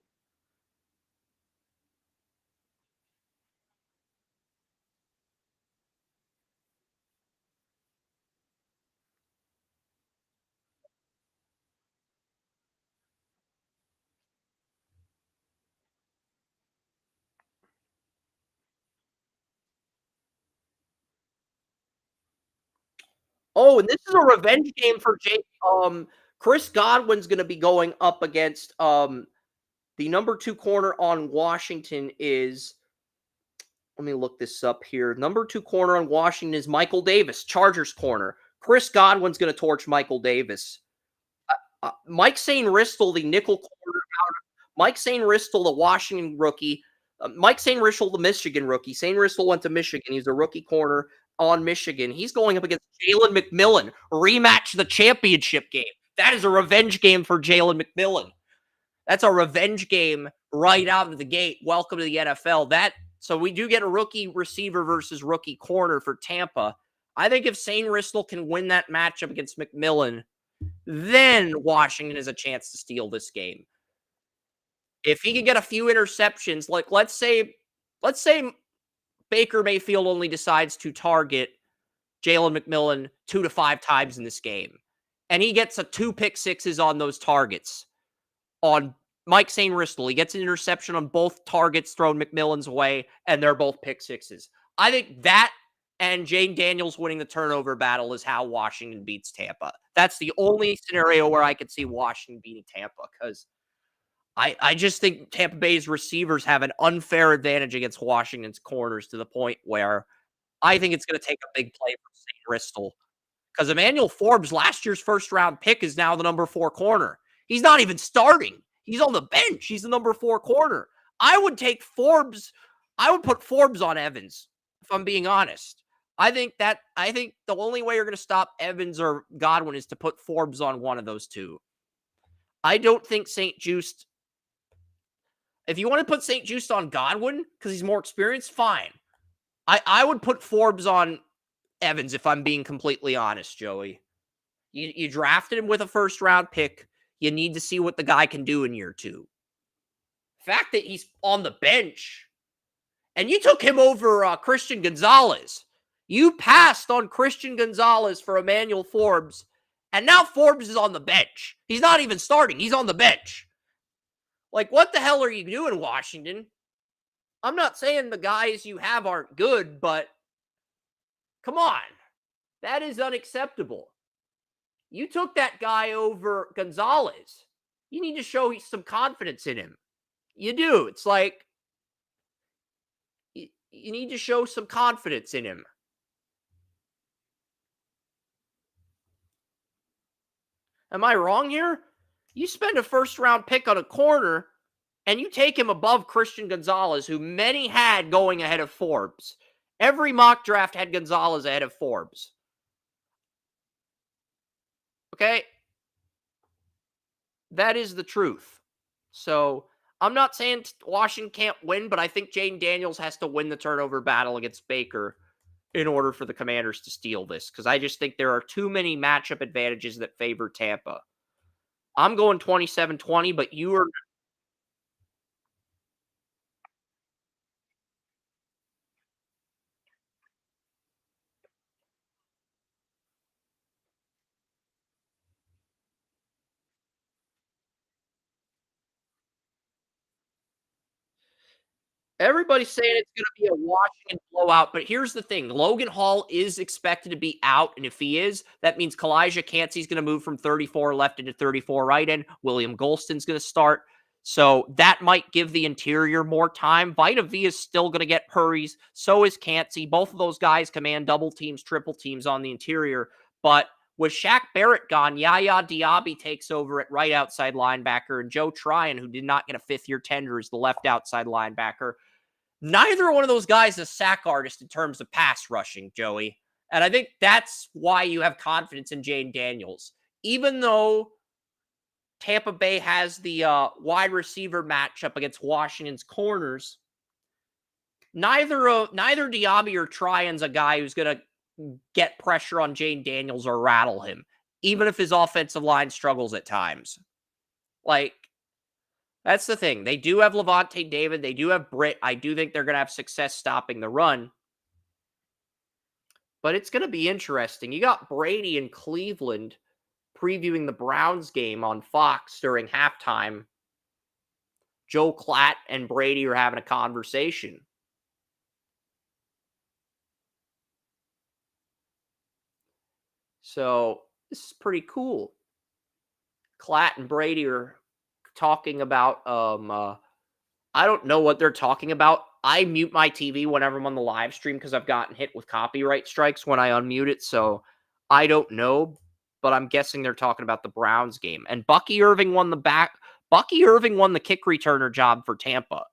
Oh, and this is a revenge game for Chris Godwin's gonna be going up against, the number 2 corner on Washington is let me look this up here. Number 2 corner on Washington is Michael Davis, Chargers corner. Chris Godwin's gonna torch Michael Davis. Mike Saint Ristel, the nickel corner Mike Saint Ristel, the Washington rookie. Mike Saint Ristel, the Michigan rookie. Saint Ristel went to Michigan. He's a rookie corner on Michigan. He's going up against Jalen McMillan. Rematch the championship game. That is a revenge game for Jalen McMillan. That's a revenge game right out of the gate. Welcome to the NFL. So we do get a rookie receiver versus rookie corner for Tampa. I think if Saint Ristel can win that matchup against McMillan, then Washington has a chance to steal this game. If he can get a few interceptions, like let's say Baker Mayfield only decides to target Jalen McMillan 2 to 5 times in this game, and he gets a 2 pick sixes on those targets. On Mike Saint Ristel, he gets an interception on both targets thrown McMillan's way, and they're both pick sixes. I think that and Jane Daniels winning the turnover battle is how Washington beats Tampa. That's the only scenario where I could see Washington beating Tampa because I just think Tampa Bay's receivers have an unfair advantage against Washington's corners to the point where I think it's going to take a big play from St. Ristel because Emmanuel Forbes, last year's first round pick, is now the number 4 corner. He's not even starting. He's on the bench. He's the number 4 corner. I would take Forbes. I would put Forbes on Evans, if I'm being honest. I think the only way you're going to stop Evans or Godwin is to put Forbes on one of those two. I don't think St. Just. If you want to put St. Just on Godwin because he's more experienced, fine. I would put Forbes on Evans if I'm being completely honest, Joey. You drafted him with a first round pick. You need to see what the guy can do in year 2. The fact that he's on the bench and you took him over Christian Gonzalez. You passed on Christian Gonzalez for Emmanuel Forbes, and now Forbes is on the bench. He's not even starting. He's on the bench. Like, what the hell are you doing, Washington? I'm not saying the guys you have aren't good, but come on. That is unacceptable. You took that guy over Gonzalez. You need to show some confidence in him. You do. It's like, You need to show some confidence in him. Am I wrong here? You spend a first round pick on a corner and you take him above Christian Gonzalez, who many had going ahead of Forbes. Every mock draft had Gonzalez ahead of Forbes. Okay? That is the truth. So I'm not saying Washington can't win, but I think Jane Daniels has to win the turnover battle against Baker in order for the Commanders to steal this, because I just think there are too many matchup advantages that favor Tampa. I'm going 27-20, but you are. Everybody's saying it's gonna be a Washington blowout, but here's the thing, Logan Hall is expected to be out, and if he is, that means Kalijah Kancey's gonna move from 34 left into 34 right in, William Golston's gonna start, so that might give the interior more time. Vita Vea is still gonna get hurries, so is Kancey. Both of those guys command double teams, triple teams on the interior, but with Shaq Barrett gone, Yaya Diaby takes over at right outside linebacker, and Joe Tryon, who did not get a fifth-year tender, is the left outside linebacker. Neither one of those guys is a sack artist in terms of pass rushing, Joey. And I think that's why you have confidence in Jane Daniels. Even though Tampa Bay has the wide receiver matchup against Washington's corners, neither Diaby or Tryon's a guy who's going to get pressure on Jane Daniels or rattle him, even if his offensive line struggles at times. Like, that's the thing. They do have Levante David. They do have Britt. I do think they're going to have success stopping the run. But it's going to be interesting. You got Brady in Cleveland previewing the Browns game on Fox during halftime. Joe Klatt and Brady are having a conversation. So this is pretty cool. Klatt and Brady are talking about I don't know what they're talking about. I mute my TV whenever I'm on the live stream because I've gotten hit with copyright strikes when I unmute it. So I don't know, but I'm guessing they're talking about the Browns game. And Bucky Irving won the back. Bucky Irving won the kick returner job for Tampa.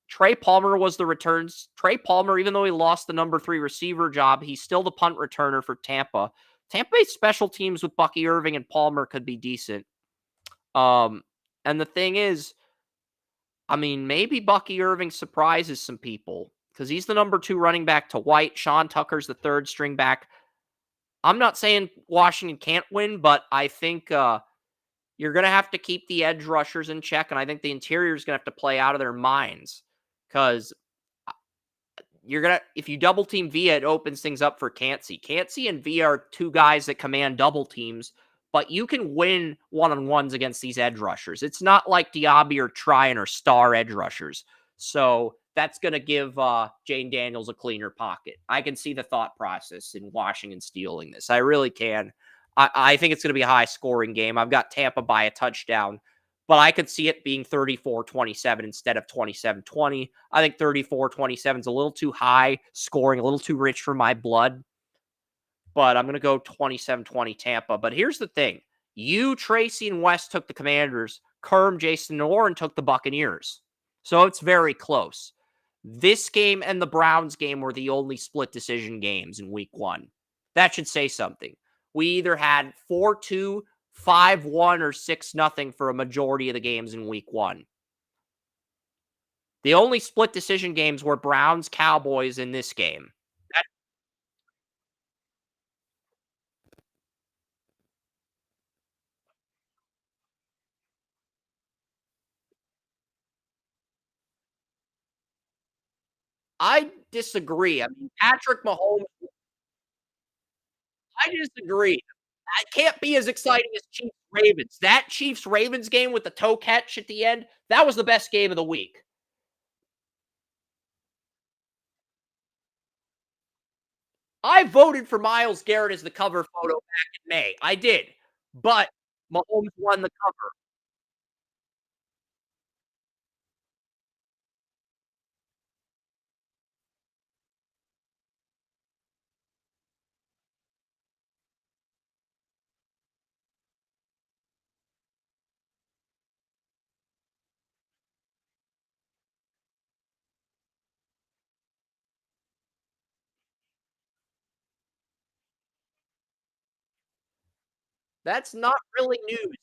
Trey Palmer was the returns. Trey Palmer, even though he lost the number 3 receiver job, he's still the punt returner for Tampa. Tampa Bay's special teams with Bucky Irving and Palmer could be decent. And the thing is, I mean, maybe Bucky Irving surprises some people because he's the number 2 running back to White. Sean Tucker's the third string back. I'm not saying Washington can't win, but I think you're going to have to keep the edge rushers in check, and I think the interior is going to have to play out of their minds because you're gonna if you double team Via, it opens things up for Kancey. Kancey and Via are 2 guys that command double teams, but you can win one-on-ones against these edge rushers. It's not like Diaby or Tryon or star edge rushers. So that's gonna give Jane Daniels a cleaner pocket. I can see the thought process in Washington stealing this. I really can. I think it's gonna be a high scoring game. I've got Tampa by a touchdown, but I could see it being 34-27 instead of 27-20. I think 34-27 is a little too high scoring, a little too rich for my blood. But I'm going to go 27-20 Tampa. But here's the thing. You, Tracy, and West took the Commanders. Kerm, Jason, and Warren took the Buccaneers. So it's very close. This game and the Browns game were the only split decision games in week 1. That should say something. We either had 4-2, 5-1, or 6-0 for a majority of the games in week 1. The only split decision games were Browns, Cowboys in this game. I disagree. I mean, Patrick Mahomes, I disagree. It can't be as exciting as Chiefs Ravens. That Chiefs Ravens game with the toe catch at the end, that was the best game of the week. I voted for Myles Garrett as the cover photo back in May. I did. But Mahomes won the cover. That's not really news.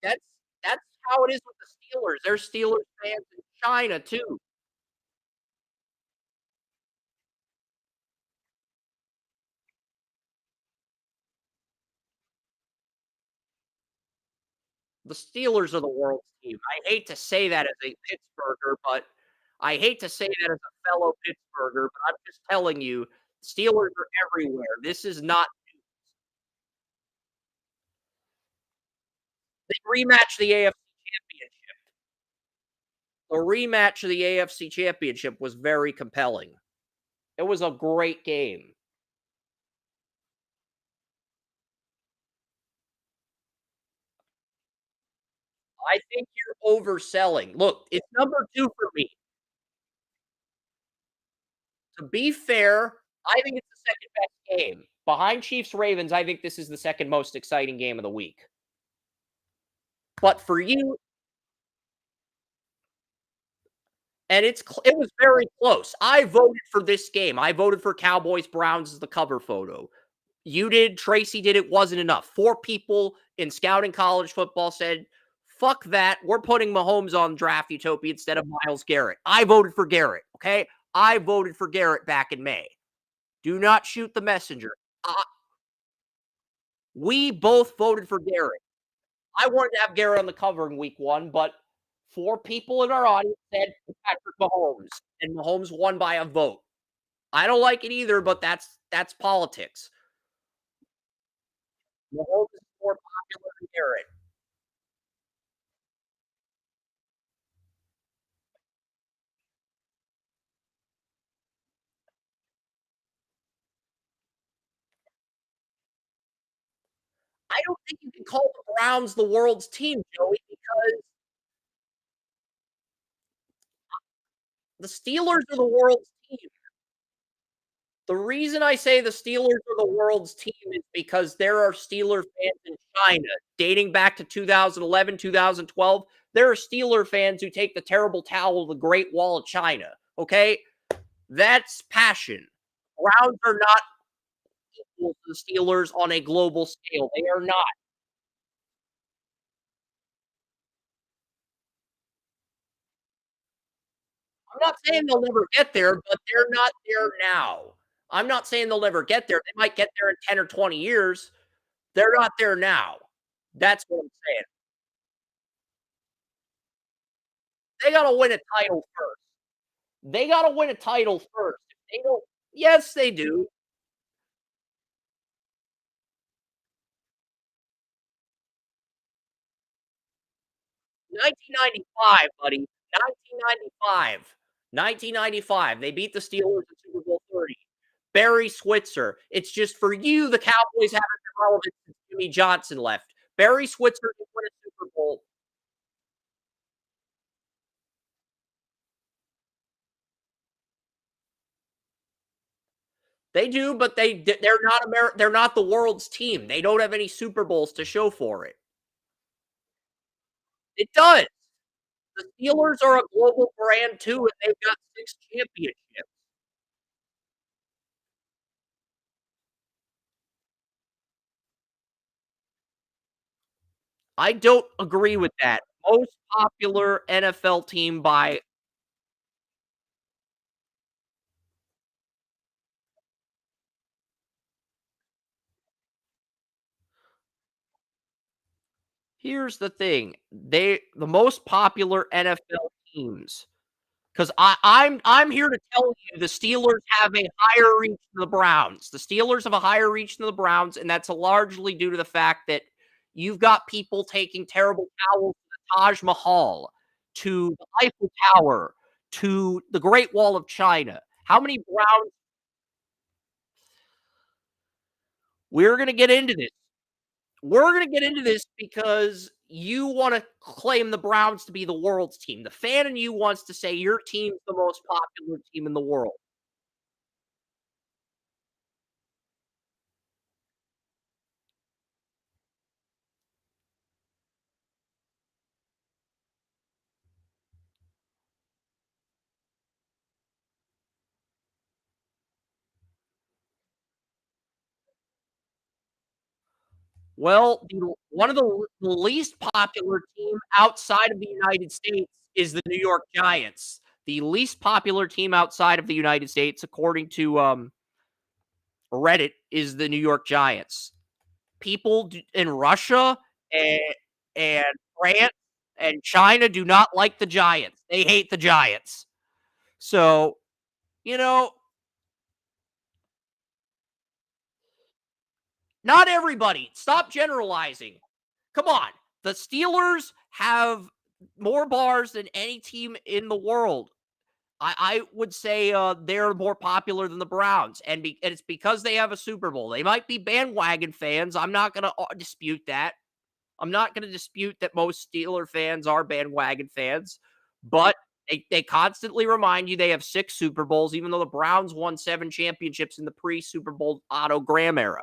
That's that's how it is with the Steelers. There's Steelers fans in China too. The Steelers are the world's team. I hate to say that as a Pittsburgher, but I hate to say that as a fellow Pittsburgher, but I'm just telling you, Steelers are everywhere. This is not they rematch the AFC Championship. The rematch of the AFC Championship was very compelling. It was a great game. I think you're overselling. Look, it's number 2 for me. To be fair, I think it's the second best game. Behind Chiefs Ravens, I think this is the second most exciting game of the week. But for you, and it was very close. I voted for this game. I voted for Cowboys Browns as the cover photo. You did, Tracy did, it wasn't enough. 4 people in scouting college football said, "Fuck that. We're putting Mahomes on Draft Utopia instead of Myles Garrett." I voted for Garrett, okay? I voted for Garrett back in May. Do not shoot the messenger. Uh, we both voted for Garrett. I wanted to have Garrett on the cover in week 1, but 4 people in our audience said Patrick Mahomes, and Mahomes won by a vote. I don't like it either, but that's politics. Mahomes is more popular than Garrett. I don't think you can call the Browns the world's team, Joey, because the Steelers are the world's team. The reason I say the Steelers are the world's team is because there are Steeler fans in China dating back to 2011, 2012. There are Steeler fans who take the terrible towel of the Great Wall of China. Okay? That's passion. Browns are not equal to the Steelers on a global scale. They are not. I'm not saying they'll never get there, but they're not there now. I'm not saying they'll never get there. They might get there in 10 or 20 years. They're not there now. That's what I'm saying. They gotta win a title first. They gotta win a title first. If they don't yes, they do. 1995, buddy. 1995. 1995. They beat the Steelers in Super Bowl 30. Barry Switzer. It's just for you, the Cowboys haven't been relevant since Jimmy Johnson left. Barry Switzer didn't win a Super Bowl. They do, but they're not the world's team. They don't have any Super Bowls to show for it. It does. The Steelers are a global brand too, and they've got 6 championships. I don't agree with that. Most popular NFL team by here's the thing, the most popular NFL teams 'cause I'm here to tell you the Steelers have a higher reach than the Browns. The Steelers have a higher reach than the Browns, and that's largely due to the fact that you've got people taking terrible towels to the Taj Mahal, to the Eiffel Tower, to the Great Wall of China. How many Browns we're gonna get into this. We're gonna get into this because you wanna claim the Browns to be the world's team. The fan in you wants to say your team's the most popular team in the world. Well, one of the least popular team outside of the United States is the New York Giants. The least popular team outside of the United States, according to, Reddit, is the New York Giants. People in Russia and and France and China do not like the Giants. They hate the Giants. So, you know, not everybody. Stop generalizing. Come on. The Steelers have more bars than any team in the world. I would say they're more popular than the Browns, and it's because they have a Super Bowl. They might be bandwagon fans. I'm not going to dispute that. I'm not going to dispute that most Steeler fans are bandwagon fans, but they constantly remind you they have 6 Super Bowls, even though the Browns won 7 championships in the pre Super Bowl Otto Graham era.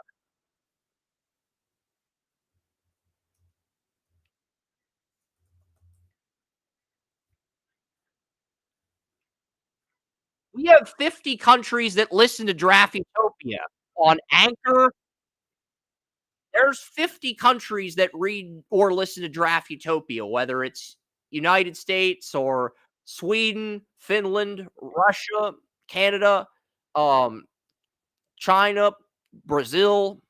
We have 50 countries that listen to Draft Utopia on Anchor. There's 50 countries that read or listen to Draft Utopia, whether it's United States or Sweden, Finland, Russia, Canada, um, China, Brazil,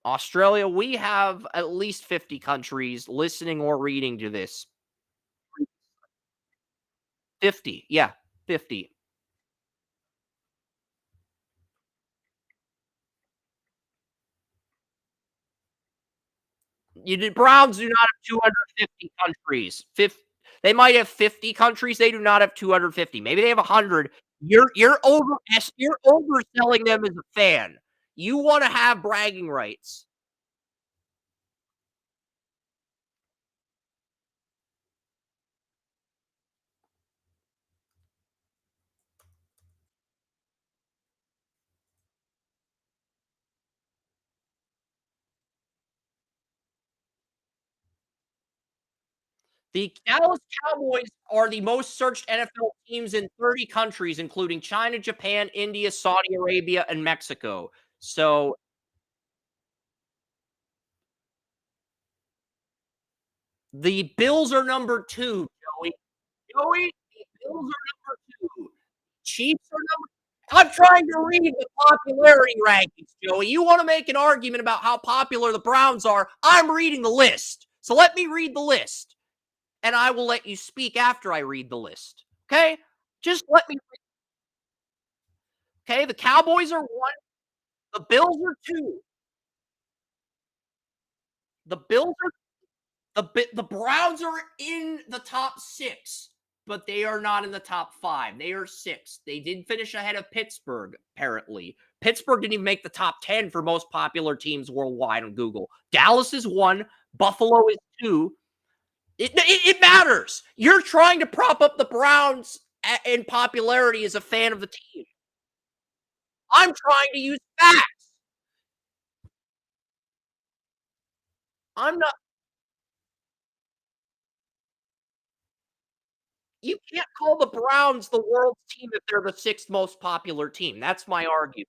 Australia. We have at least 50 countries listening or reading to this. 50. Yeah, 50. The Browns do not have 250 countries. They might have 50 countries. They do not have 250. Maybe they have 100. You're overselling them as a fan. You want to have bragging rights. The Dallas Cowboys are the most searched NFL teams in 30 countries, including China, Japan, India, Saudi Arabia, and Mexico. So the Bills are number 2, Joey. Joey, the Bills are number 2. Chiefs are number. I'm trying to read the popularity rankings, Joey. You want to make an argument about how popular the Browns are? I'm reading the list. So let me read the list, and I will let you speak after I read the list. Okay? Just let me. Okay, the Cowboys are 1, the Bills are 2. The Bills are the Browns are in the top 6, but they are not in the top 5. They are 6. They did finish ahead of Pittsburgh, apparently. Pittsburgh didn't even make the top 10 for most popular teams worldwide on Google. Dallas is 1, Buffalo is 2. It matters. You're trying to prop up the Browns in popularity as a fan of the team. I'm trying to use facts. I'm not. You can't call the Browns the world's team if they're the 6th most popular team. That's my argument.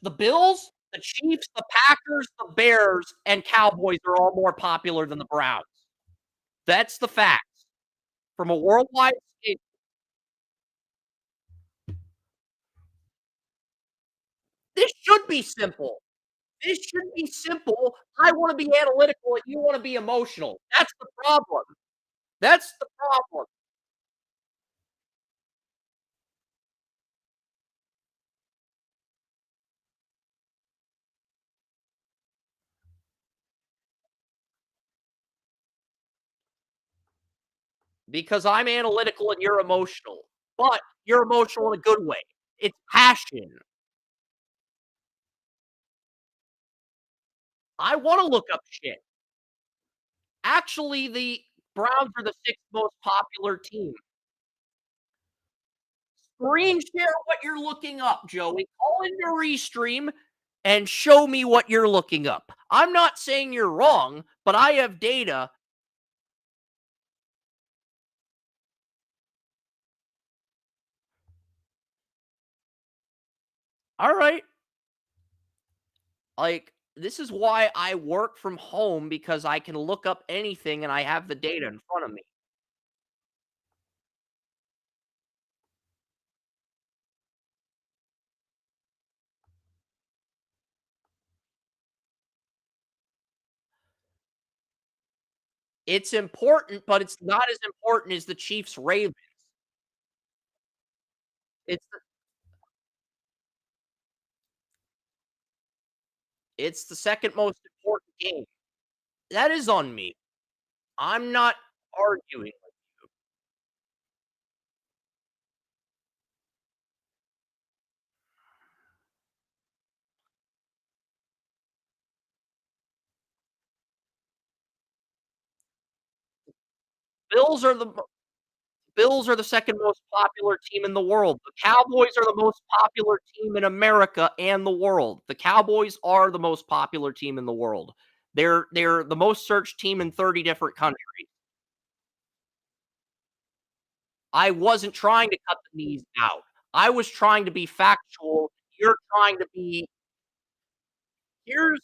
The Bills, the Chiefs, the Packers, the Bears, and Cowboys are all more popular than the Browns. That's the facts. From a worldwide scale, this should be simple. This should be simple. I wanna be analytical and you wanna be emotional. That's the problem. That's the problem. Because I'm analytical and you're emotional. But you're emotional in a good way. It's passion. I wanna look up shit. Actually, the Browns are the 6th most popular team. Screen share what you're looking up, Joey. Call into Restream and show me what you're looking up. I'm not saying you're wrong, but I have data. All right. Like, this is why I work from home because I can look up anything and I have the data in front of me. It's important, but it's not as important as the Chiefs Ravens. It's the, it's the second most important game. That is on me. I'm not arguing. Bills are the Bills are the second most popular team in the world. The Cowboys are the most popular team in America and the world. The Cowboys are the most popular team in the world. They're the most searched team in 30 different countries. I wasn't trying to cut the knees out. I was trying to be factual. You're trying to be here's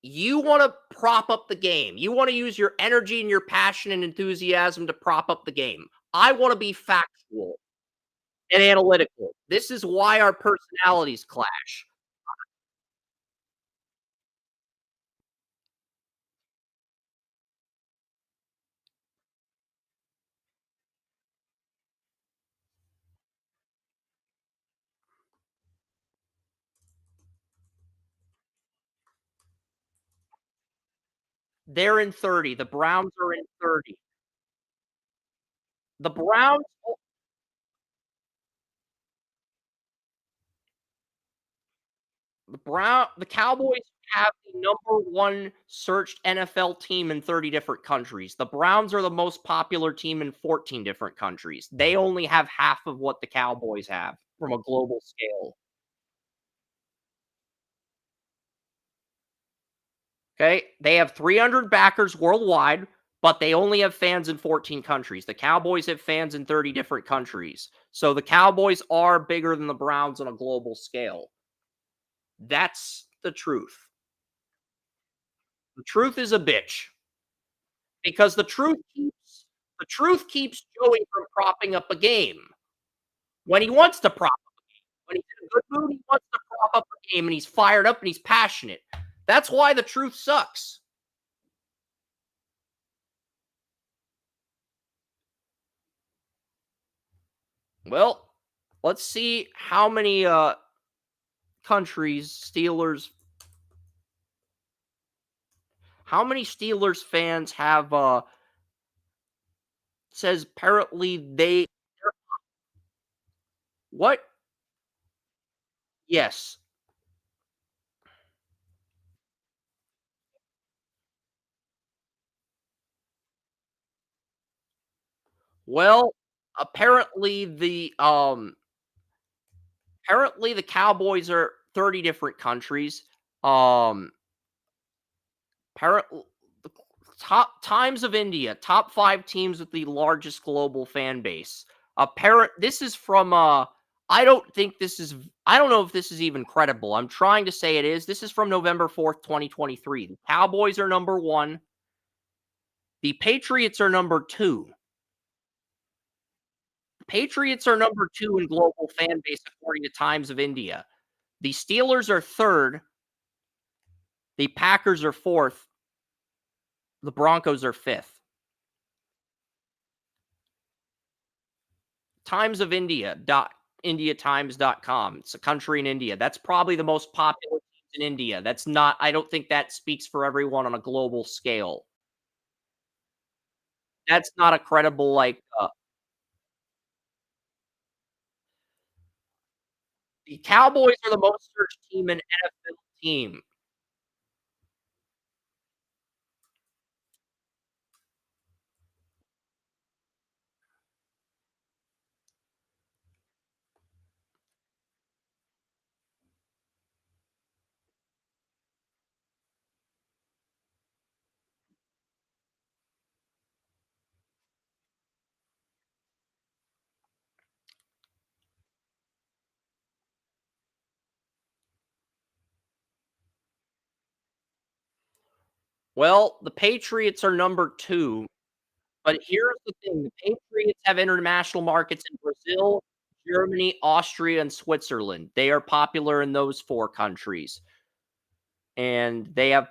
you want to prop up the game. You want to use your energy and your passion and enthusiasm to prop up the game. I want to be factual and analytical. This is why our personalities clash. They're in 30. The Browns are in 30. The Browns the Cowboys have the number 1 searched NFL team in 30 different countries. The Browns are the most popular team in 14 different countries. They only have half of what the Cowboys have from a global scale. Okay? They have 300 backers worldwide, but they only have fans in 14 countries. The Cowboys have fans in 30 different countries. So the Cowboys are bigger than the Browns on a global scale. That's the truth. The truth is a bitch because the truth keeps Joey from propping up a game when he wants to prop. When he's in a good mood, he wants to prop up a game and he's fired up and he's passionate. That's why the truth sucks. Well, let's see how many countries Steelers fans have says apparently they what? Yes. Well, apparently the Cowboys are 30 different countries. Um apparently the top times of India, top 5 teams with the largest global fan base. Apparent this is from I don't think this is I don't know if this is even credible. I'm trying to say it is. This is from November 4th, 2023. The Cowboys are number 1. The Patriots are number 2. Patriots are number 2 in global fan base according to Times of India. The Steelers are 3rd, the Packers are 4th, the Broncos are 5th. Times of India dot indiatimes.com. It's a country in India. That's probably the most popular teams in India. That's not I don't think that speaks for everyone on a global scale. That's not a credible the Cowboys are the most searched team in NFL team. Well, the Patriots are number 2, but here's the thing, the Patriots have international markets in Brazil, Germany, Austria, and Switzerland. They are popular in those 4 countries, and they have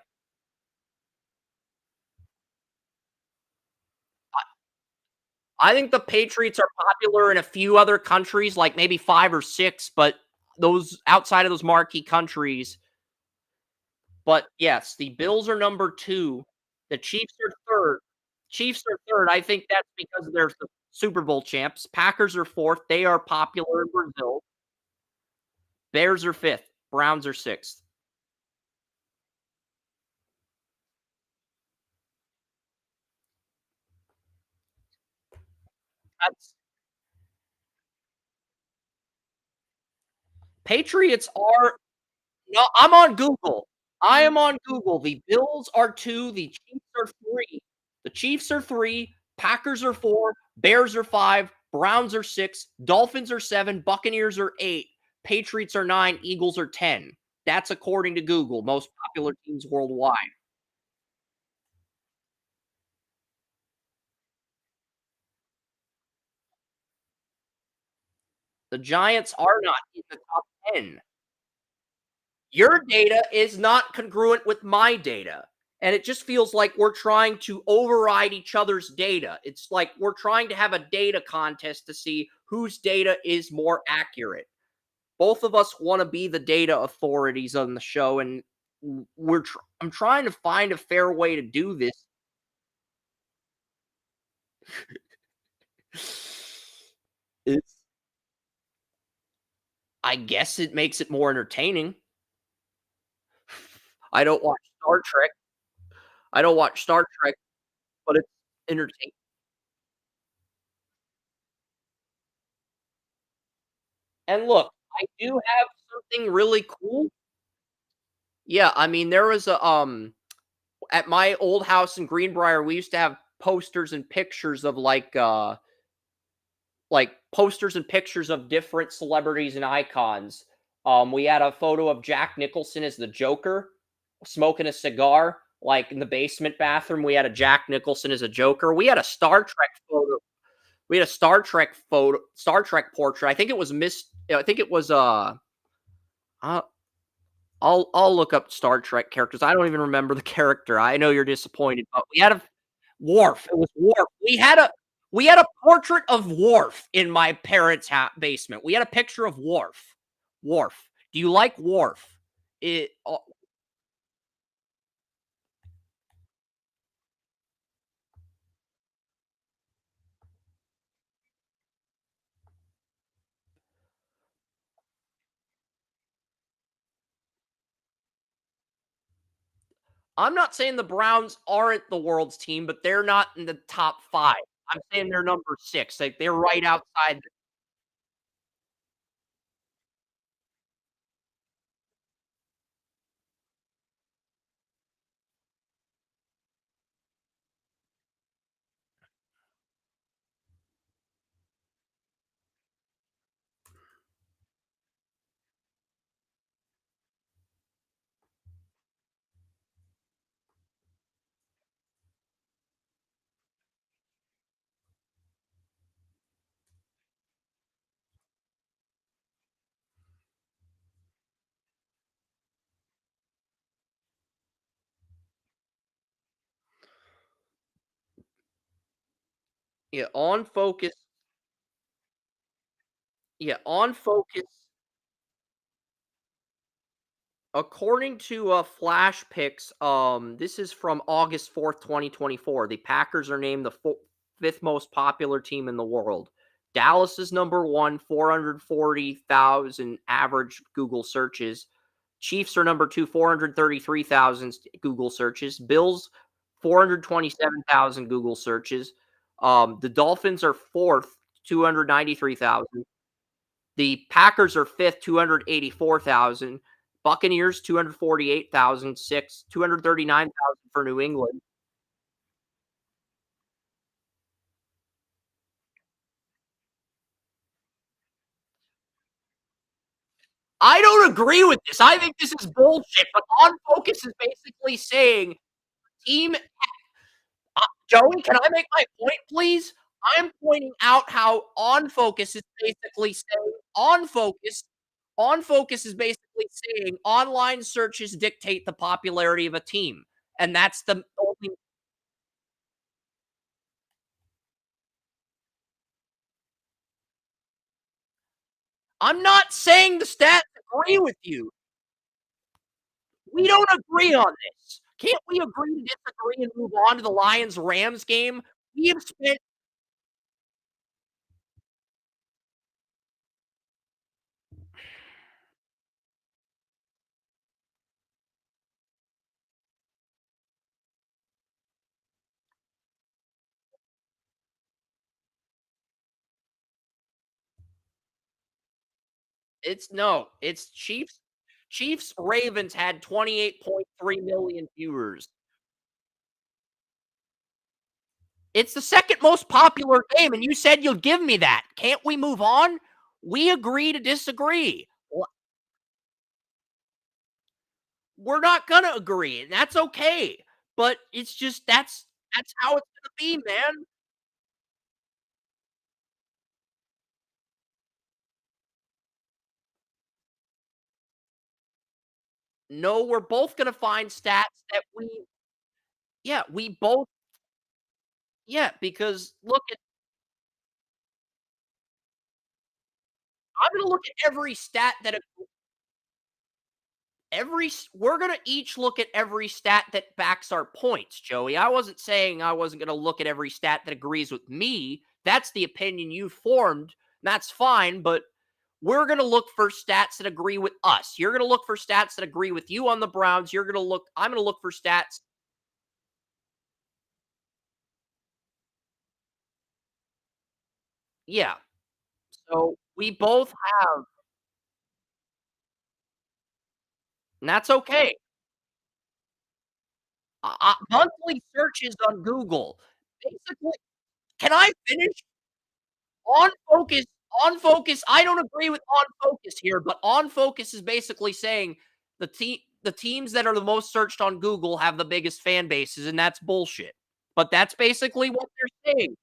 I think the Patriots are popular in a few other countries, like maybe 5 or 6, but those outside of those marquee countries. But yes, the Bills are number 2, the Chiefs are 3rd. Chiefs are 3rd, I think that's because they're the Super Bowl champs. Packers are 4th, they are popular in Brazil. Bears are 5th, Browns are 6th. That's Patriots are no, I'm on Google. I am on Google. The Bills are 2, the Chiefs are 3. The Chiefs are 3, Packers are 4, Bears are 5, Browns are 6, Dolphins are 7, Buccaneers are 8, Patriots are 9, Eagles are 10. That's according to Google, most popular teams worldwide. The Giants are not in the top 10. Your data is not congruent with my data. And it just feels like we're trying to override each other's data. It's like we're trying to have a data contest to see whose data is more accurate. Both of us want to be the data authorities on the show, and I'm trying to find a fair way to do this. It's I guess it makes it more entertaining. I don't watch Star Trek. I don't watch Star Trek, but it's entertaining. And look, I do have something really cool. Yeah, I mean, there was a, at my old house in Greenbrier, we used to have posters and pictures of, posters and pictures of different celebrities and icons. We had a photo of Jack Nicholson as the Joker, smoking a cigar, like, in the basement bathroom. We had a Jack Nicholson as a Joker. We had a Star Trek photo. We had a Star Trek portrait. I think it was, uh I'll look up Star Trek characters. I don't even remember the character. I know you're disappointed, but we had a Worf. It was Worf. We had a portrait of Worf in my parents' basement. We had a picture of Worf. Worf. Do you like Worf? It. I'm not saying the Browns aren't the world's team, but they're not in the top 5. I'm saying they're number 6. Like they're right outside. Yeah, on focus. Yeah, on focus. According to Flash Picks, this is from August 4th, 2024. The Packers are named the fifth most popular team in the world. Dallas is number one, 440,000 average Google searches. Chiefs are number two, 433,000 Google searches. Bills, 427,000 Google searches. The Dolphins are fourth, 293,000. The Packers are 5th, 284,000. Buccaneers, 248,000. 239,000 for New England. I don't agree with this. I think this is bullshit, but On Focus is basically saying team Joey, can I make my point, please? I'm pointing out how On Focus is basically saying On Focus is basically saying online searches dictate the popularity of a team, and that's the only I'm not saying the stats agree with you. We don't agree on this. Can't we agree to disagree and move on to the Lions-Rams game? We have spent it's no, it's Chiefs-Ravens had 28.3 million viewers. It's the second most popular game, and you said you'll give me that. Can't we move on? We agree to disagree. We're not gonna agree, and that's okay. But it's just that's how it's gonna be, man. No, we're both gonna find stats that we yeah, we both yeah, because look at I'm gonna look at every stat that we're gonna each look at every stat that backs our points, Joey. I wasn't saying I wasn't gonna look at every stat that agrees with me. That's the opinion you formed. That's fine, but we're gonna look for stats that agree with us. You're gonna look for stats that agree with you on the Browns. I'm gonna look for stats. Yeah. So we both have, and that's okay. Monthly searches on Google. Basically, can I finish? On Focus on Focus, I don't agree with On Focus here, but On Focus is basically saying the teams that are the most searched on Google have the biggest fan bases, and that's bullshit. But that's basically what they're saying.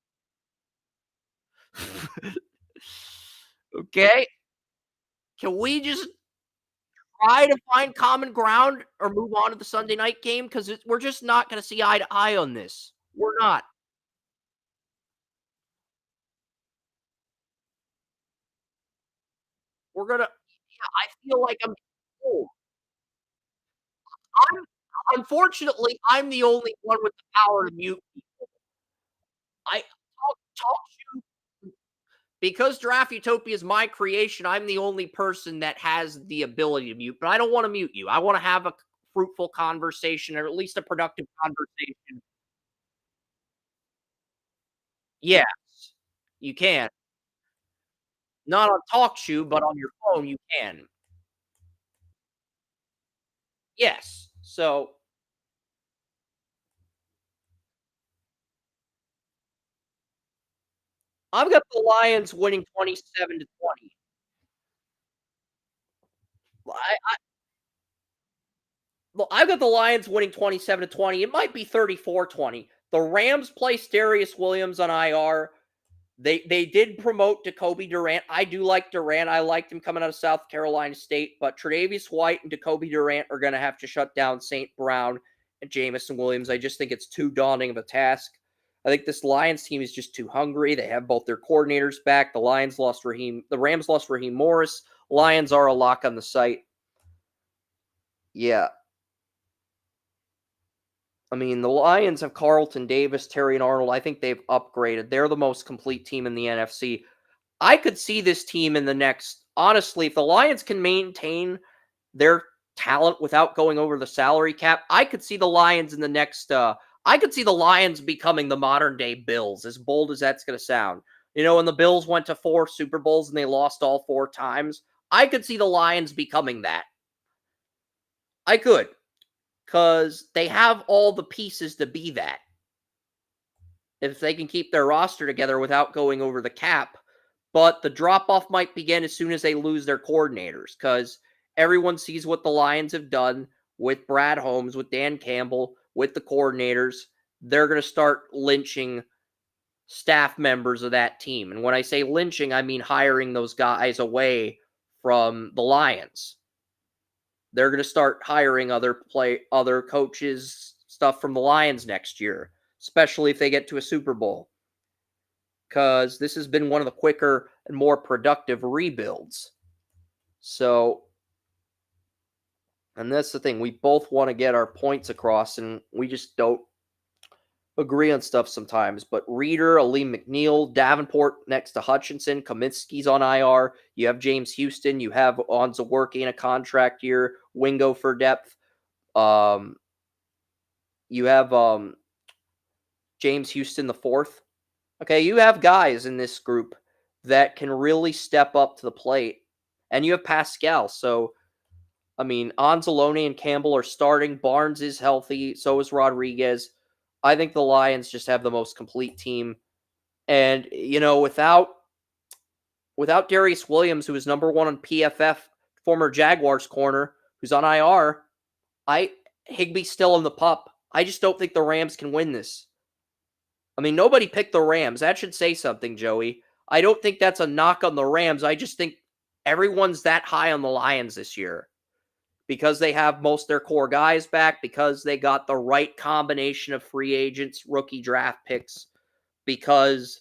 Okay? Can we just try to find common ground or move on to the Sunday night game? Because we're just not gonna see eye to eye on this. We're not. We're gonna I feel like I'm oh, I'm unfortunately, I'm the only one with the power to mute I talk shoe because Draft Utopia is my creation, I'm the only person that has the ability to mute, but I don't wanna mute you. I wanna have a fruitful conversation or at least a productive conversation. Yes, you can. Not on TalkShoe, but on your phone, you can. Yes. So, I've got the Lions winning 27-20. I Well, I've got the Lions winning 27-20. It might be 34-20. The Rams placed Darius Williams on IR. They did promote Jacoby Durant. I do like Durant. I liked him coming out of South Carolina State, but Tre'Davious White and Jacoby Durant are going to have to shut down St. Brown and Jamison Williams. I just think it's too daunting of a task. I think this Lions team is just too hungry. They have both their coordinators back. The Rams lost Raheem Morris. Lions are a lock on the site. Yeah, I mean, the Lions have Carlton Davis, Terry and Arnold. I think they've upgraded. They're the most complete team in the NFC. I could see this team in the next honestly, if the Lions can maintain their talent without going over the salary cap, I could see the Lions in the next I could see the Lions becoming the modern day Bills, as bold as that's going to sound. You know, when the Bills went to 4 Super Bowls and they lost all 4 times, I could see the Lions becoming that. I could, cuz they have all the pieces to be that. If they can keep their roster together without going over the cap. But the drop off might begin as soon as they lose their coordinators because everyone sees what the Lions have done with Brad Holmes, with Dan Campbell, with the coordinators, they're going to start lynching staff members of that team. And when I say lynching, I mean hiring those guys away from the Lions. They're going to start hiring other coaches stuff from the Lions next year, especially if they get to a Super Bowl, because this has been one of the quicker and more productive rebuilds. So, and that's the thing, we both want to get our points across, and we just don't agree on stuff sometimes. But Reeder, Aleem McNeil, Davenport next to Hutchinson, Kaminsky's on IR. You have James Houston. You have Onza working a contract year. Wingo for depth. Um, you have James Houston the fourth. Okay, you have guys in this group that can really step up to the plate, and you have Pascal. So, I mean, Anzalone and Campbell are starting. Barnes is healthy. So is Rodriguez. I think the Lions just have the most complete team. And, without Darius Williams, who is number one on PFF, former Jaguars corner, who's on IR, Higbee's still in the pup. I just don't think the Rams can win this. I mean, nobody picked the Rams. That should say something, Joey. I don't think that's a knock on the Rams. I just think everyone's that high on the Lions this year because they have most of their core guys back, because they got the right combination of free agents, rookie draft picks, because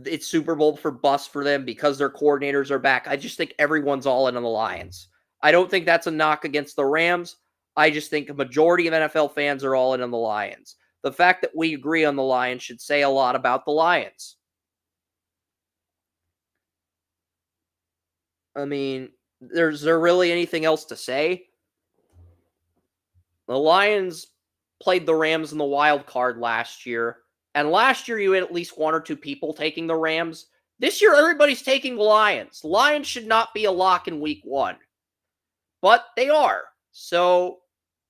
it's Super Bowl for bust for them, because their coordinators are back. I just think everyone's all in on the Lions. I don't think that's a knock against the Rams. I just think a majority of NFL fans are all in on the Lions. The fact that we agree on the Lions should say a lot about the Lions. I mean, is there really anything else to say? The Lions played the Rams in the wild card last year. And last year, you had at least one or two people taking the Rams. This year, everybody's taking the Lions. The Lions should not be a lock in week one, but they are. So,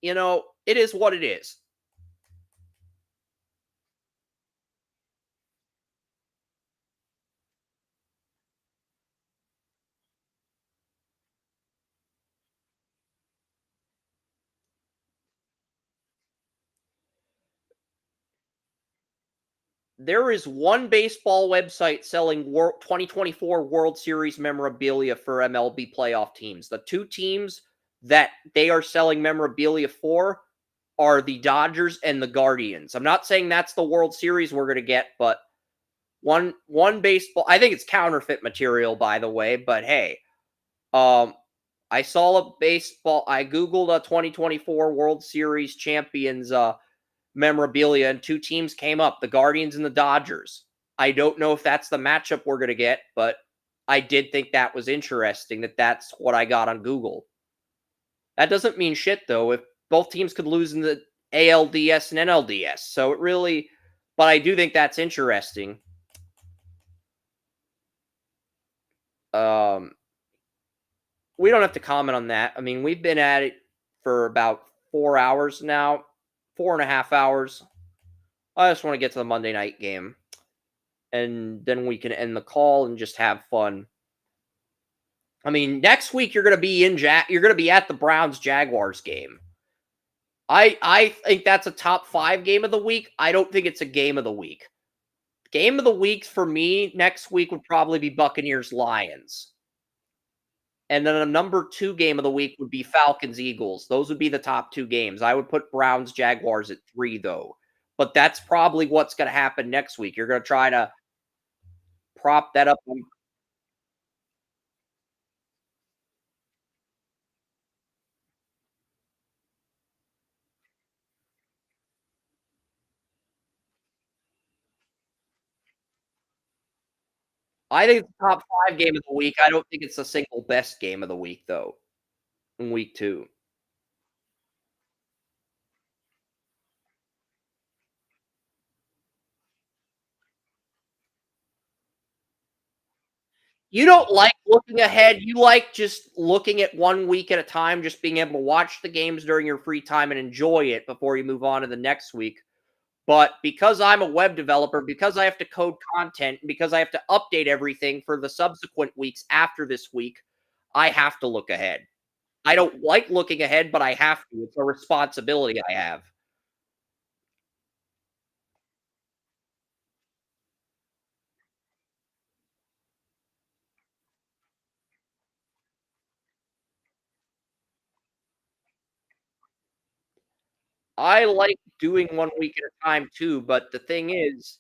it is what it is. There is one baseball website selling 2024 World Series memorabilia for MLB playoff teams. The two teams that they are selling memorabilia for are the Dodgers and the Guardians. I'm not saying that's the World Series we're going to get, but one baseball, I think it's counterfeit material, by the way, but hey, I saw a baseball, I Googled a 2024 World Series champions memorabilia, and two teams came up, the Guardians and the Dodgers. I don't know if that's the matchup we're going to get, but I did think that was interesting that that's what I got on Google. That doesn't mean shit, though, if both teams could lose in the ALDS and NLDS. So it really, but I do think that's interesting. Um, we don't have to comment on that. I mean, we've been at it for about 4 hours now, 4.5 hours. I just want to get to the Monday night game, and then we can end the call and just have fun. I mean, next week you're going to be you're going to be at the Browns Jaguars game. I think that's a top 5 game of the week. I don't think it's a game of the week. Game of the week for me next week would probably be Buccaneers Lions. And then a number 2 game of the week would be Falcons Eagles. Those would be the top 2 games. I would put Browns Jaguars at 3 though. But that's probably what's going to happen next week. You're going to try to prop that up. I think it's the top 5 game of the week. I don't think it's the single best game of the week though in week 2. You don't like looking ahead. You like just looking at 1 week at a time, just being able to watch the games during your free time and enjoy it before you move on to the next week. But because I'm a web developer, because I have to code content, because I have to update everything for the subsequent weeks after this week, I have to look ahead. I don't like looking ahead, but I have to. It's a responsibility I have. I like doing 1 week at a time too, but the thing is,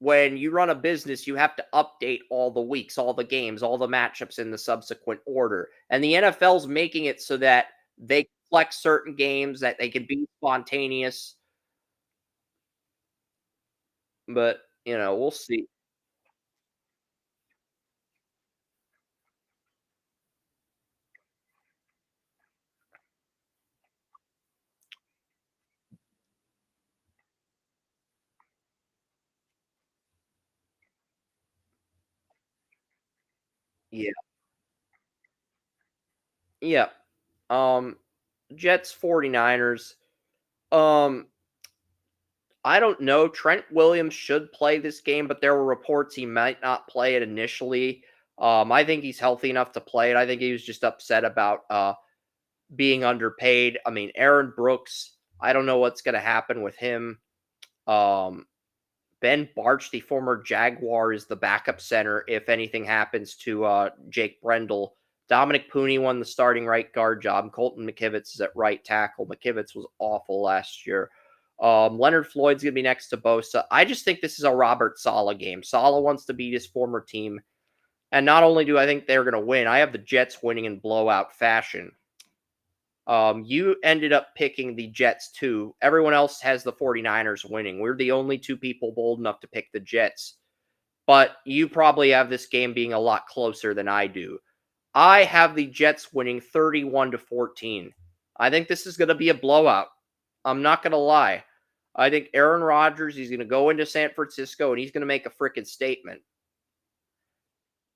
when you run a business, you have to update all the weeks, all the games, all the matchups in the subsequent order. And the NFL's making it so that they flex certain games, that they can be spontaneous, but, we'll see. Yeah. Yeah. Um, Jets, 49ers. Um, I don't know. Trent Williams should play this game, but there were reports he might not play it initially. I think he's healthy enough to play it. I think he was just upset about being underpaid. I mean, Aaron Brooks, I don't know what's going to happen with him. Um, Ben Barch, the former Jaguar, is the backup center if anything happens to Jake Brendel. Dominic Pooney won the starting right guard job. Colton McKivitz is at right tackle. McKivitz was awful last year. Leonard Floyd's going to be next to Bosa. I just think this is a Robert Sala game. Sala wants to beat his former team. And not only do I think they're going to win, I have the Jets winning in blowout fashion. You ended up picking the Jets too. Everyone else has the 49ers winning. We're the only two people bold enough to pick the Jets. But you probably have this game being a lot closer than I do. I have the Jets winning 31 to 14. I think this is going to be a blowout. I'm not going to lie. I think Aaron Rodgers, he's going to go into San Francisco and he's going to make a freaking statement.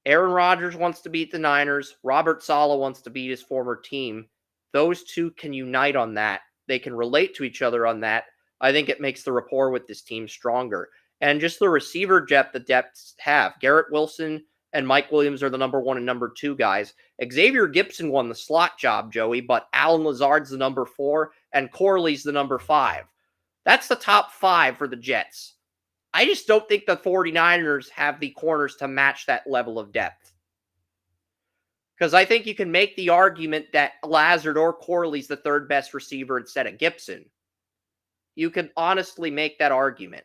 Aaron Rodgers wants to beat the Niners. Robert Sala wants to beat his former team. Those two can unite on that. They can relate to each other on that. I think it makes the rapport with this team stronger. And just the receiver depth the depths have. Garrett Wilson and Mike Williams are the number one and number two guys. Xavier Gibson won the slot job, Joey, but Alan Lazard's the number four and Corley's the number five. That's the top five for the Jets. I just don't think the 49ers have the corners to match that level of depth. Because I think you can make the argument that Lazard or Corley's the third best receiver instead of Gibson. You can honestly make that argument.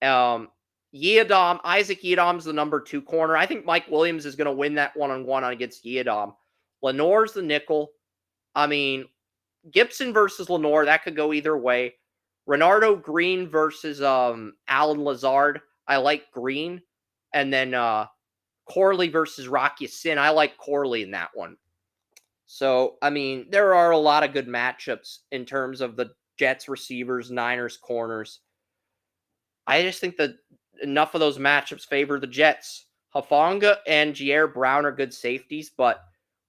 Isaac Yiadom's the number two corner. I think Mike Williams is going to win that one-on-one against Yiadom. Lenore's the nickel. I mean, Gibson versus Lenore, that could go either way. Renardo Green versus Alan Lazard. I like Green. And then Corley versus Rocky Sin. I like Corley in that one. So, I mean, there are a lot of good matchups in terms of the Jets receivers, Niners corners. I just think that enough of those matchups favor the Jets. Hafanga and Jair Brown are good safeties, but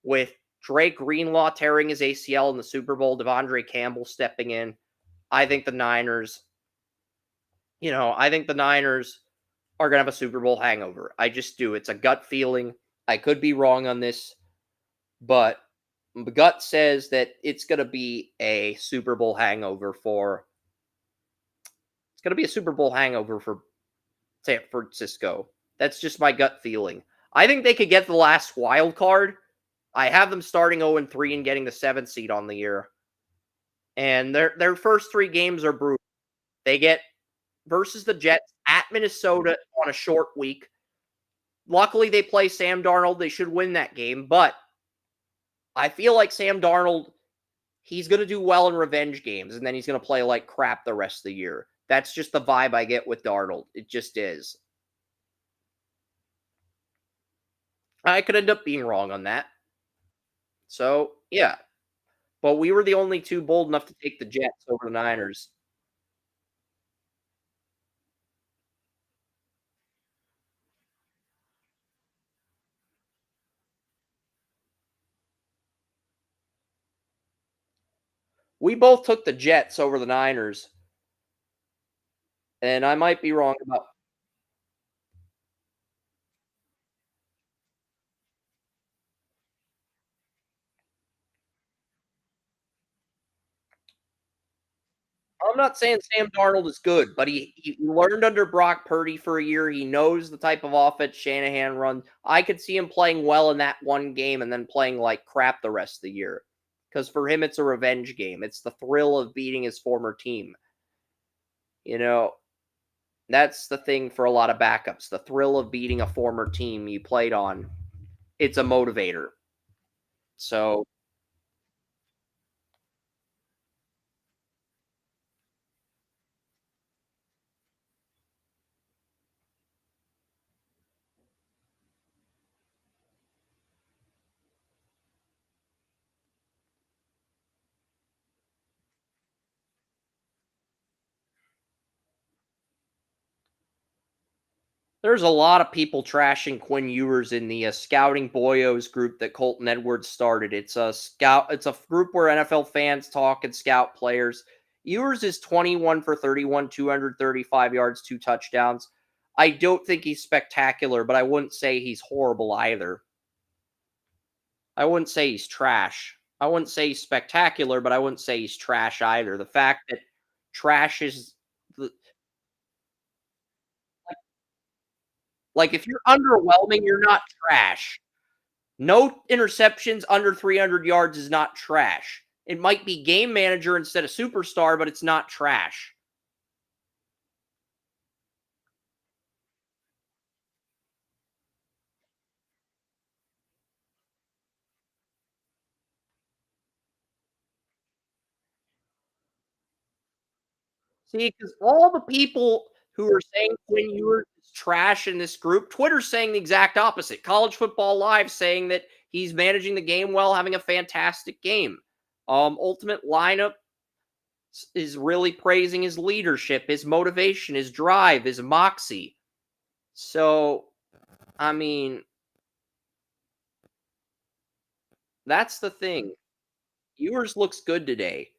with Drake Greenlaw tearing his ACL in the Super Bowl, Devondre Campbell stepping in, I think the Niners, I think the Niners are going to have a Super Bowl hangover. I just do. It's a gut feeling. I could be wrong on this, but the gut says that it's going to be a Super Bowl hangover for San Francisco. That's just my gut feeling. I think they could get the last wild card. I have them starting 0-3 and getting the 7th seed on the year. And their first three games are brutal. They get versus the Jets at Minnesota on a short week. Luckily, they play Sam Darnold. They should win that game, but I feel like Sam Darnold, he's going to do well in revenge games, and then he's going to play like crap the rest of the year. That's just the vibe I get with Darnold. It just is. I could end up being wrong on that. So, yeah. But we were the only two bold enough to take the Jets over the Niners. We both took the Jets over the Niners, and I might be wrong about. I'm not saying Sam Darnold is good, but he learned under Brock Purdy for a year. He knows the type of offense Shanahan runs. I could see him playing well in that one game and then playing like crap the rest of the year. Because for him, it's a revenge game. It's the thrill of beating his former team. You know, that's the thing for a lot of backups. The thrill of beating a former team you played on. It's a motivator. So there's a lot of people trashing Quinn Ewers in the Scouting Boyos group that Colton Edwards started. It's a group where NFL fans talk and scout players. Ewers is 21 for 31, 235 yards, 2 touchdowns. I don't think he's spectacular, but I wouldn't say he's horrible either. I wouldn't say he's trash. I wouldn't say he's spectacular, but I wouldn't say he's trash either. The fact that trash is the, like if you're underwhelming, you're not trash. No interceptions under 300 yards is not trash. It might be game manager instead of superstar, but it's not trash. See, because all the people who are saying Quinn Ewers is trash in this group, Twitter's saying the exact opposite. College Football Live saying that he's managing the game well, having a fantastic game. Ultimate Lineup is really praising his leadership, his motivation, his drive, his moxie. So, I mean, that's the thing. Ewers looks good today.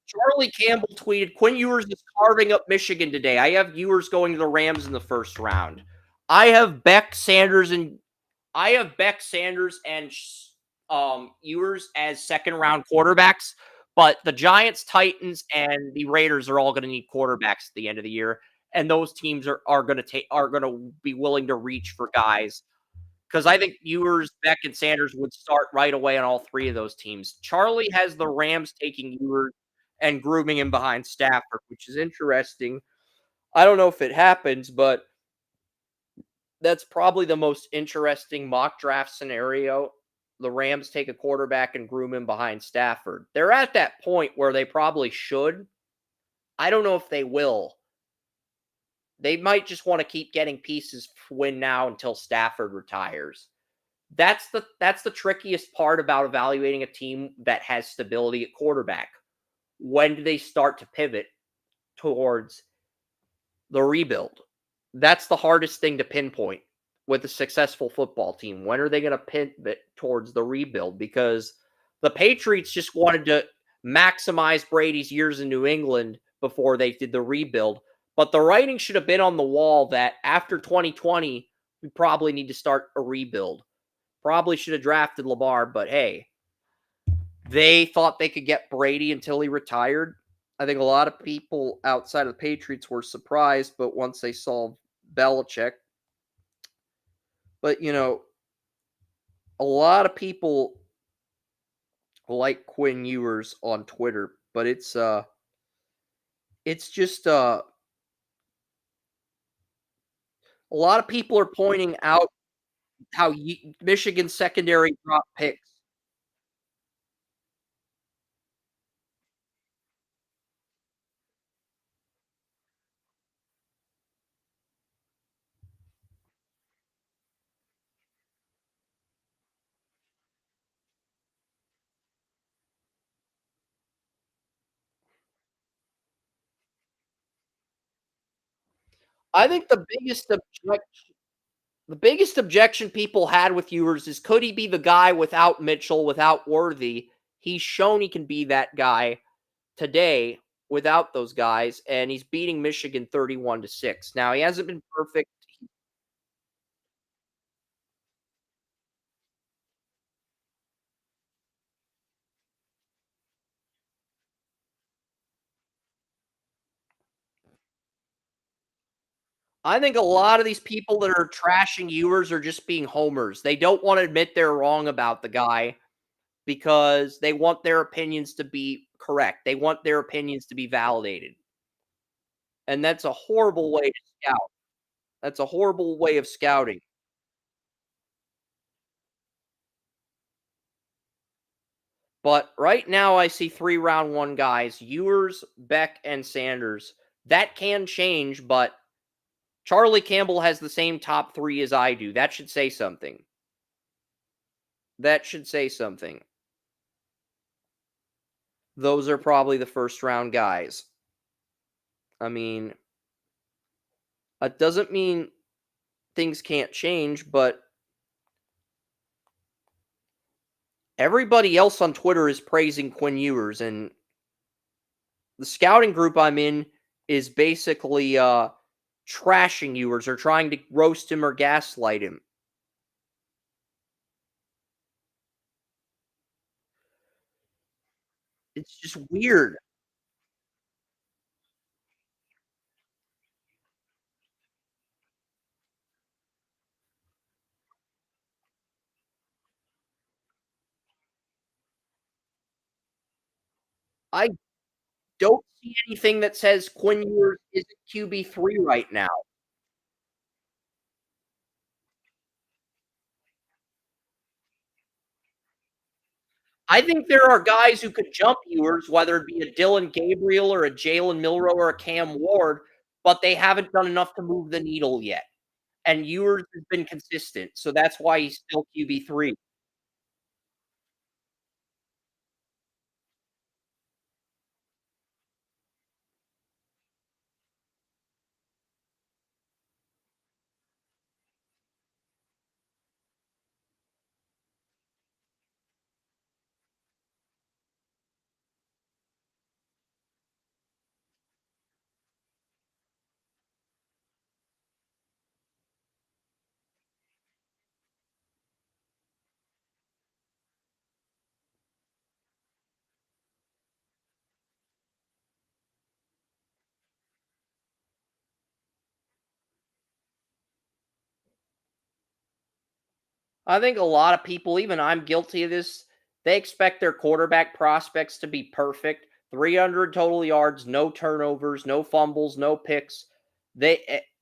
Charlie Campbell tweeted, Quinn Ewers is carving up Michigan today. I have Ewers going to the Rams in the first round. I have Beck Sanders and Ewers as second round quarterbacks, but the Giants, Titans, and the Raiders are all going to need quarterbacks at the end of the year, and those teams are going to be willing to reach for guys because I think Ewers, Beck, and Sanders would start right away on all three of those teams. Charlie has the Rams taking Ewers and grooming him behind Stafford, which is interesting. I don't know if it happens, but that's probably the most interesting mock draft scenario. The Rams take a quarterback and groom him behind Stafford. They're at that point where they probably should. I don't know if they will. They might just want to keep getting pieces for win now until Stafford retires. That's the trickiest part about evaluating a team that has stability at quarterback. When do they start to pivot towards the rebuild? That's the hardest thing to pinpoint with a successful football team. When are they going to pivot towards the rebuild? Because the Patriots just wanted to maximize Brady's years in New England before they did the rebuild. But the writing should have been on the wall that after 2020, we probably need to start a rebuild. Probably should have drafted Lamar, but hey, they thought they could get Brady until he retired. I think a lot of people outside of the Patriots were surprised, but once they saw Belichick, but a lot of people like Quinn Ewers on Twitter, but it's just a lot of people are pointing out how Michigan secondary drop picks. I think the biggest objection people had with Ewers is could he be the guy without Mitchell, without Worthy? He's shown he can be that guy today without those guys, and he's beating Michigan 31-6. Now he hasn't been perfect. I think a lot of these people that are trashing Ewers are just being homers. They don't want to admit they're wrong about the guy because they want their opinions to be correct. They want their opinions to be validated. And that's a horrible way to scout. That's a horrible way of scouting. But right now, I see 3 round one guys: Ewers, Beck, and Sanders. That can change, but Charlie Campbell has the same top three as I do. That should say something. That should say something. Those are probably the first round guys. I mean, it doesn't mean things can't change, but everybody else on Twitter is praising Quinn Ewers, and the scouting group I'm in is basically trashing Ewers or trying to roast him or gaslight him. It's just weird. I don't see anything that says Quinn Ewers is a QB3 right now. I think there are guys who could jump Ewers, whether it be a Dylan Gabriel or a Jalen Milrow or a Cam Ward, but they haven't done enough to move the needle yet. And Ewers has been consistent, so that's why he's still QB3. I think a lot of people, even I'm guilty of this, they expect their quarterback prospects to be perfect. 300 total yards, no turnovers, no fumbles, no picks.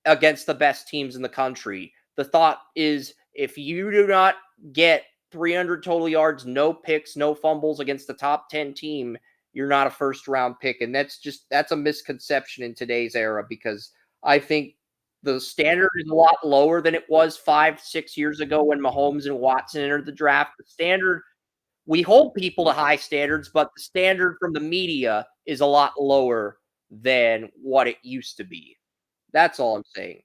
Against the best teams in the country. The thought is if you do not get 300 total yards, no picks, no fumbles against the top 10 team, you're not a first round pick. And that's a misconception in today's era because I think the standard is a lot lower than it was 5, 6 years ago when Mahomes and Watson entered the draft. The standard, we hold people to high standards, but the standard from the media is a lot lower than what it used to be. That's all I'm saying.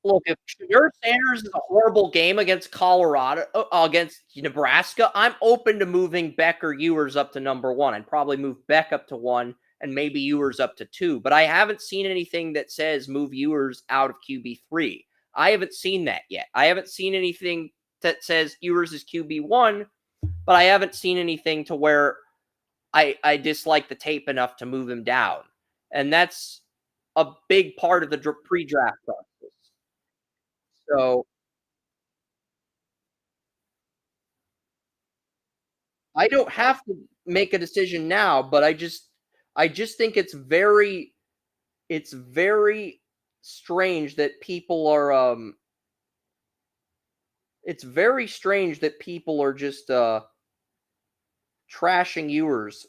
Look, if Shedeur Sanders is a horrible game against Colorado, against Nebraska, I'm open to moving Beck or Ewers up to number one. I'd probably move Beck up to one and maybe Ewers up to two. But I haven't seen anything that says move Ewers out of QB3. I haven't seen that yet. I haven't seen anything that says Ewers is QB1, but I haven't seen anything to where I dislike the tape enough to move him down. And that's a big part of the pre-draft process. So I don't have to make a decision now, but I just think it's very strange that people are it's very strange that people are just trashing Ewers.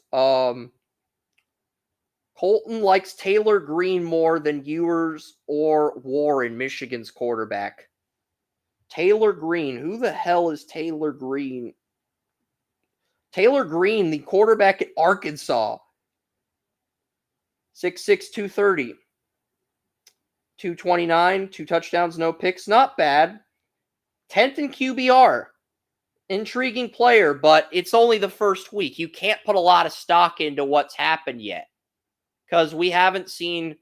Colton likes Taylor Green more than Ewers or Warren, Michigan's quarterback. Taylor Green, who the hell is Taylor Green? Taylor Green, the quarterback at Arkansas. 6'6", 230. 229, 2 touchdowns, no picks. Not bad. 10th in QBR. Intriguing player, but it's only the first week. You can't put a lot of stock into what's happened yet because we haven't seen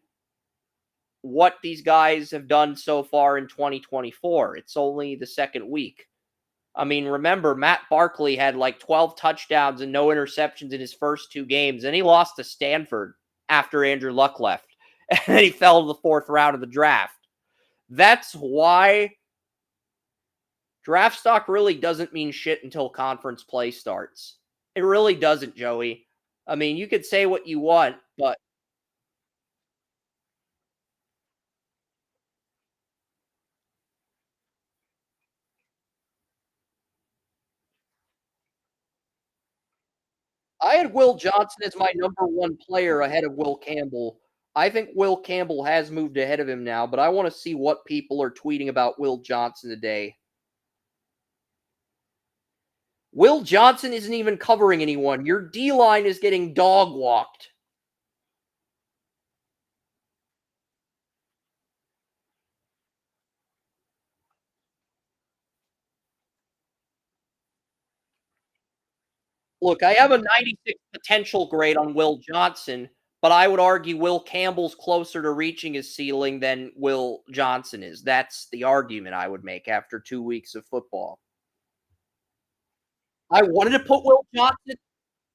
what these guys have done so far in 2024. It's only the second week. I mean, remember, Matt Barkley had like 12 touchdowns and no interceptions in his first two games, and he lost to Stanford after Andrew Luck left. And then he fell to the fourth round of the draft. That's why draft stock really doesn't mean shit until conference play starts. It really doesn't, Joey. I mean, you could say what you want, but I had Will Johnson as my number one player ahead of Will Campbell. I think Will Campbell has moved ahead of him now, but I want to see what people are tweeting about Will Johnson today. Will Johnson isn't even covering anyone. Your D line is getting dog walked. Look, I have a 96 potential grade on Will Johnson, but I would argue Will Campbell's closer to reaching his ceiling than Will Johnson is. That's the argument I would make after 2 weeks of football. I wanted to put Will Johnson at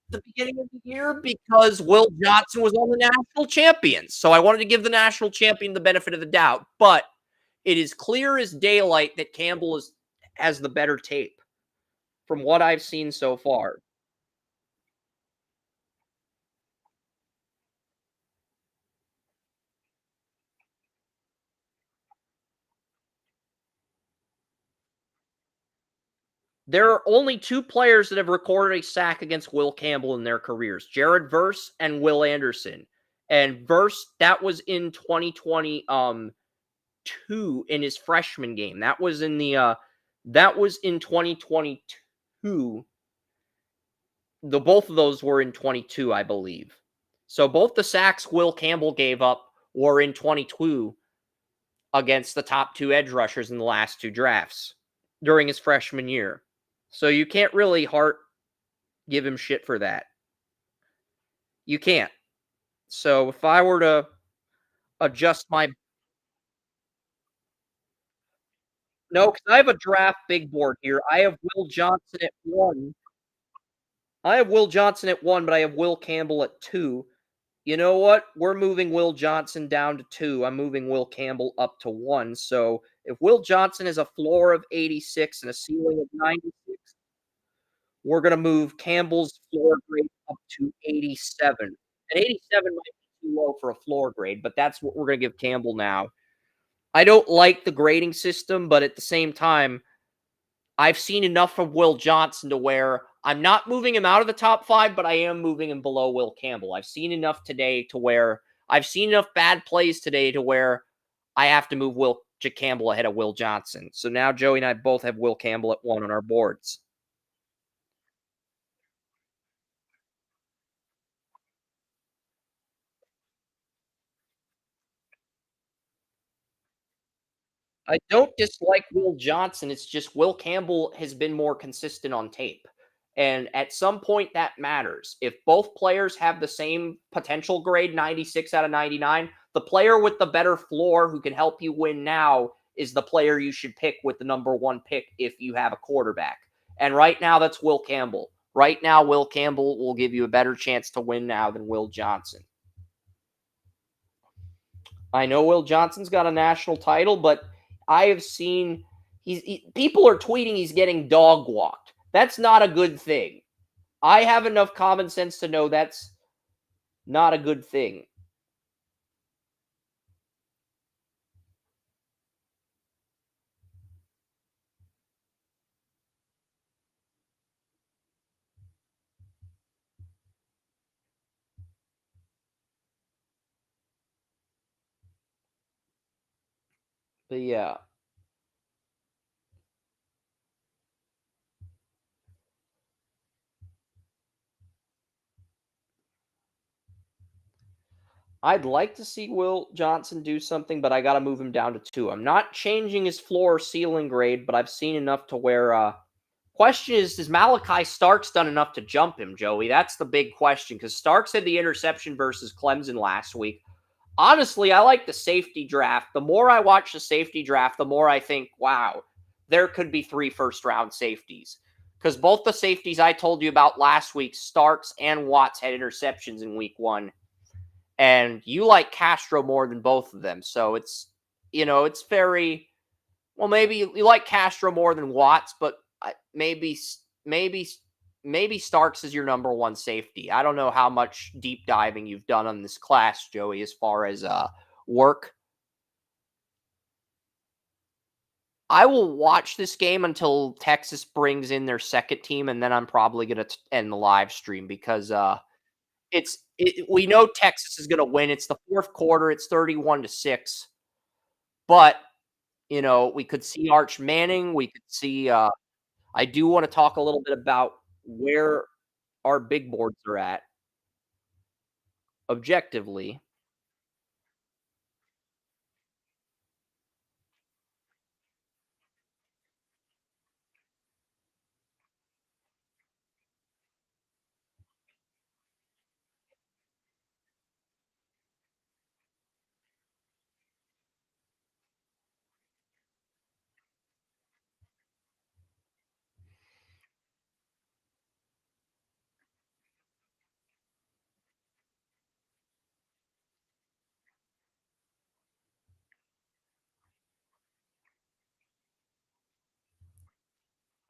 the beginning of the year because Will Johnson was on the national champions. So I wanted to give the national champion the benefit of the doubt. But it is clear as daylight that Campbell has the better tape from what I've seen so far. There are only two players that have recorded a sack against Will Campbell in their careers, Jared Verse and Will Anderson. And Verse, that was in 2020 two in his freshman game. That was in 2022. The both of those were in 22, I believe. So both the sacks Will Campbell gave up were in 22 against the top two edge rushers in the last two drafts during his freshman year. So you can't really give him shit for that. You can't. So if I were to adjust my no, because I have a draft big board here. I have Will Johnson at one. I have Will Johnson at one, but I have Will Campbell at two. You know what? We're moving Will Johnson down to two. I'm moving Will Campbell up to one. So if Will Johnson has a floor of 86 and a ceiling of 96, we're going to move Campbell's floor grade up to 87. And 87 might be too low for a floor grade, but that's what we're going to give Campbell now. I don't like the grading system, but at the same time, I've seen enough of Will Johnson to where I'm not moving him out of the top five, but I am moving him below Will Campbell. I've seen enough today to where I've seen enough bad plays today to where I have to move Will Campbell ahead of Will Johnson. So now Joey and I both have Will Campbell at one on our boards. I don't dislike Will Johnson. It's just Will Campbell has been more consistent on tape. And at some point, that matters. If both players have the same potential grade, 96 out of 99, the player with the better floor who can help you win now is the player you should pick with the number one pick if you have a quarterback. And right now, that's Will Campbell. Right now, Will Campbell will give you a better chance to win now than Will Johnson. I know Will Johnson's got a national title, but I have seen people are tweeting he's getting dog walked. That's not a good thing. I have enough common sense to know that's not a good thing. But yeah, I'd like to see Will Johnson do something, but I gotta move him down to 2. I'm not changing his floor or ceiling grade, but I've seen enough to where, question is Malachi Starks done enough to jump him, Joey? That's the big question, because Starks had the interception versus Clemson last week. Honestly, I like the safety draft. The more I watch the safety draft, the more I think, wow, there could be 3 first-round safeties. Because both the safeties I told you about last week, Starks and Watts had interceptions in week 1, and you like Castro more than both of them. So it's very well. Maybe you like Castro more than Watts, but maybe maybe Starks is your number one safety. I don't know how much deep diving you've done on this class, Joey, as far as work. I will watch this game until Texas brings in their second team, and then I'm probably gonna end the live stream because we know Texas is gonna win. It's the fourth quarter. It's 31-6. But, we could see Arch Manning. We could see, I do wanna talk a little bit about where our big boards are at objectively.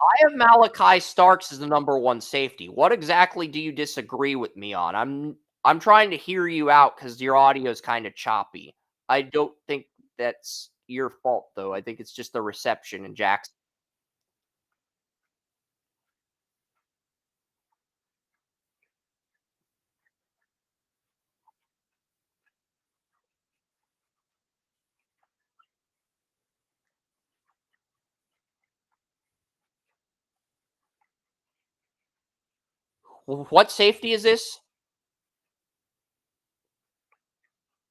I have Malachi Starks as the number 1 safety. What exactly do you disagree with me on? I'm trying to hear you out because your audio is kinda choppy. I don't think that's your fault, though. I think it's just the reception in Jackson. What safety is this?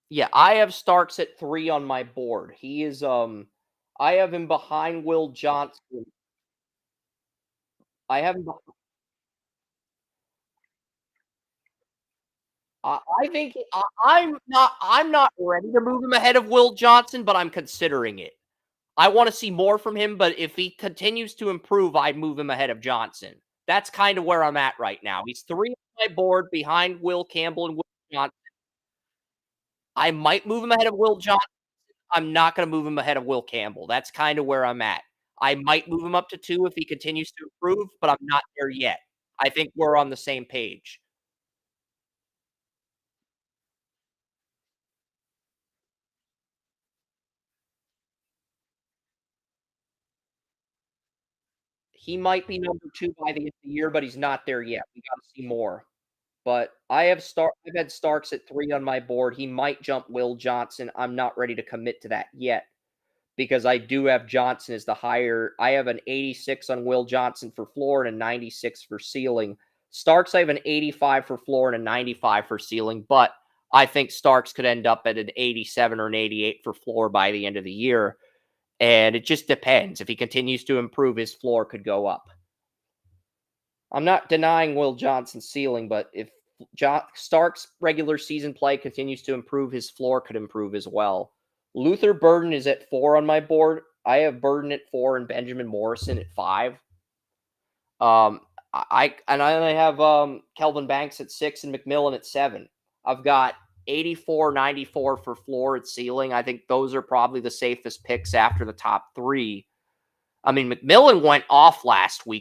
Yeah, I have Starks at 3 on my board. I have him behind Will Johnson. I have him I think I'm not ready to move him ahead of Will Johnson, but I'm considering it. I wanna see more from him, but if he continues to improve, I'd move him ahead of Johnson. That's kinda where I'm at right now. He's 3 on my board behind Will Campbell and Will Johnson. I might move him ahead of Will Johnson. I'm not gonna move him ahead of Will Campbell. That's kinda where I'm at. I might move him up to 2 if he continues to improve, but I'm not there yet. I think we're on the same page. He might be number 2 by the end of the year, but he's not there yet. We gotta see more. But I've had Starks at 3 on my board. He might jump Will Johnson. I'm not ready to commit to that yet because I do have Johnson as the higher. I have an 86 on Will Johnson for floor and a 96 for ceiling. Starks, I have an 85 for floor and a 95 for ceiling, but I think Starks could end up at an 87 or an 88 for floor by the end of the year. And it just depends. If he continues to improve, his floor could go up. I'm not denying Will Johnson's ceiling, but if Stark's regular season play continues to improve, his floor could improve as well. Luther Burden is at 4 on my board. I have Burden at 4 and Benjamin Morrison at 5. I have Kelvin Banks at 6 and McMillan at 7. I've got 84, 94 for floor and ceiling. I think those are probably the safest picks after the top 3. I mean, McMillan went off against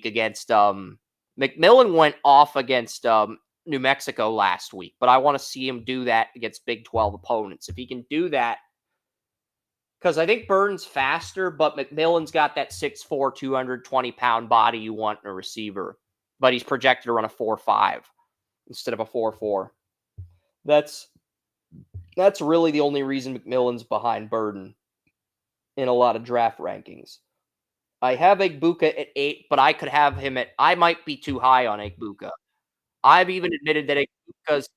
New Mexico last week, but I want to see him do that against Big 12 opponents. If he can do that, because I think Burns faster, but McMillan's got that 6'4", 220-pound body you want in a receiver, but he's projected to run a 4.5 instead of a 4.4. That's that's really the only reason McMillan's behind Burden in a lot of draft rankings. I have Egbuka at 8, but I could have him at I might be too high on Egbuka. I've even admitted that Egbuka's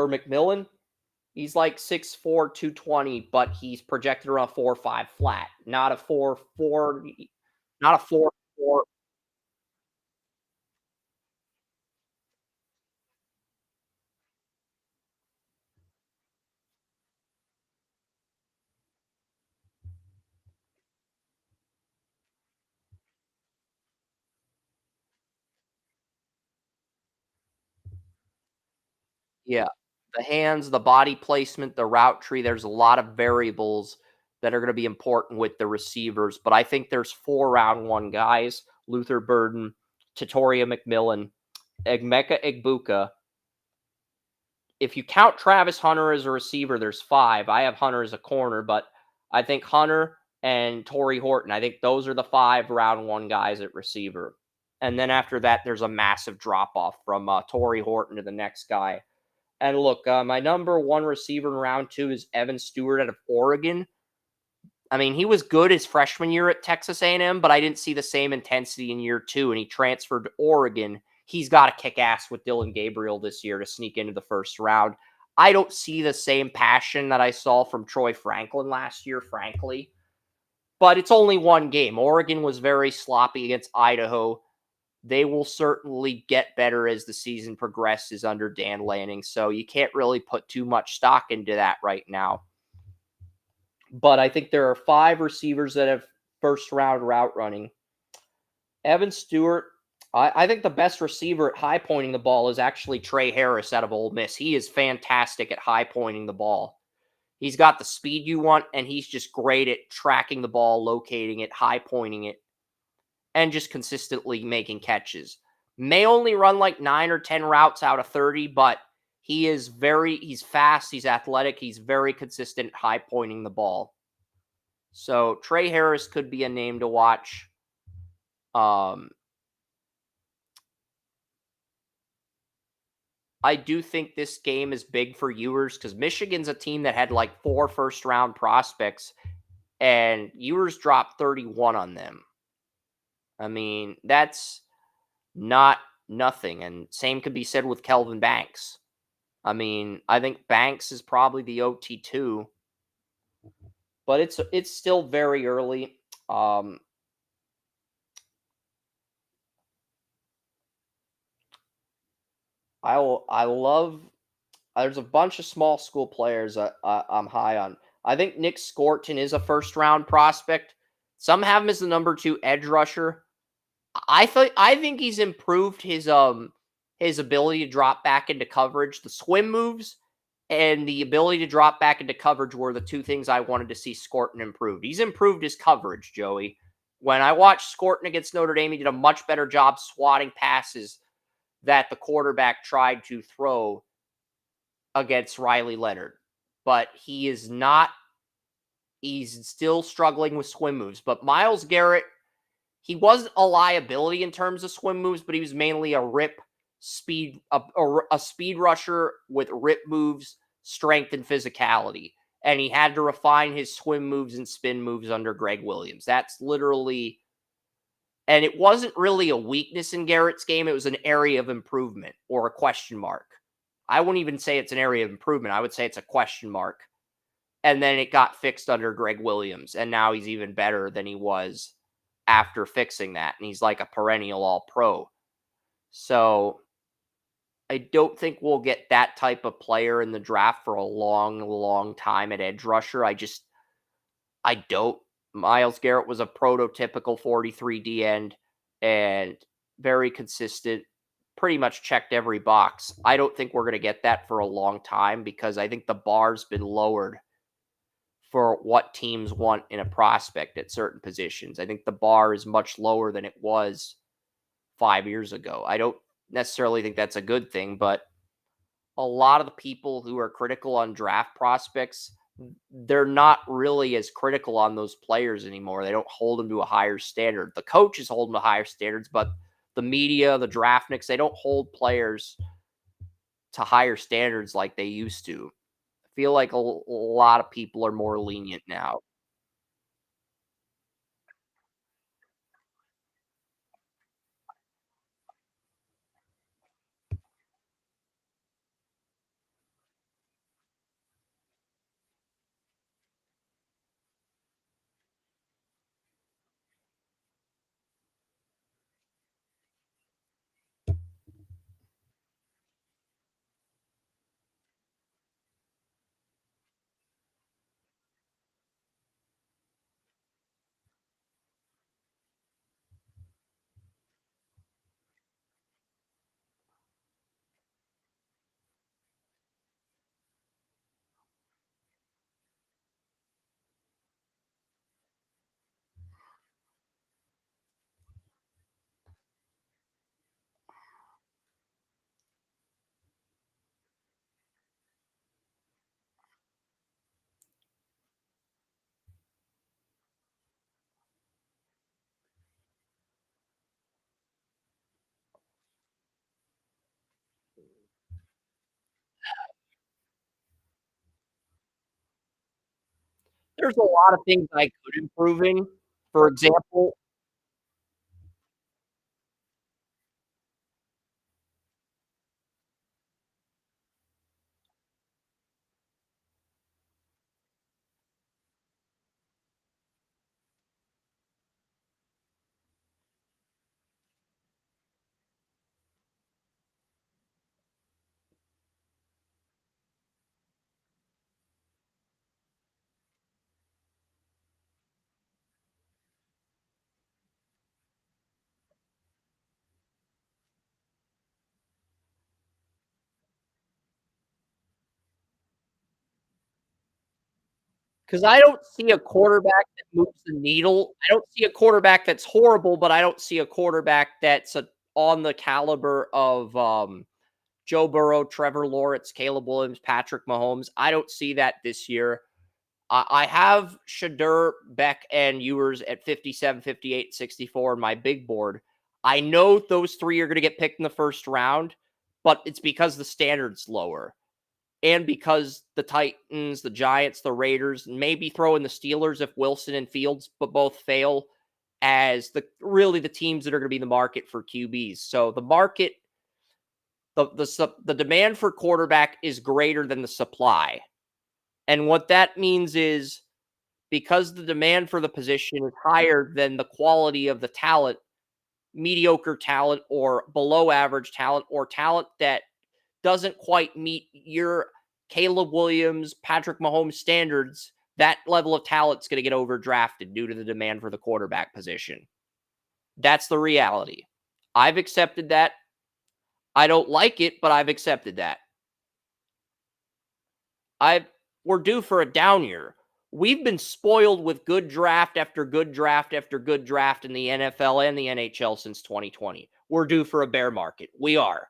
For McMillan, he's like 6'4", 220, but he's projected around 4'5" flat, not a 4'4", not a 4'4". Yeah. The hands, the body placement, the route tree, there's a lot of variables that are gonna be important with the receivers, but I think there's 4 round 1 guys: Luther Burden, Tatoria McMillan, Egmeka Egbuka. If you count Travis Hunter as a receiver, there's 5. I have Hunter as a corner, but I think Hunter and Torrey Horton, I think those are the 5 round 1 guys at receiver. And then after that, there's a massive drop off from Torrey Horton to the next guy. And look, my number 1 receiver in round 2 is Evan Stewart out of Oregon. I mean, he was good his freshman year at Texas A&M, but I didn't see the same intensity in year 2, and he transferred to Oregon. He's got to kick ass with Dylan Gabriel this year to sneak into the first round. I don't see the same passion that I saw from Troy Franklin last year, frankly. But it's only one game. Oregon was very sloppy against Idaho. They will certainly get better as the season progresses under Dan Lanning, so you can't really put too much stock into that right now. But I think there are 5 receivers that have first round route running. Evan Stewart, I think the best receiver at high pointing the ball is actually Trey Harris out of Ole Miss. He is fantastic at high pointing the ball. He's got the speed you want, and he's just great at tracking the ball, locating it, high pointing it, and just consistently making catches. May only run like 9 or 10 routes out of 30, but he's fast, he's athletic, he's very consistent at high pointing the ball. So Trey Harris could be a name to watch. Um, I do think this game is big for Ewers because Michigan's a team that had like 4 first round prospects, and Ewers dropped 31 on them. I mean, that's not nothing. And same could be said with Kelvin Banks. I mean, I think Banks is probably the OT2, but it's still very early. Um, I love. There's a bunch of small school players I'm high on. I think Nick Scorton is a first round prospect. Some have him as the number 2 edge rusher. I think he's improved his ability to drop back into coverage. The swim moves and the ability to drop back into coverage were the 2 things I wanted to see Scorton improve. He's improved his coverage, Joey. When I watched Scorton against Notre Dame, he did a much better job swatting passes that the quarterback tried to throw against Riley Leonard. But he's still struggling with swim moves. But Myles Garrett, he wasn't a liability in terms of swim moves, but he was mainly a rip speed, a speed rusher with rip moves, strength, and physicality. And he had to refine his swim moves and spin moves under Greg Williams. That's literally, and it wasn't really a weakness in Garrett's game. It was an area of improvement or a question mark. I wouldn't even say it's an area of improvement. I would say it's a question mark. And then it got fixed under Greg Williams. And now he's even better than he was after fixing that. And he's like a perennial all pro. So I don't think we'll get that type of player in the draft for a long, long time at edge rusher. I don't. Myles Garrett was a prototypical 43 D end and very consistent, pretty much checked every box. I don't think we're going to get that for a long time because I think the bar's been lowered for what teams want in a prospect at certain positions. I think the bar is much lower than it was 5 years ago. I don't necessarily think that's a good thing, but a lot of the people who are critical on draft prospects, they're not really as critical on those players anymore. They don't hold them to a higher standard. The coaches hold them to higher standards, but the media, the draftniks, they don't hold players to higher standards like they used to. I feel like a lot of people are more lenient now. There's a lot of things I could improve in. For example, because I don't see a quarterback that moves the needle. I don't see a quarterback that's horrible, but I don't see a quarterback that's on the caliber of Joe Burrow, Trevor Lawrence, Caleb Williams, Patrick Mahomes. I don't see that this year. I have Shadur, Beck, and Ewers at 57, 58, 64 in my big board. I know those three are going to get picked in the first round, but it's because the standard's lower. And because the Titans, the Giants, the Raiders, maybe throw in the Steelers if Wilson and Fields but both fail as the teams that are going to be in the market for QBs. So the market, the demand for quarterback is greater than the supply. And what that means is because the demand for the position is higher than the quality of the talent, mediocre talent or below average talent or talent that doesn't quite meet your Caleb Williams, Patrick Mahomes standards, that level of talent's going to get overdrafted due to the demand for the quarterback position. That's the reality. I've accepted that. I don't like it, but I've accepted that. I We're due for a down year. We've been spoiled with good draft after good draft after good draft in the NFL and the NHL since 2020. We're due for a bear market. We are.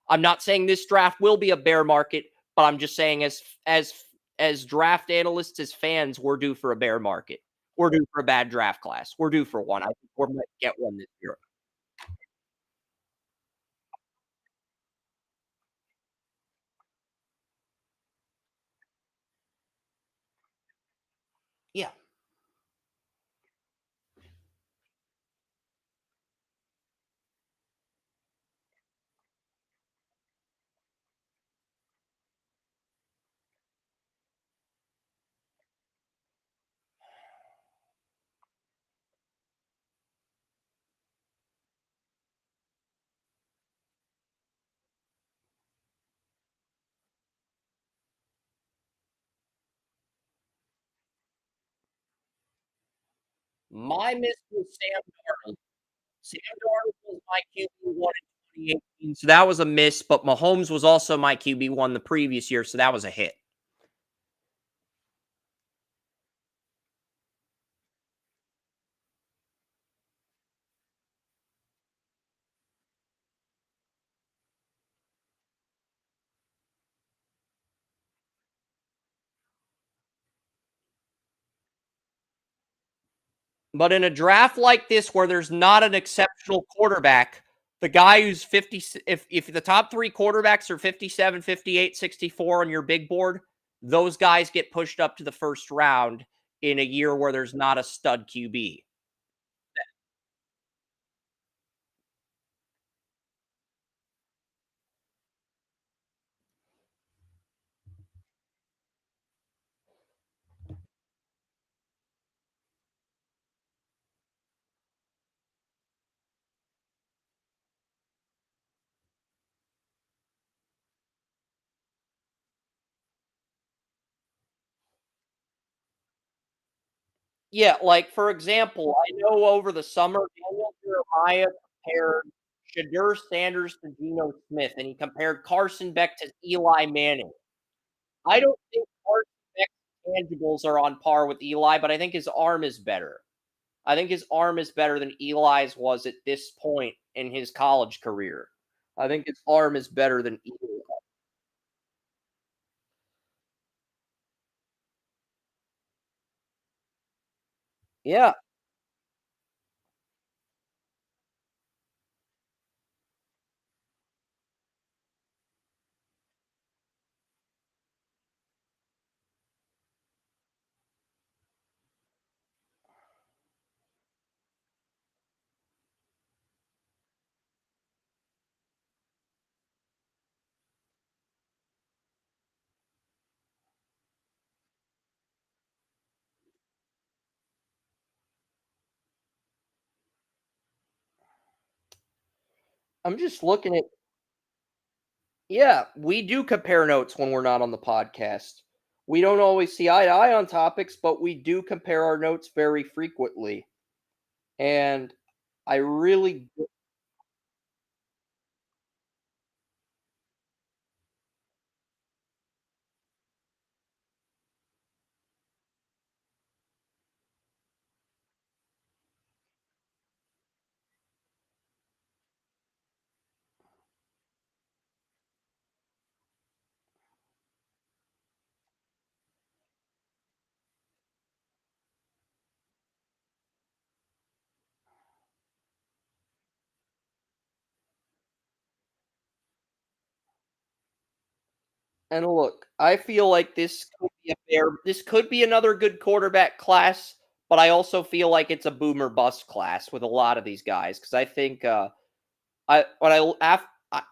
I'm not saying this draft will be a bear market, but I'm just saying as draft analysts, as fans, we're due for a bear market. We're due for a bad draft class. We're due for one. I think we're going to get one this year. Yeah. My miss was Sam Darnold. Sam Darnold was my QB1 in 2018, so that was a miss, but Mahomes was also my QB1 the previous year, so that was a hit. But in a draft like this where there's not an exceptional quarterback, the guy who's 50 if the top 3 quarterbacks are 57, 58, 64 on your big board, those guys get pushed up to the first round in a year where there's not a stud QB. Yeah, like, for example, I know over the summer, Daniel Jeremiah compared Shadur Sanders to Geno Smith, and he compared Carson Beck to Eli Manning. I don't think Carson Beck's tangibles are on par with Eli, but I think his arm is better. I think his arm is better than Eli's was at this point in his college career. I think his arm is better than Eli. Yeah, I'm just looking at yeah, we do compare notes when we're not on the podcast. We don't always see eye to eye on topics, but we do compare our notes very frequently. And I really and look, I feel like this could be another good quarterback class, but I also feel like it's a boomer bust class with a lot of these guys because I think I when I l- af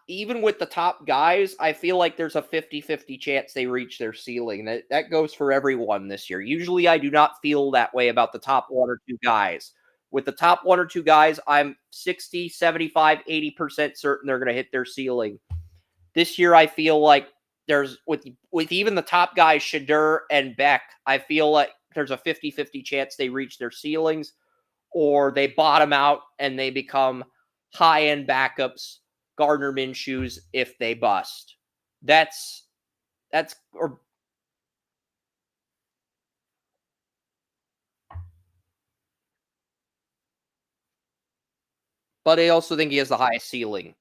even with the top guys, I feel like there's a 50-50 chance they reach their ceiling. That goes for everyone this year. Usually, I do not feel that way about the top 1 or 2 guys. With the top 1 or 2 guys, I'm 60, 75, 80% certain they're gonna hit their ceiling. This year, I feel like there's with even the top guys, Shadur and Beck, I feel like there's a 50-50 chance they reach their ceilings or they bottom out and they become high end backups, Gardner Minshew's if they bust. That's or but I also think he has the highest ceiling.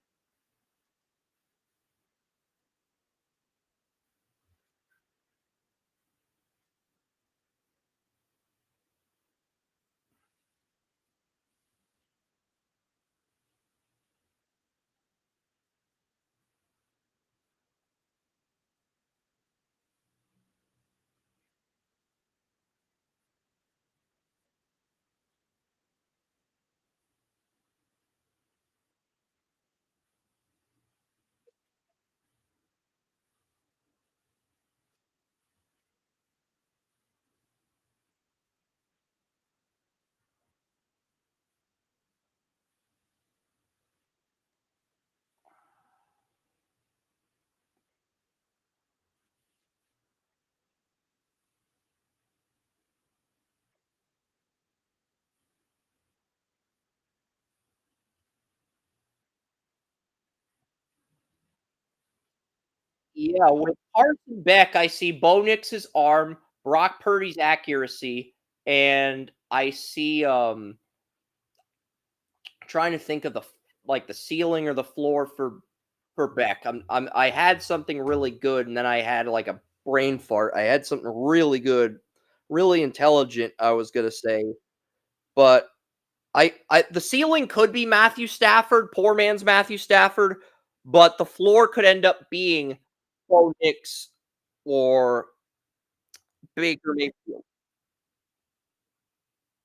Yeah, with Carson Beck, I see Bo Nix's arm, Brock Purdy's accuracy, and I see trying to think of like the ceiling or the floor for Beck. I had something really good and then I had like a brain fart. I had something really good, really intelligent, I was gonna say. But I the ceiling could be Matthew Stafford, poor man's Matthew Stafford, but the floor could end up being Bo Nix or Baker Mayfield.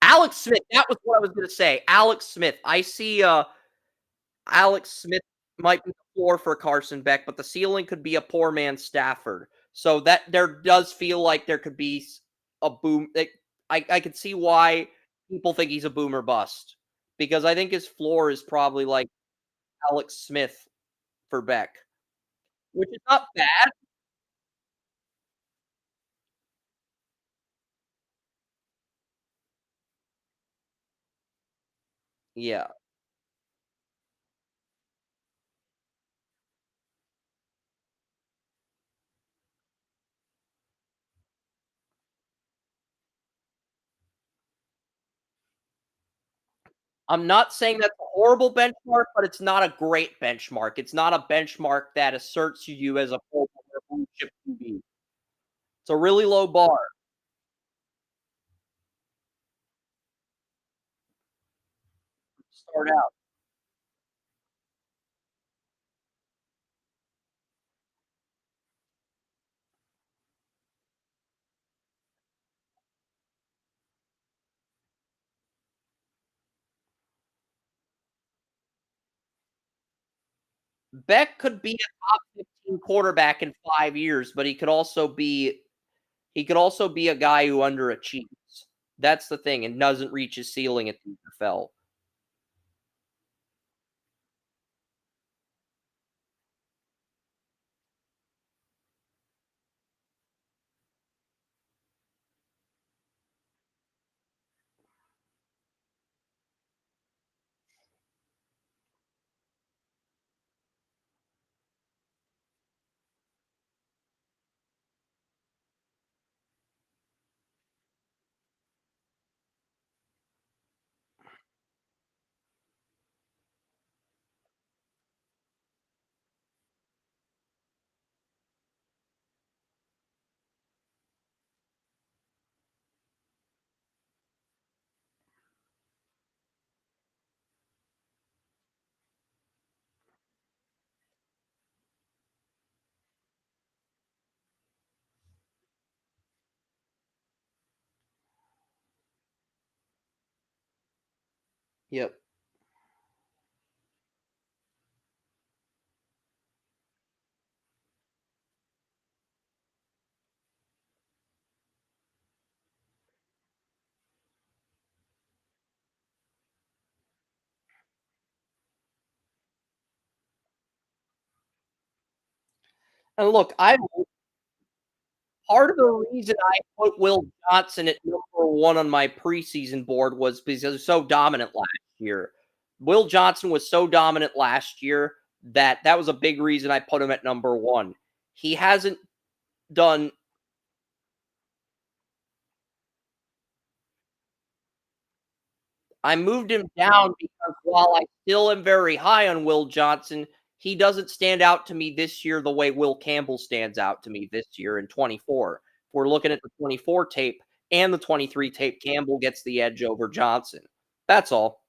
Alex Smith, that was what I was gonna say. Alex Smith. I see Alex Smith might be the floor for Carson Beck, but the ceiling could be a poor man Stafford. So that there does feel like there could be a boom. I could see why people think he's a boomer bust because I think his floor is probably like Alex Smith for Beck, which is not bad. Yeah. I'm not saying that's a horrible benchmark, but it's not a great benchmark. It's not a benchmark that asserts you as a full blue chip QB. It's a really low bar. Start out. Beck could be a top 15 quarterback in 5 years, but he could also be a guy who underachieves. That's the thing, and doesn't reach his ceiling at the NFL. Yep. And look, I part of the reason I put Will Johnson at number 1 on my preseason board was because he was so dominant last year. Will Johnson was so dominant last year that that was a big reason I put him at number 1. He hasn't done I moved him down because while I still am very high on Will Johnson, he doesn't stand out to me this year the way Will Campbell stands out to me this year in 24. If we're looking at the 24 tape and the 23 tape, Campbell gets the edge over Johnson. That's all.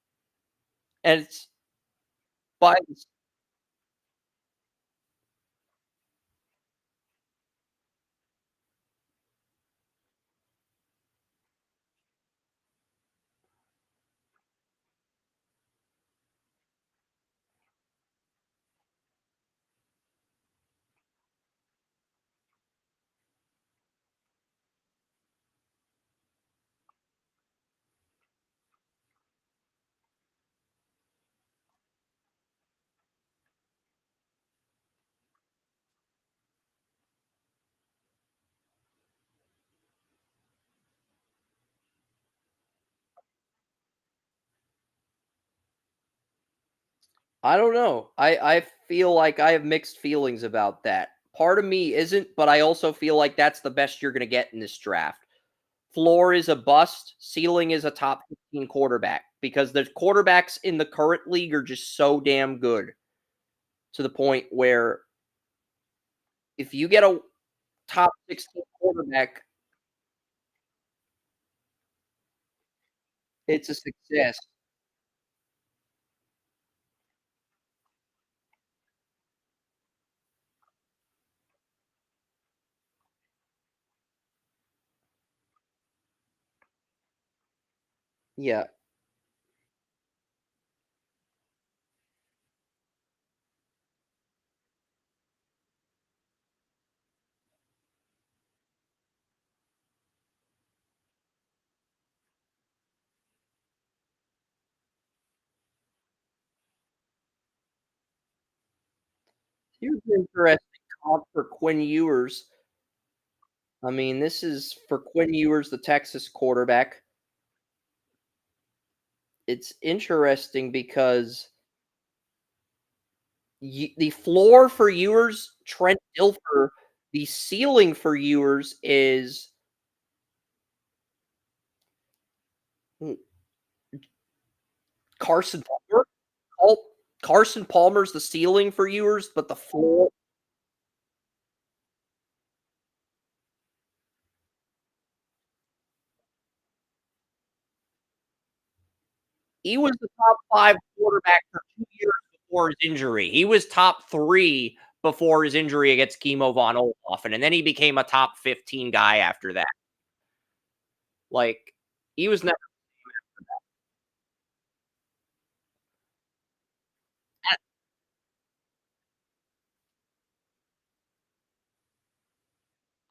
And it's by I don't know. I feel like I have mixed feelings about that. Part of me isn't, but I also feel like that's the best you're going to get in this draft. Floor is a bust, ceiling is a top 15 quarterback because the quarterbacks in the current league are just so damn good to the point where if you get a top 16 quarterback, it's a success. Yeah. Here's an interesting comp for Quinn Ewers. I mean, this is for Quinn Ewers, the Texas quarterback. It's interesting because the floor for Ewers, Trent Dilfer, the ceiling for Ewers is mm, Carson Palmer. Carson Palmer's the ceiling for Ewers, but the floor he was the top 5 quarterback for 2 years before his injury. He was top 3 before his injury against Kimo von Oelhoffen, and then he became a top 15 guy after that. Like, he was never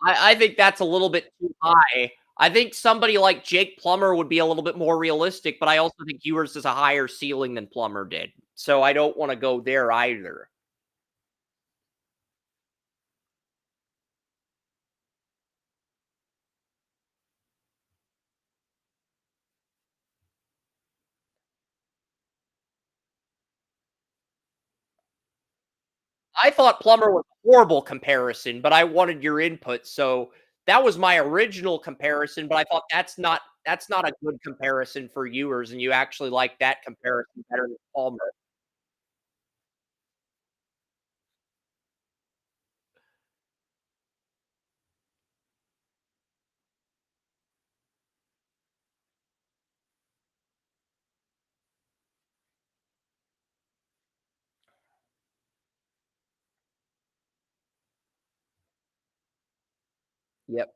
I think that's a little bit too high. I think somebody like Jake Plummer would be a little bit more realistic, but I also think Ewers has a higher ceiling than Plummer did. So I don't wanna go there either. I thought Plummer was a horrible comparison, but I wanted your input, so that was my original comparison, but I thought that's not a good comparison for Ewers, and you actually like that comparison better than Palmer. Yep.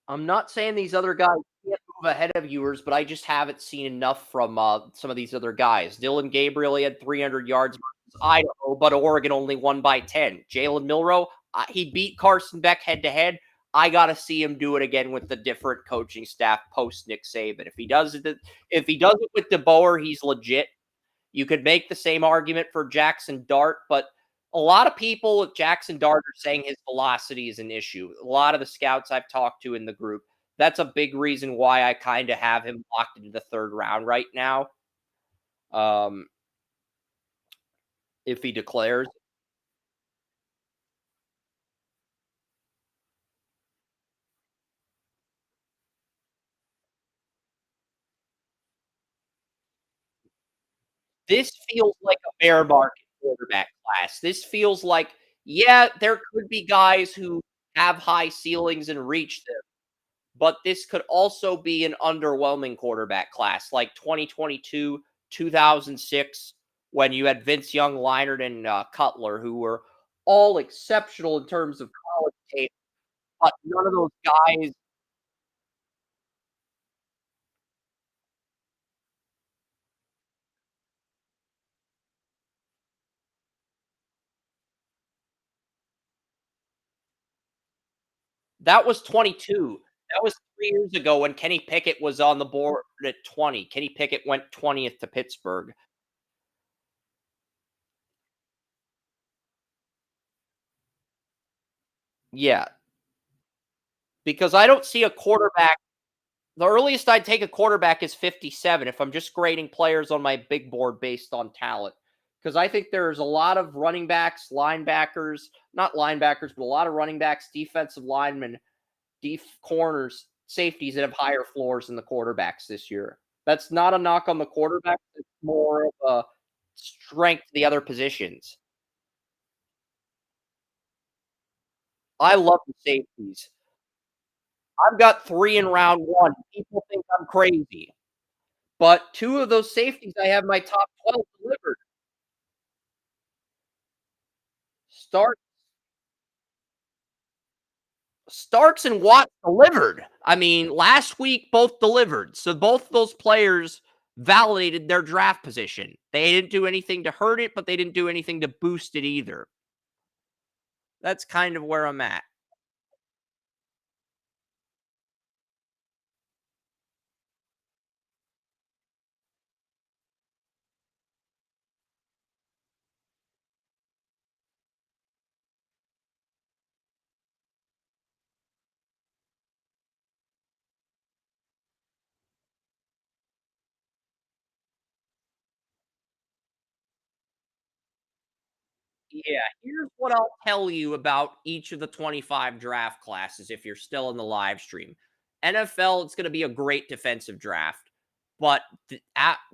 I'm not saying these other guys can't move ahead of yours, but I just haven't seen enough from some of these other guys. Dylan Gabriel, he had 300 yards versus Idaho, but Oregon only won by 10. Jalen Milrow, he beat Carson Beck head to head. I got to see him do it again with the different coaching staff post Nick Saban. If he does it with DeBoer, he's legit. You could make the same argument for Jackson Dart, but a lot of people with Jackson Dart are saying his velocity is an issue. A lot of the scouts I've talked to in the group, that's a big reason why I kind of have him locked into the third round right now. Um, if he declares, this feels like a bear market quarterback class. This feels like, yeah, there could be guys who have high ceilings and reach them, but this could also be an underwhelming quarterback class like 2022, 2006, when you had Vince Young, Leinart, and Cutler, who were all exceptional in terms of college tape, but none of those guys. That was 22. That was 3 years ago when Kenny Pickett was on the board at 20. Kenny Pickett went 20th to Pittsburgh. Yeah, because I don't see a quarterback. The earliest I'd take a quarterback is 57 if I'm just grading players on my big board based on talent. Because I think there's a lot of running backs, linebackers, not linebackers, but a lot of running backs, defensive linemen, corners, safeties that have higher floors than the quarterbacks this year. That's not a knock on the quarterback. It's more of a strength to the other positions. I love the safeties. I've got three in round one. People think I'm crazy. But two of those safeties I have my top 12 delivered. Stark Starks and Watt delivered. I mean, last week both delivered. So both those players validated their draft position. They didn't do anything to hurt it, but they didn't do anything to boost it either. That's kind of where I'm at. Yeah, here's what I'll tell you about each of the 25 draft classes if you're still in the live stream. NFL, it's going to be a great defensive draft, but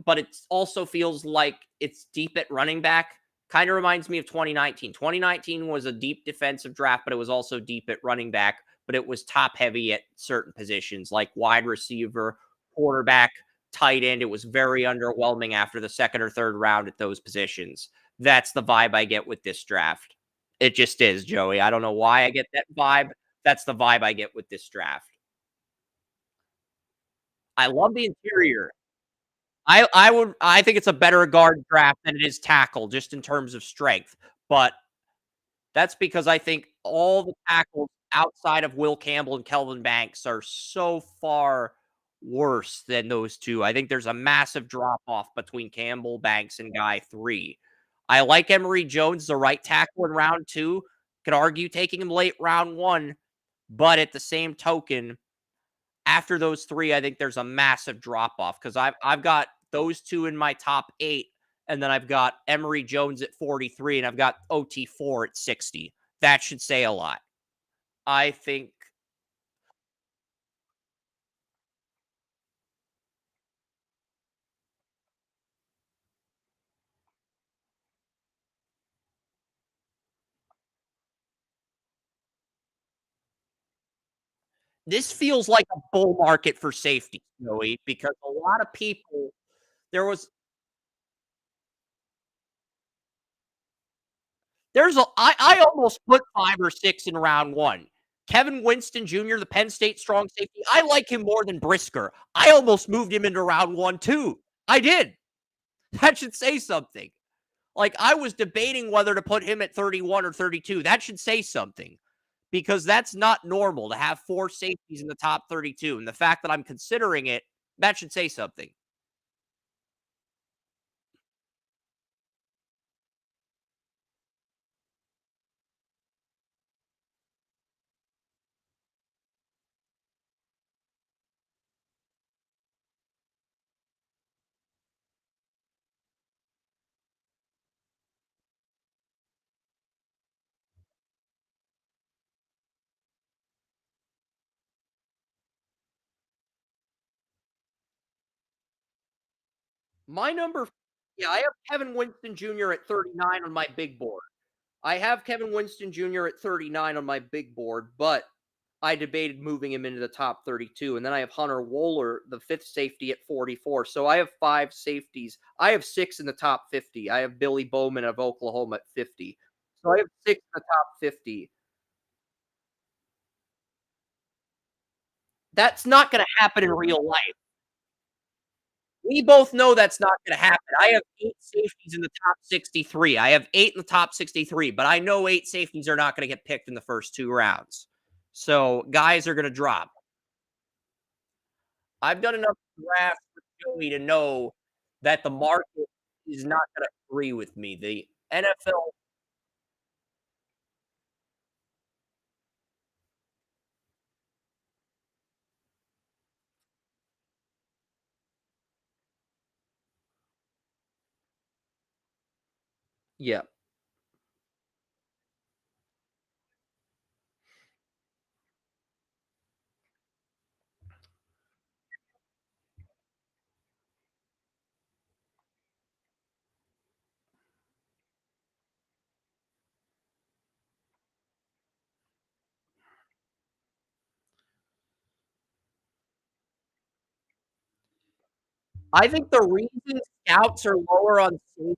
but it also feels like it's deep at running back. Kind of reminds me of 2019. 2019 was a deep defensive draft, but it was also deep at running back, but it was top heavy at certain positions like wide receiver, quarterback, tight end. It was very underwhelming after the second or third round at those positions. That's the vibe I get with this draft. It just is, Joey. I don't know why I get that vibe. That's the vibe I get with this draft. I love the interior. I think it's a better guard draft than it is tackle just in terms of strength, but that's because I think all the tackles outside of Will Campbell and Kelvin Banks are so far worse than those 2. I think there's a massive drop off between Campbell, Banks, and Guy 3. I like Emory Jones, the right tackle in round 2. Could argue taking him late round 1, but at the same token, after those 3, I think there's a massive drop off because I've got those 2 in my top 8, and then I've got Emory Jones at 43, and I've got OT4 at 60. That should say a lot. I think this feels like a bull market for safety, Joey, because a lot of people there was I almost put 5 or 6 in round 1. Kevin Winston Jr., the Penn State strong safety, I like him more than Brisker. I almost moved him into round 1 too. I did. That should say something. Like, I was debating whether to put him at 31 or 32. That should say something because that's not normal to have 4 safeties in the top 32, and the fact that I'm considering it, that should say something. My number Yeah, I have Kevin Winston Jr. at 39 on my big board. I have Kevin Winston Jr. at 39 on my big board, but I debated moving him into the top 32. And then I have Hunter Wohler, the fifth safety, at 44. So I have 5 safeties. I have 6 in the top 50. I have Billy Bowman of Oklahoma at 50. So I have 6 in the top 50. That's not going to happen in real life. We both know that's not going to happen. I have 8 safeties in the top 63. I have 8 in the top 63, but I know 8 safeties are not going to get picked in the first 2 rounds. So guys are going to drop. I've done enough drafts with Joey to know that the market is not going to agree with me. The NFL, yeah. I think the reason scouts are lower on safety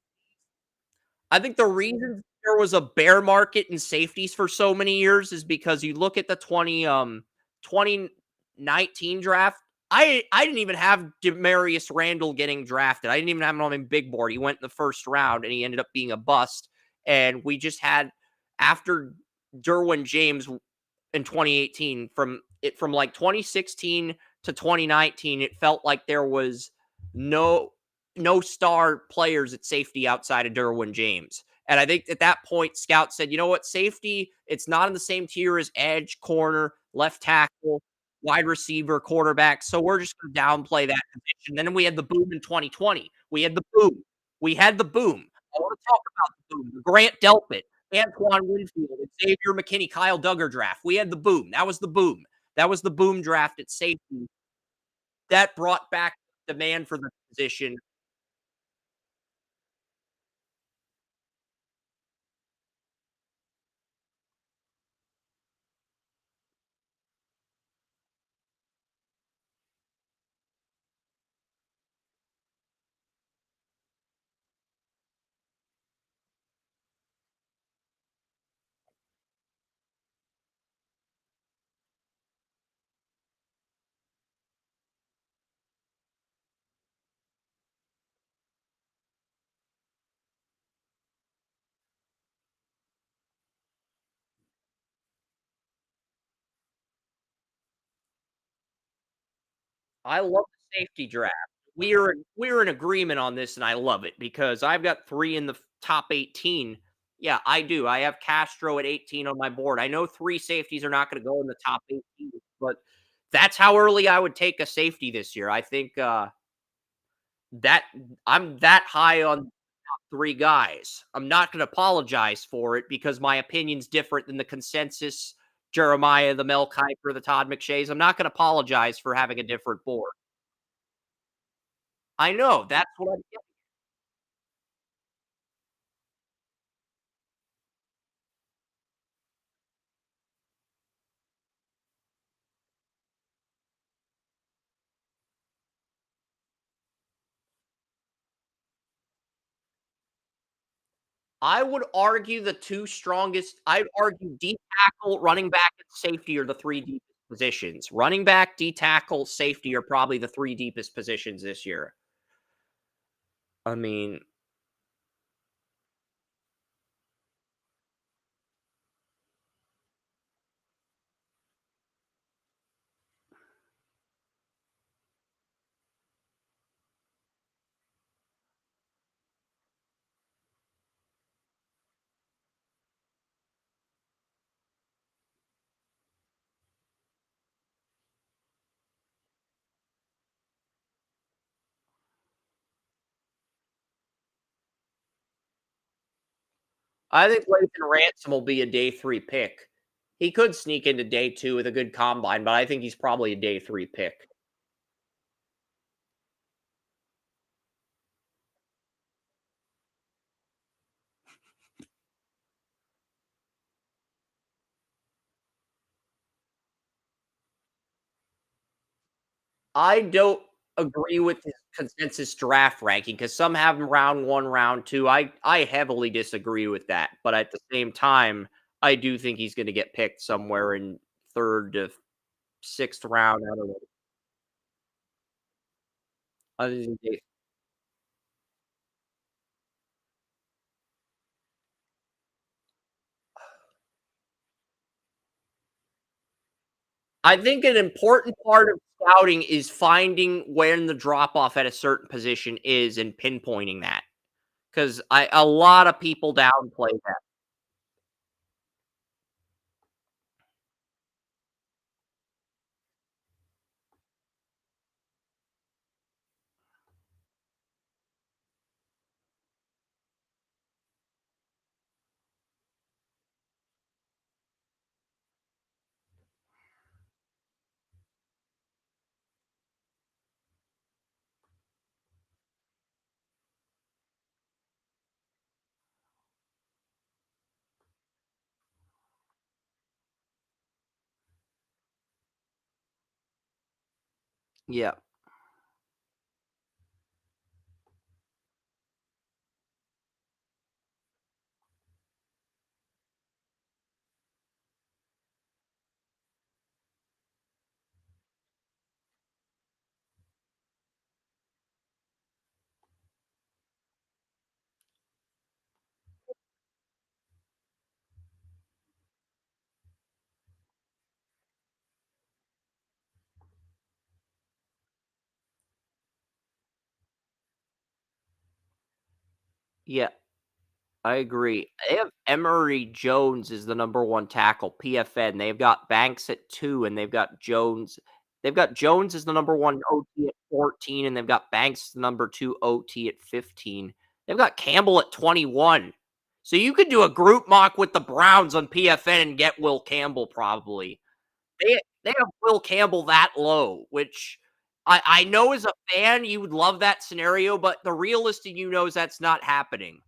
I think the reason there was a bear market in safeties for so many years is because you look at the 2019 draft. I didn't even have Demarius Randall getting drafted. I didn't even have him on my big board. He went in the first round and he ended up being a bust. And we just had after Derwin James in 2018 from like 2016 to 2019 it felt like there was no star players at safety outside of Derwin James. And I think at that point scouts said, "You know what? Safety, it's not in the same tier as edge, corner, left tackle, wide receiver, quarterback. So we're just going to downplay that position." Then we had the boom in 2020. We had the boom. We had the boom. I want to talk about the boom. Grant Delpit, Antoine Winfield, Xavier McKinney, Kyle Duggar draft. We had the boom. That was the boom. That was the boom draft at safety. That brought back demand for the position. I love the safety draft. We're in agreement on this, and I love it because I've got 3 in the top 18. Yeah, I do. I have Castro at 18 on my board. I know 3 safeties are not going to go in the top 18, but that's how early I would take a safety this year. I think that I'm that high on 3 guys. I'm not going to apologize for it because my opinion's different than the consensus. Jeremiah, the Mel Kiper, the Todd McShays. I'm not going to apologize for having a different board. I know, that's what I'm getting. I would argue the 2 strongest I'd argue D tackle, running back, and safety are the 3 deepest positions. Running back, D tackle, safety are probably the 3 deepest positions this year. I mean, I think Lathan Ransom will be a day 3 pick. He could sneak into day 2 with a good combine, but I think he's probably a day 3 pick. I don't agree with his consensus draft ranking because some have him round 1, round 2. I heavily disagree with that, but at the same time, I do think he's gonna get picked somewhere in 3rd to 6th round. I don't know. I think they I think an important part of scouting is finding when the drop off at a certain position is and pinpointing that, 'cause a lot of people downplay that. Yeah. Yeah. I agree. They have Emery Jones as the number 1 tackle, PFN. They've got Banks at 2, and they've got Jones. They've got Jones as the number 1 OT at 14, and they've got Banks the number 2 OT at 15. They've got Campbell at 21. So you could do a group mock with the Browns on PFN and get Will Campbell probably. They have Will Campbell that low, which I know as a fan you would love that scenario, but the realist in you knows that's not happening.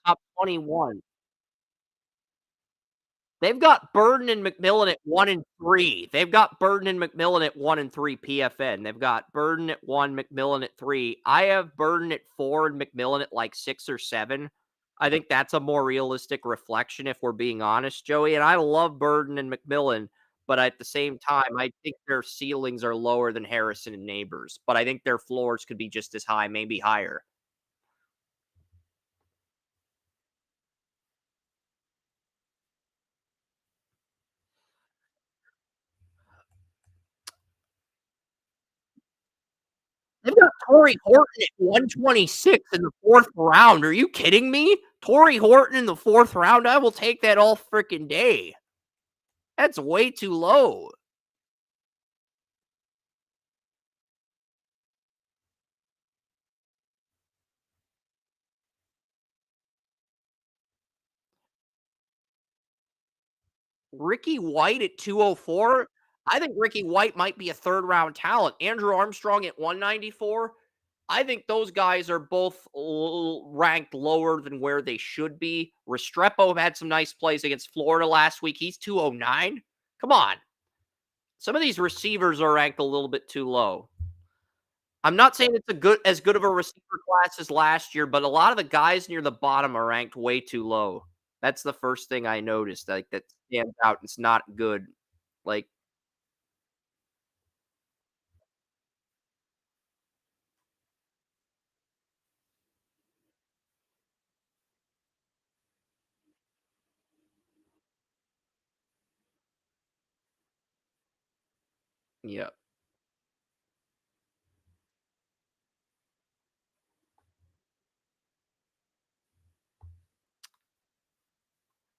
Top 21. They've got Burden and McMillan at 1 and 3. They've got Burden and McMillan at 1 and 3 PFN. They've got Burden at 1, McMillan at 3. I have Burden at 4 and McMillan at like 6 or 7. I think that's a more realistic reflection if we're being honest, Joey. And I love Burden and McMillan, but at the same time, I think their ceilings are lower than Harrison and Neighbors. But I think their floors could be just as high, maybe higher. They've got Torrey Horton at 126 in the 4th round. Are you kidding me? Torrey Horton in the 4th round? I will take that all freaking day. That's way too low. Ricky White at 204? I think Ricky White might be a 3rd round talent. Andrew Armstrong at 194? I think those guys are both ranked lower than where they should be. Restrepo had some nice plays against Florida last week. He's 209. Come on. Some of these receivers are ranked a little bit too low. I'm not saying it's a good of a receiver class as last year, but a lot of the guys near the bottom are ranked way too low. That's the first thing I noticed, like, that stands out. It's not good. Like, yeah.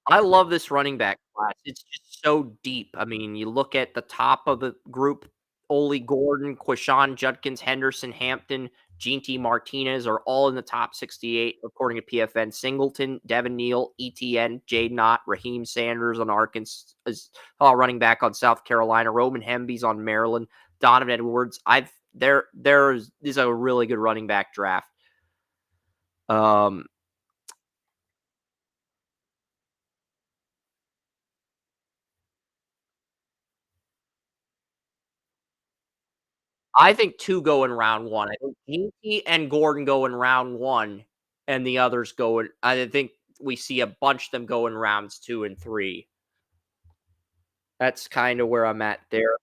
I love this running back class. It's just so deep. I mean, you look at the top of the group, Ole Gordon, Quashawn Judkins, Henderson, Hampton, Gene T. Martinez are all in the top 68, according to PFN. Singleton, Devin Neal, ETN, Jay Knott, Raheem Sanders on Arkansas, running back on South Carolina, Roman Hemby's on Maryland, Donovan Edwards. There is a really good running back draft. Um, I think 2 go in round 1. I think Ginky and Gordon go in round 1, and the others go in I think we see a bunch of them go in rounds 2 and 3. That's kinda where I'm at there.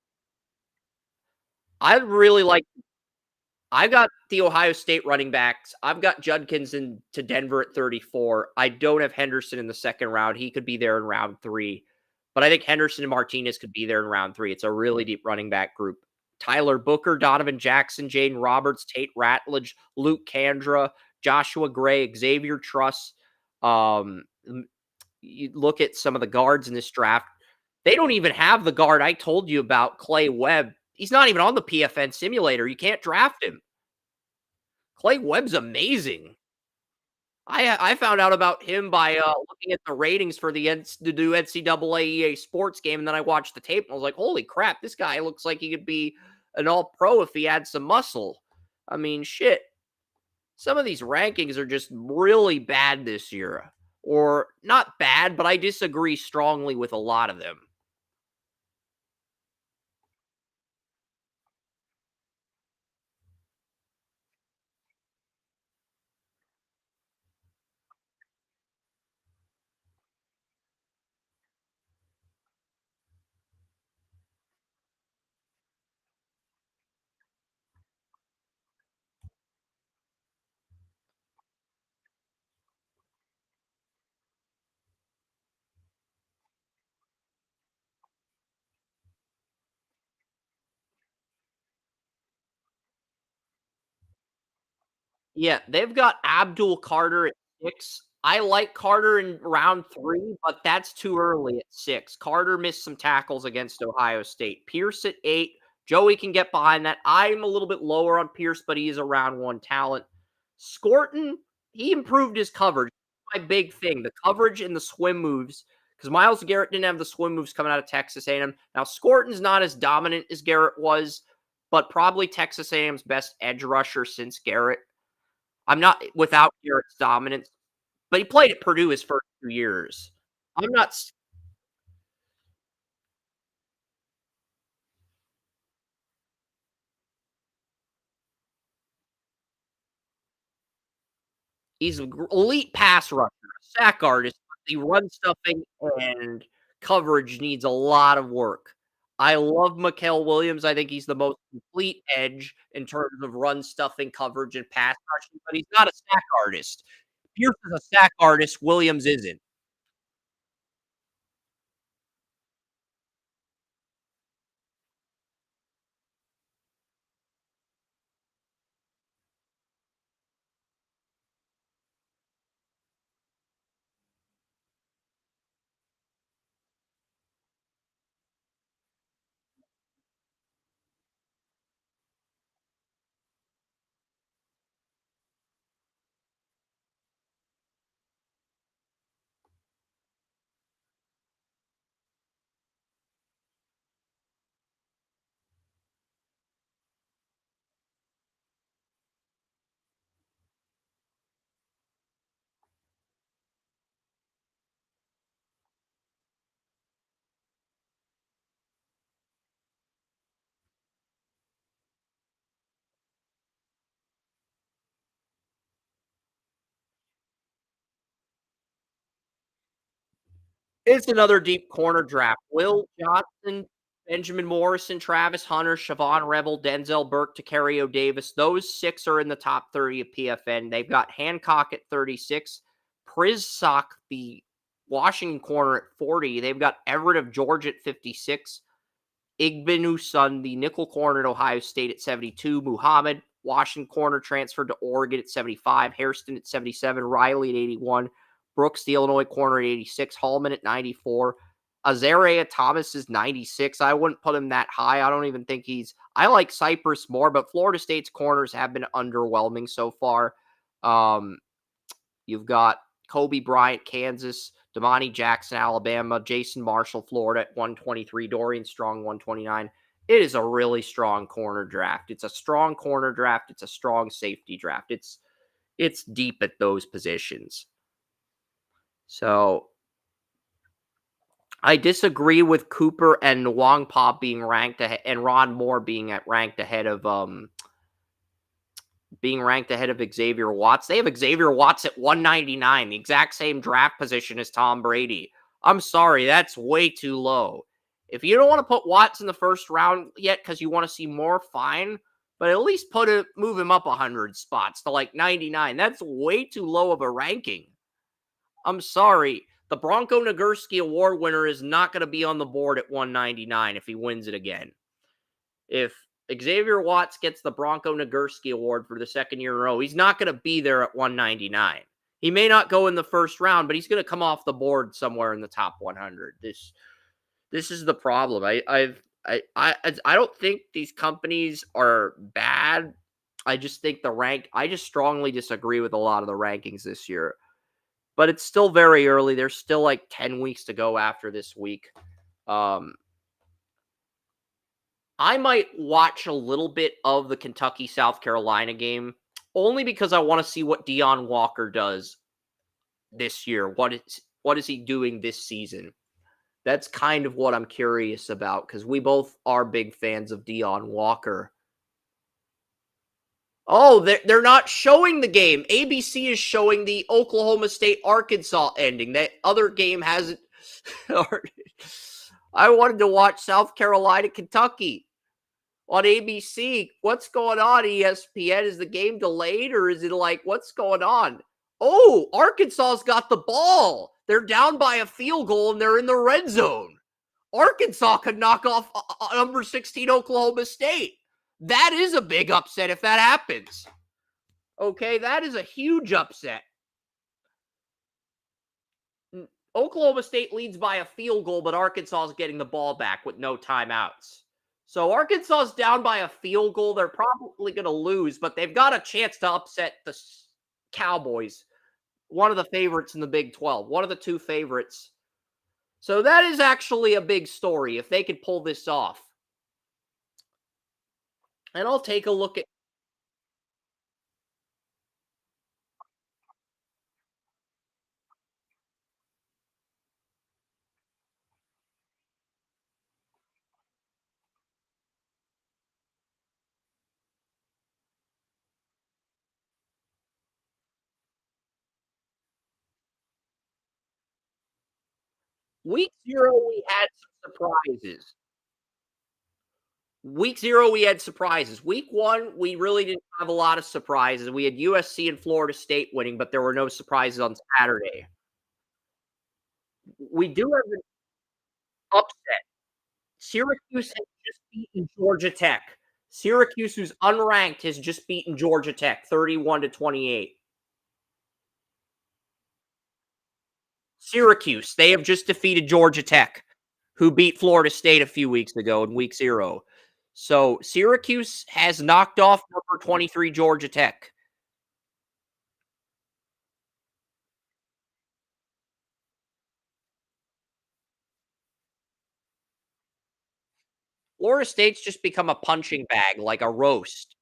I really like I've got the Ohio State running backs. I've got Judkins in to Denver at 34. I don't have Henderson in the 2nd round. He could be there in round 3. But I think Henderson and Martinez could be there in round 3. It's a really deep running back group. Tyler Booker, Donovan Jackson, Jaden Roberts, Tate Ratledge, Luke Kandra, Joshua Gray, Xavier Truss. You look at some of the guards in this draft. They don't even have the guard I told you about, Clay Webb. He's not even on the PFN simulator. You can't draft him. Clay Webb's amazing. I found out about him by looking at the ratings for the new NCAA EA Sports game, and then I watched the tape and I was like, "Holy crap! This guy looks like he could be an All Pro if he had some muscle." I mean, shit. Some of these rankings are just really bad this year, or not bad, but I disagree strongly with a lot of them. Yeah, they've got Abdul Carter at 6. I like Carter in round 3, but that's too early at 6. Carter missed some tackles against Ohio State. Pierce at 8. Joey can get behind that. I'm a little bit lower on Pierce, but he is a round 1 talent. Scorton, he improved his coverage. My big thing, the coverage and the swim moves, because Miles Garrett didn't have the swim moves coming out of Texas A&M. Now, Scorton's not as dominant as Garrett was, but probably Texas A&M's best edge rusher since Garrett. I'm not without Garrett's dominance, but he played at Purdue his first 2 years. I'm not s He's a elite pass rusher, a sack artist, but the run stuffing and coverage needs a lot of work. I love Mikael Williams, I think he's the most complete edge in terms of run stuffing, coverage, and pass rushing, but he's not a sack artist. Pierce is a sack artist, Williams isn't. It's another deep corner draft. Will Johnson, Benjamin Morrison, Travis Hunter, Siobhan Rebel, Denzel Burke, Tacario Davis. Those 6 are in the top 30 of PFN. They've got Hancock at 36, Prizsock, the Washington corner, at 40. They've got Everett of Georgia at 56. Igbenuson, the nickel corner at Ohio State at 72. Muhammad, Washington corner, transferred to Oregon at 75. Hairston at 77. Riley at 81. Brooks, the Illinois corner, at 86. Hallman at 94. Azaria Thomas is 96. I wouldn't put him that high. I don't even think he's. I like Cypress more, but Florida State's corners have been underwhelming so far. Um, You've got Kobe Bryant, Kansas, Damani Jackson, Alabama, Jason Marshall, Florida at 123, Dorian Strong, 129. It is a really strong corner draft. It's a strong corner draft. It's a strong safety draft. It's deep at those positions. So I disagree with Cooper and Wong Pop being ranked ahead, and Ron Moore being ranked ahead of Xavier Watts. They have Xavier Watts at 199, the exact same draft position as Tom Brady. I'm sorry, that's way too low. If you don't want to put Watts in the first round yet because you want to see more, fine. But at least move him up 100 spots to like 99. That's way too low of a ranking. I'm sorry. The Bronco Nagurski Award winner is not going to be on the board at 199 if he wins it again. If Xavier Watts gets the Bronco Nagurski Award for the second year in a row, he's not going to be there at 199. He may not go in the first round, but he's going to come off the board somewhere in the top 100. This is the problem. I don't think these companies are bad. I just think I just strongly disagree with a lot of the rankings this year. But it's still very early. There's still like 10 weeks to go after this week. I might watch a little bit of the Kentucky South Carolina game only because I want to see what Deion Walker does this year. What is he doing this season? That's kind of what I'm curious about because we both are big fans of Deion Walker. Oh, they're not showing the game. ABC is showing the Oklahoma State Arkansas ending. That other game hasn't. I wanted to watch South Carolina Kentucky on ABC. What's going on, ESPN? Is the game delayed or is it like, what's going on? Oh, Arkansas's got the ball. They're down by a field goal and they're in the red zone. Arkansas could knock off number 16 Oklahoma State. That is a big upset if that happens. Okay, that is a huge upset. Oklahoma State leads by a field goal, but Arkansas is getting the ball back with no timeouts. So Arkansas is down by a field goal. They're probably going to lose, but they've got a chance to upset the Cowboys, one of the favorites in the Big 12, one of the two favorites. So that is actually a big story if they could pull this off. And I'll take a look at week 0. We had some surprises. Week 0, we had surprises. Week 1, we really didn't have a lot of surprises. We had USC and Florida State winning, but there were no surprises on Saturday. We do have an upset. Syracuse has just beaten Georgia Tech. Syracuse, who's unranked, has just beaten Georgia Tech 31-28. Syracuse, they have just defeated Georgia Tech, who beat Florida State a few weeks ago in week 0. So Syracuse has knocked off number 23 Georgia Tech. Florida State's just become a punching bag, like a roast.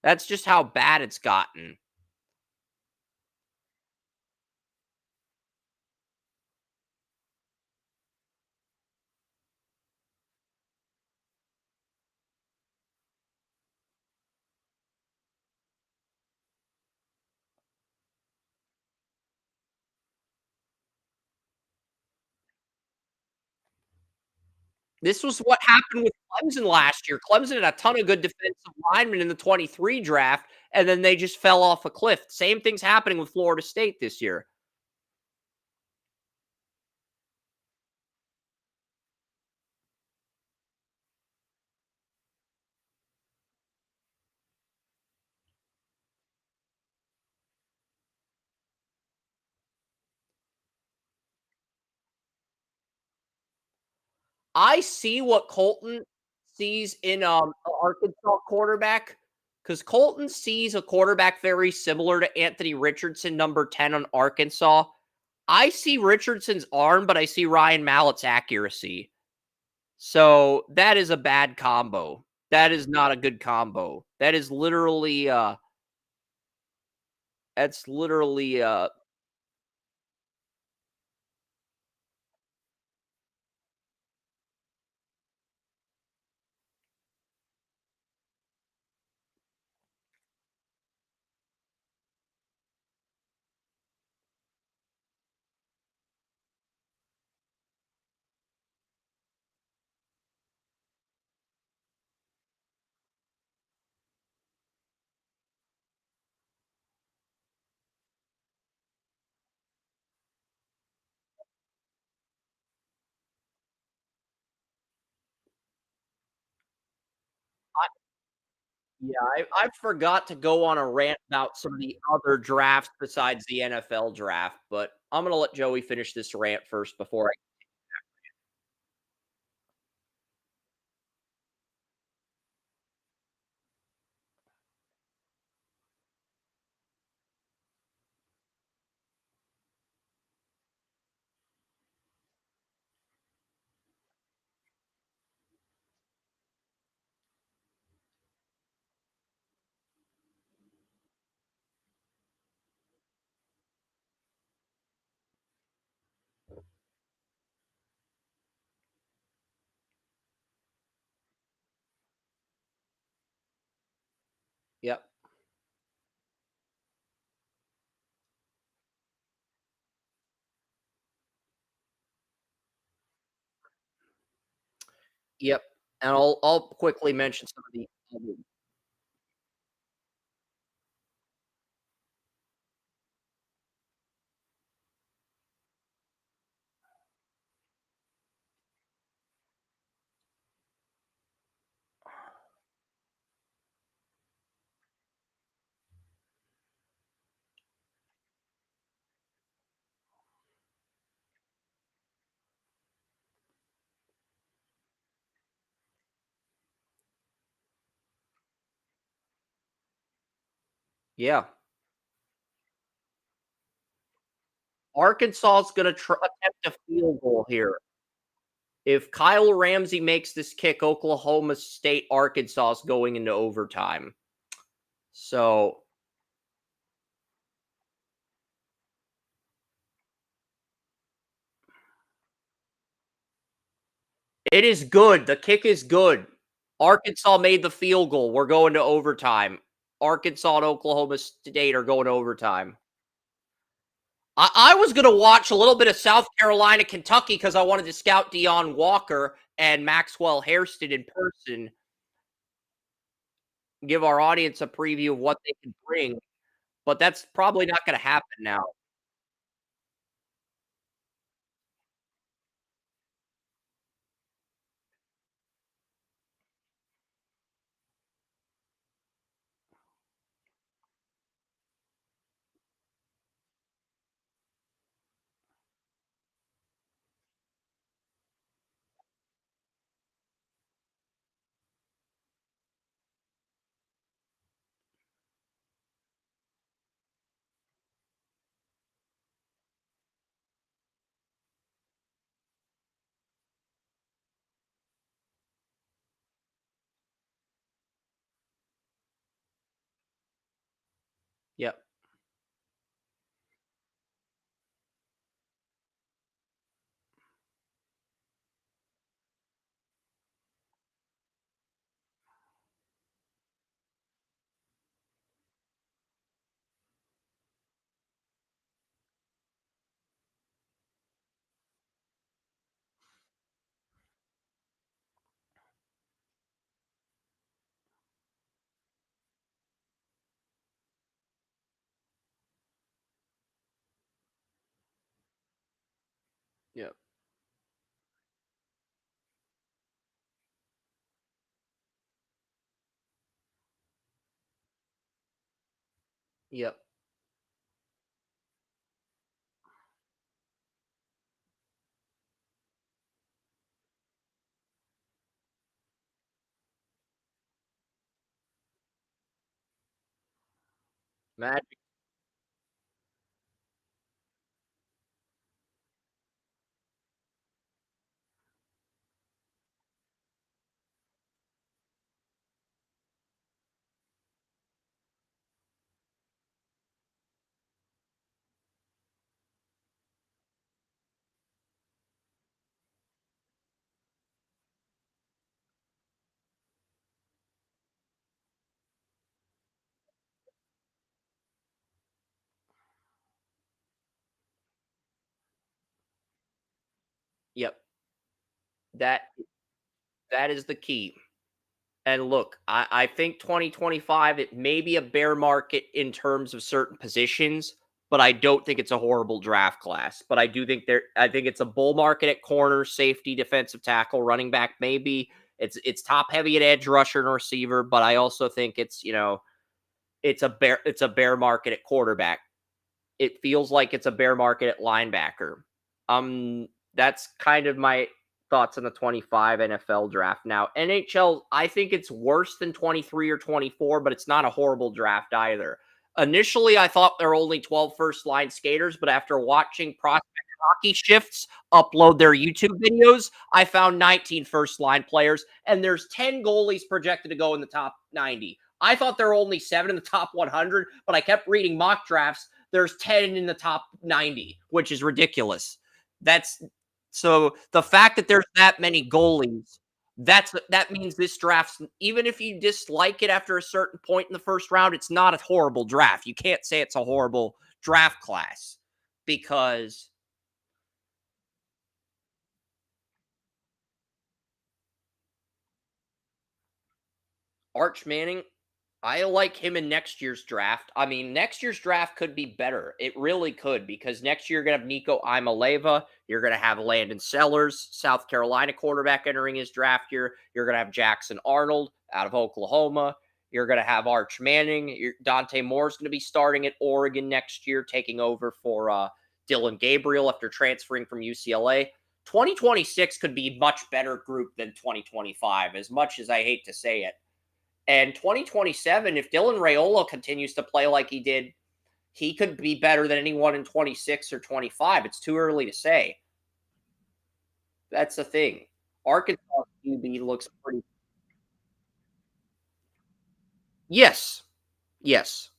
That's just how bad it's gotten. This was what happened with Clemson last year. Clemson had a ton of good defensive linemen in the 23 draft, and then they just fell off a cliff. Same thing's happening with Florida State this year. I see what Colton sees in a Arkansas quarterback, because Colton sees a quarterback very similar to Anthony Richardson, number 10 on Arkansas. I see Richardson's arm, but I see Ryan Mallett's accuracy. So that is a bad combo. That is not a good combo. That is literally that's literally yeah, I forgot to go on a rant about some of the other drafts besides the NFL draft, but I'm gonna let Joey finish this rant first before I. Yep, yep, and I'll quickly mention some of the other. Yeah. Arkansas is gonna attempt a field goal here. If Kyle Ramsey makes this kick, Oklahoma State, Arkansas is going into overtime. So it is good. The kick is good. Arkansas made the field goal. We're going to overtime. Arkansas and Oklahoma State are going to overtime. I was going to watch a little bit of South Carolina, Kentucky because I wanted to scout Deion Walker and Maxwell Hairston in person, give our audience a preview of what they can bring. But that's probably not going to happen now. Yep. Yep. Yep. Magic. Yep. That that is the key. And look, I think 2025, it may be a bear market in terms of certain positions, but I don't think it's a horrible draft class. But I think it's a bull market at corner, safety, defensive tackle, running back, maybe. It's top heavy at edge rusher and receiver, but I also think it's a bear market at quarterback. It feels like it's a bear market at linebacker. That's kind of my thoughts on the 25 NFL draft. Now, NHL, I think it's worse than 23 or 24, but it's not a horrible draft either. Initially, I thought there were only 12 first line skaters, but after watching Prospect Hockey Shifts upload their YouTube videos, I found 19 first line players, and there's 10 goalies projected to go in the top 90. I thought there were only 7 in the top 100, but I kept reading mock drafts. There's 10 in the top 90, which is ridiculous. That's so the fact that there's that many goalies, that means this draft's, even if you dislike it after a certain point in the first round, it's not a horrible draft. You can't say it's a horrible draft class because Arch Manning, I like him in next year's draft. I mean, next year's draft could be better. It really could, because next year you're going to have Nico Imaleva. You're going to have Landon Sellers, South Carolina quarterback, entering his draft year. You're going to have Jackson Arnold out of Oklahoma. You're going to have Arch Manning. Dante Moore's going to be starting at Oregon next year, taking over for Dylan Gabriel after transferring from UCLA. 2026 could be a much better group than 2025, as much as I hate to say it. And 2027, if Dylan Raiola continues to play like he did, he could be better than anyone in 26 or 25. It's too early to say. That's the thing. Arkansas QB looks pretty. Yes. Yes.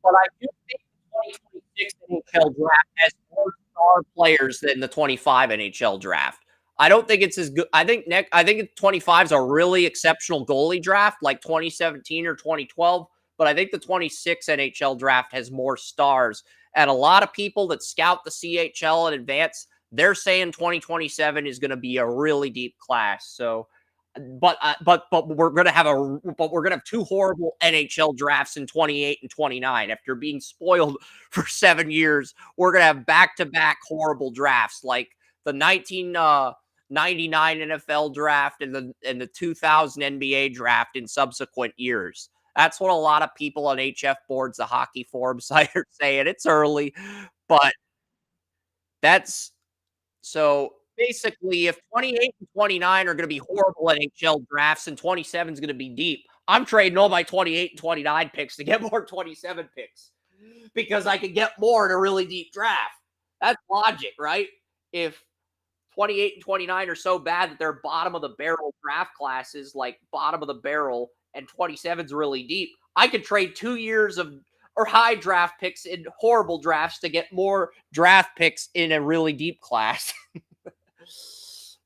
But I do think the 2026 NHL draft has more star players than the 25 NHL draft. I don't think it's as good. I think 25 is a really exceptional goalie draft, like 2017 or 2012. But I think the 26 NHL draft has more stars. And a lot of people that scout the CHL in advance, they're saying 2027 is going to be a really deep class. So but we're gonna have two horrible NHL drafts in 28 and 29 after being spoiled for 7 years. We're gonna have back to back horrible drafts like the 1999 NFL draft and the 2000 NBA draft in subsequent years. That's what a lot of people on HF boards, the hockey forum site, are saying. It's early, but that's so basically, if 28 and 29 are going to be horrible NHL drafts and 27 is going to be deep, I'm trading all my 28 and 29 picks to get more 27 picks because I could get more in a really deep draft. That's logic, right? If 28 and 29 are so bad that they're bottom of the barrel draft classes, like bottom of the barrel, and 27 is really deep, I could trade 2 years of or high draft picks in horrible drafts to get more draft picks in a really deep class.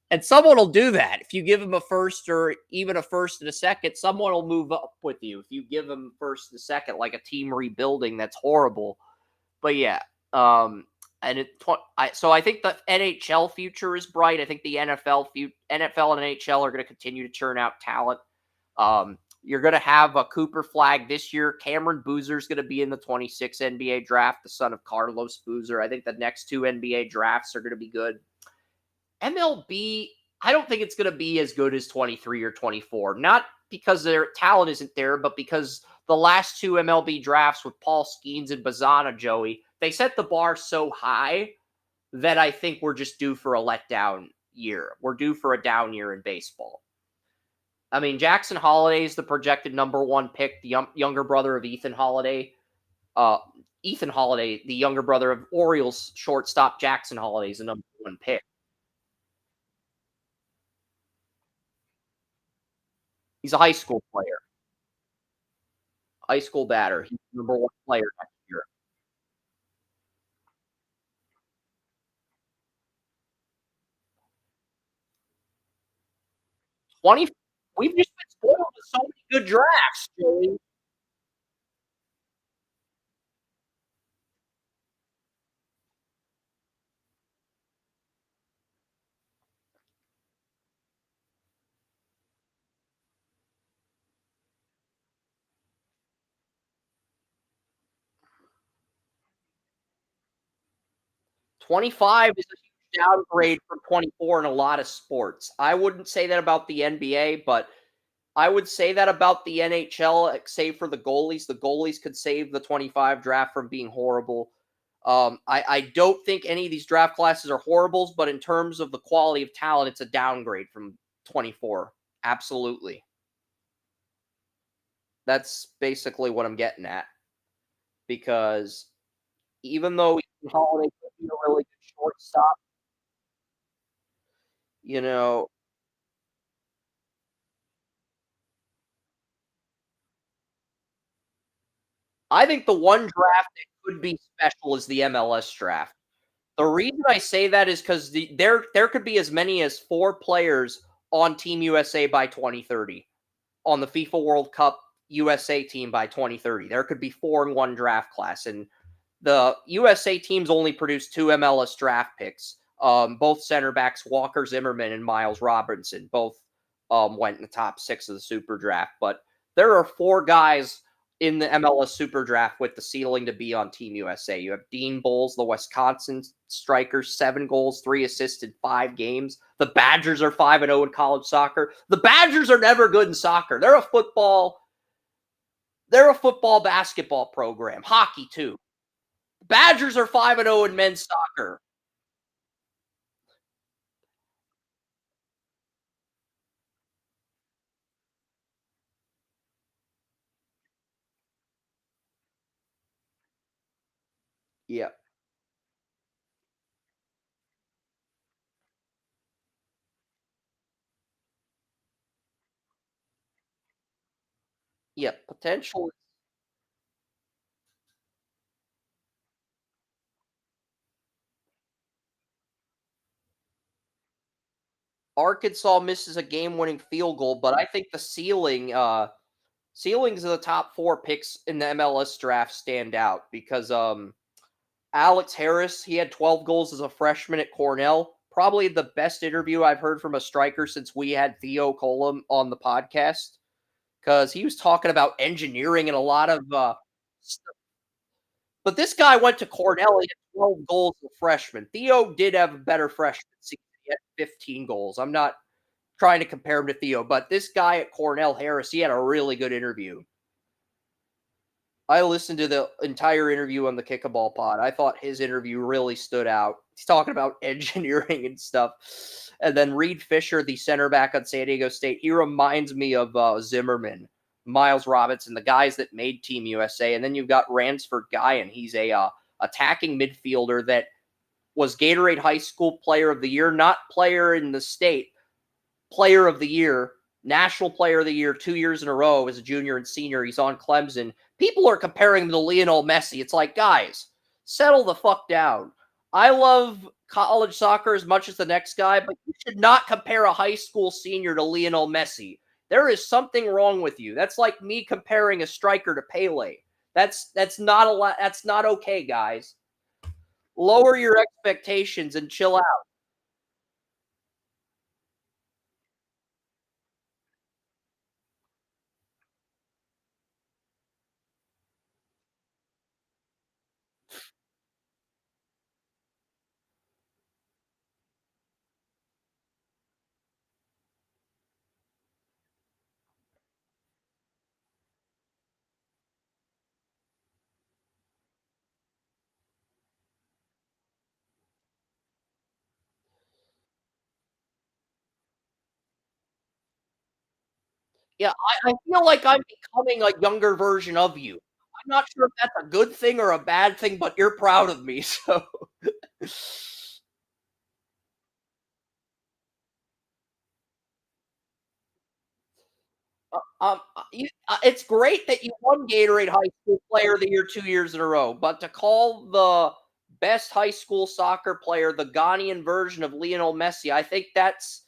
And someone will do that. If you give them a first or even a first and a second, someone will move up with you. If you give them first and a second, like a team rebuilding, that's horrible. But yeah, and so I think the NHL future is bright. I think the NFL and NHL are going to continue to churn out talent. You're going to have a Cooper Flag this year. Cameron Boozer's going to be in the 26 NBA draft, the son of Carlos Boozer. I think the next two NBA drafts are going to be good. MLB, I don't think it's going to be as good as 23 or 24. Not because their talent isn't there, but because the last two MLB drafts with Paul Skeens and Bazana, Joey, they set the bar so high that I think we're just due for a letdown year. We're due for a down year in baseball. I mean, Jackson Holiday is the projected number one pick, the younger brother of Ethan Holiday. Uh, Ethan Holiday, the younger brother of Orioles shortstop Jackson Holiday, is the number one pick. He's a high school player, high school batter. He's the number one player next year. 20. We've just been spoiled with so many good drafts, Joey. 25 is a huge downgrade from 24 in a lot of sports. I wouldn't say that about the NBA, but I would say that about the NHL, save for the goalies. The goalies could save the 25 draft from being horrible. I don't think any of these draft classes are horribles, but in terms of the quality of talent, it's a downgrade from 24. Absolutely. That's basically what I'm getting at. Because even though Ethan Holiday could be a really good shortstop, you know, I think the one draft that could be special is the MLS draft. The reason I say that is because there could be as many as 4 players on Team USA by 2030 on the FIFA World Cup USA team by 2030. There could be 4 in one draft class, and the USA teams only produced 2 MLS draft picks. Both center backs, Walker Zimmerman and Miles Robinson, both went in the top 6 of the Super Draft. But there are 4 guys in the MLS Super Draft with the ceiling to be on Team USA. You have Dean Bowles, the Wisconsin striker, 7 goals, 3 assists in 5 games. The Badgers are 5-0 in college soccer. The Badgers are never good in soccer. They're a football basketball program, hockey too. Badgers are 5-0 in men's soccer. Yeah. Yeah, potential. Arkansas misses a game-winning field goal, but I think the ceilings of the top 4 picks in the MLS draft stand out because Alex Harris, he had 12 goals as a freshman at Cornell. Probably the best interview I've heard from a striker since we had Theo Colum on the podcast because he was talking about engineering and a lot of but this guy went to Cornell. He had 12 goals as a freshman. Theo did have a better freshman season. He had 15 goals. I'm not trying to compare him to Theo, but this guy at Cornell, Harris, he had a really good interview. I listened to the entire interview on the Kick a Ball pod. I thought his interview really stood out. He's talking about engineering and stuff. And then Reed Fisher, the center back on San Diego State, he reminds me of Zimmerman, Miles Robinson, the guys that made Team USA. And then you've got Ransford Guyan. He's a attacking midfielder that was Gatorade High School Player of the Year, not player in the state, Player of the Year, National Player of the Year 2 years in a row as a junior and senior. He's on Clemson. People are comparing him to Lionel Messi. It's like, guys, settle the fuck down. I love college soccer as much as the next guy, but you should not compare a high school senior to Lionel Messi. There is something wrong with you. That's like me comparing a striker to Pele. That's not a lot. That's not okay, guys. Lower your expectations and chill out. Yeah, I feel like I'm becoming a younger version of you. I'm not sure if that's a good thing or a bad thing, but you're proud of me, so it's great that you won Gatorade High School Player of the Year 2 years in a row, but to call the best high school soccer player the Ghanaian version of Lionel Messi, I think that's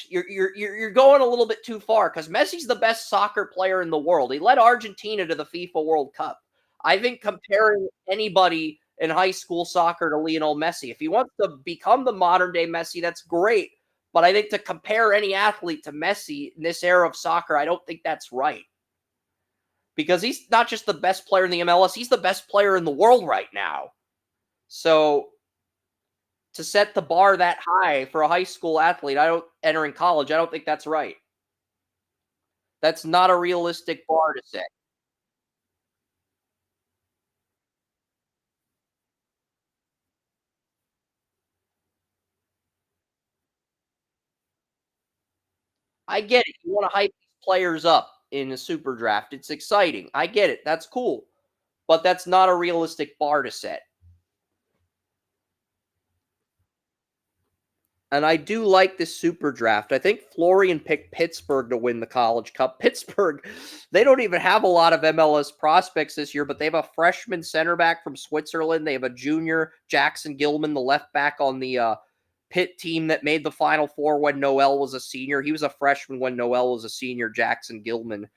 you're going a little bit too far because Messi's the best soccer player in the world. He led Argentina to the FIFA World Cup. I think comparing anybody in high school soccer to Lionel Messi, if he wants to become the modern day Messi, that's great. But I think to compare any athlete to Messi in this era of soccer, I don't think that's right. Because he's not just the best player in the MLS, he's the best player in the world right now. So to set the bar that high for a high school athlete, I don't entering college, I don't think that's right. That's not a realistic bar to set. I get it. You want to hype these players up in a super draft. It's exciting. I get it. That's cool. But that's not a realistic bar to set. And I do like this super draft. I think Florian picked Pittsburgh to win the College Cup. Pittsburgh, they don't even have a lot of MLS prospects this year, but they have a freshman center back from Switzerland. They have a junior, Jackson Gilman, the left back on the Pitt team that made the Final Four when Noel was a senior. He was a freshman when Noel was a senior, Jackson Gilman.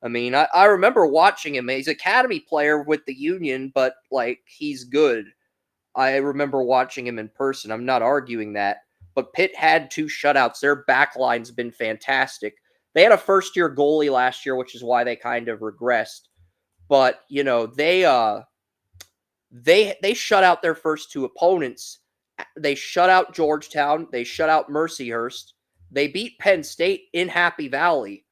I mean, I remember watching him. He's an academy player with the Union, but like he's good. I remember watching him in person. I'm not arguing that. But Pitt had two shutouts. Their backline's been fantastic. They had a first year goalie last year, which is why they kind of regressed. But, you know, they shut out their first two opponents. They shut out Georgetown, they shut out Mercyhurst. They beat Penn State in Happy Valley.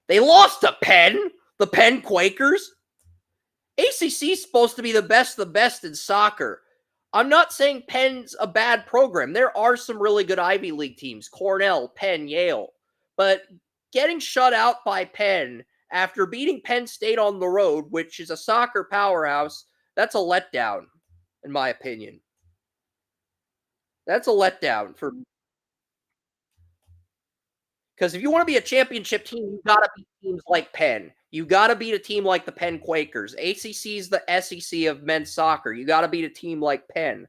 They lost to Penn, the Penn Quakers. ACC is supposed to be the best in soccer. I'm not saying Penn's a bad program. There are some really good Ivy League teams, Cornell, Penn, Yale. But getting shut out by Penn after beating Penn State on the road, which is a soccer powerhouse, that's a letdown, in my opinion. That's a letdown for because if you want to be a championship team, you got to beat teams like Penn. You got to beat a team like the Penn Quakers. ACC is the SEC of men's soccer. You got to beat a team like Penn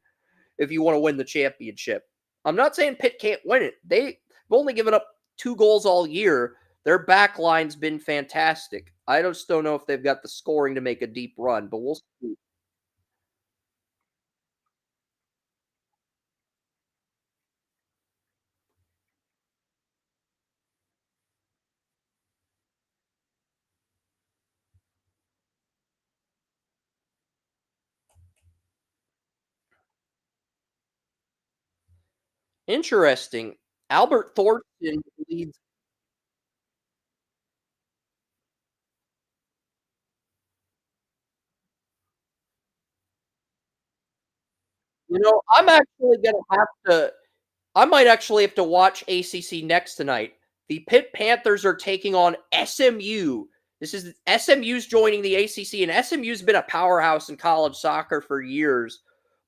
if you want to win the championship. I'm not saying Pitt can't win it. They've only given up 2 goals all year. Their back line's been fantastic. I just don't know if they've got the scoring to make a deep run, but we'll see. Interesting. Albert Thornton leads. I'm actually going to have to I might actually have to watch ACC next tonight. The Pitt Panthers are taking on SMU. This is SMU's joining the ACC, and SMU's been a powerhouse in college soccer for years.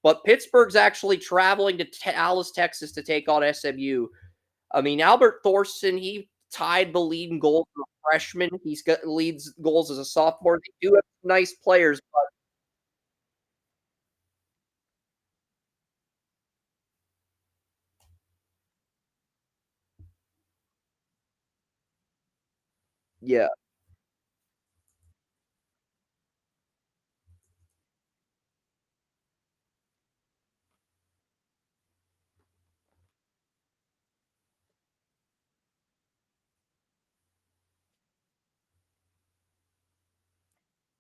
But Pittsburgh's actually traveling to Dallas, Texas to take on SMU. I mean, Albert Thorson, he tied the leading goal for a freshman. He's got leads goals as a sophomore. They do have nice players. Yeah,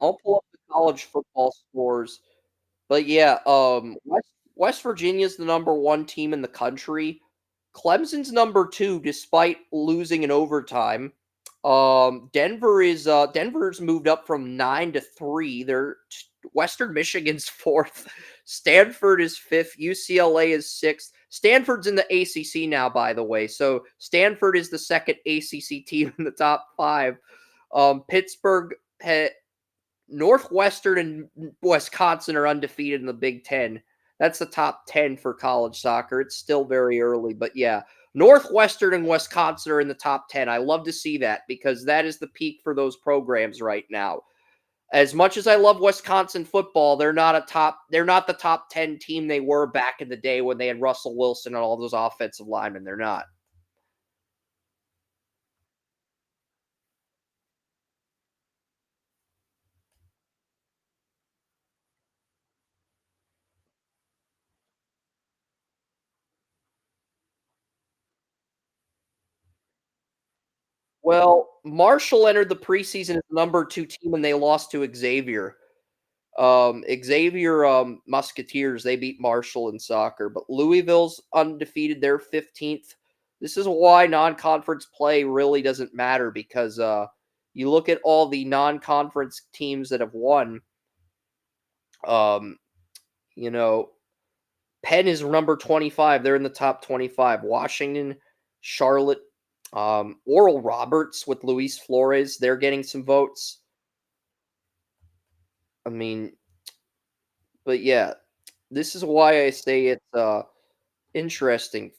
I'll pull up the college football scores. But yeah, West Virginia's the number one team in the country. Clemson's number two, despite losing in overtime. Denver's moved up from 9 to 3. Western Michigan's fourth. Stanford is fifth. UCLA is sixth. Stanford's in the ACC now, by the way. So Stanford is the second ACC team in the top five. Pittsburgh, Northwestern, and Wisconsin are undefeated in the Big Ten. That's the top 10 for college soccer. It's still very early, but yeah, Northwestern and Wisconsin are in the top 10. I love to see that because that is the peak for those programs right now. As much as I love Wisconsin football, they're not the top 10 team they were back in the day when they had Russell Wilson and all those offensive linemen. They're not. Well, Marshall entered the preseason as the number 2 team and they lost to Xavier. Xavier Musketeers, they beat Marshall in soccer, but Louisville's undefeated. They're 15th. This is why non-conference play really doesn't matter because you look at all the non-conference teams that have won. Um, you know, Penn is number 25. They're in the top 25. Washington, Charlotte, Oral Roberts with Luis Flores, they're getting some votes. I mean, but yeah, this is why I say it's interesting.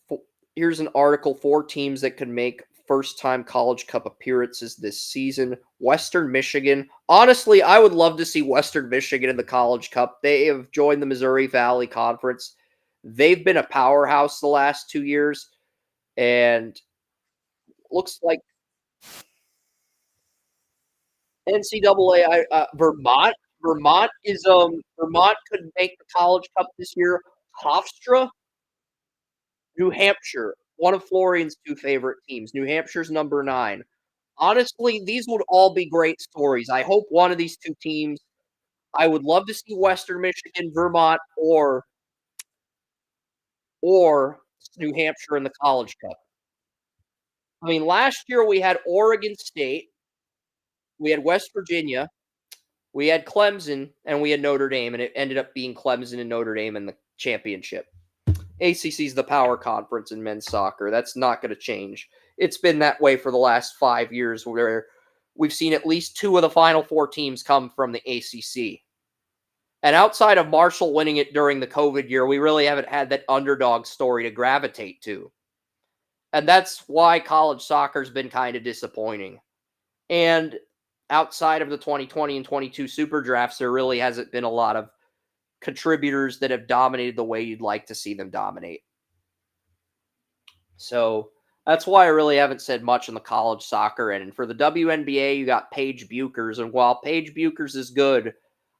Here's an article: 4 teams that could make first-time College Cup appearances this season. Western Michigan. Honestly, I would love to see Western Michigan in the College Cup. They have joined the Missouri Valley Conference. They've been a powerhouse the last 2 years, and looks like NCAA. Vermont could make the College Cup this year. Hofstra, New Hampshire, one of Florian's 2 favorite teams. New Hampshire's number 9. Honestly, these would all be great stories. I hope one of these 2 teams. I would love to see Western Michigan, Vermont, or New Hampshire in the College Cup. I mean, last year we had Oregon State, we had West Virginia, we had Clemson, and we had Notre Dame, and it ended up being Clemson and Notre Dame in the championship. ACC is the power conference in men's soccer. That's not going to change. It's been that way for the last 5 years, where we've seen at least 2 of the Final Four teams come from the ACC. And outside of Marshall winning it during the COVID year, we really haven't had that underdog story to gravitate to. And that's why college soccer's been kind of disappointing. And outside of the 2020 and 22 super drafts, there really hasn't been a lot of contributors that have dominated the way you'd like to see them dominate. So that's why I really haven't said much on the college soccer end. And for the WNBA, you got Paige Buchers. And while Paige Buchers is good,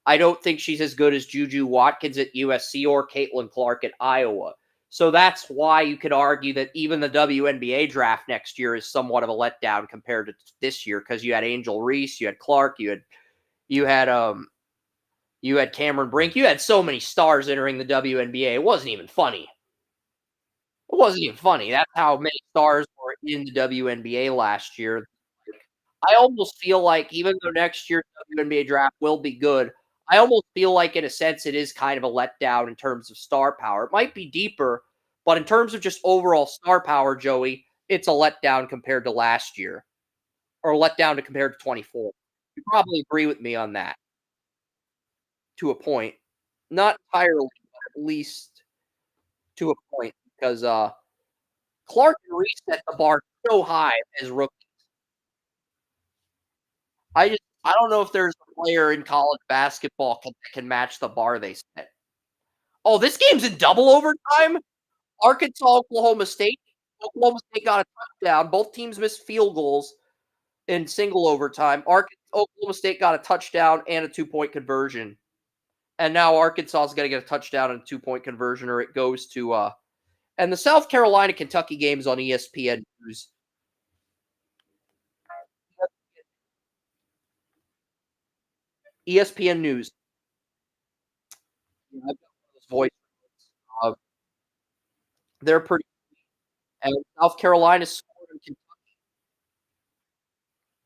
I don't think she's as good as Juju Watkins at USC or Caitlin Clark at Iowa. So that's why you could argue that even the WNBA draft next year is somewhat of a letdown compared to this year, because you had Angel Reese, you had Clark, you had you had Cameron Brink, you had so many stars entering the WNBA. It wasn't even funny. It wasn't even funny. That's how many stars were in the WNBA last year. I almost feel like even though next year's WNBA draft will be good, I almost feel like in a sense it is kind of a letdown in terms of star power. It might be deeper, but in terms of just overall star power, Joey, it's a letdown compared to last year, or a letdown to compared to 24. You probably agree with me on that to a point. Not entirely, but at least to a point, because Clark and Reese set the bar so high as rookies. I don't know if there's a player in college basketball that can match the bar they set. Oh, this game's in double overtime? Arkansas, Oklahoma State. Oklahoma State got a touchdown. Both teams missed field goals in single overtime. Oklahoma State got a touchdown and a 2-point conversion. And now Arkansas is going to get a touchdown and a 2-point conversion, or it goes to and the South Carolina Kentucky game's on ESPN News. ESPN News. Yeah, I've got those voice. Uh, they're pretty. And South Carolina scored in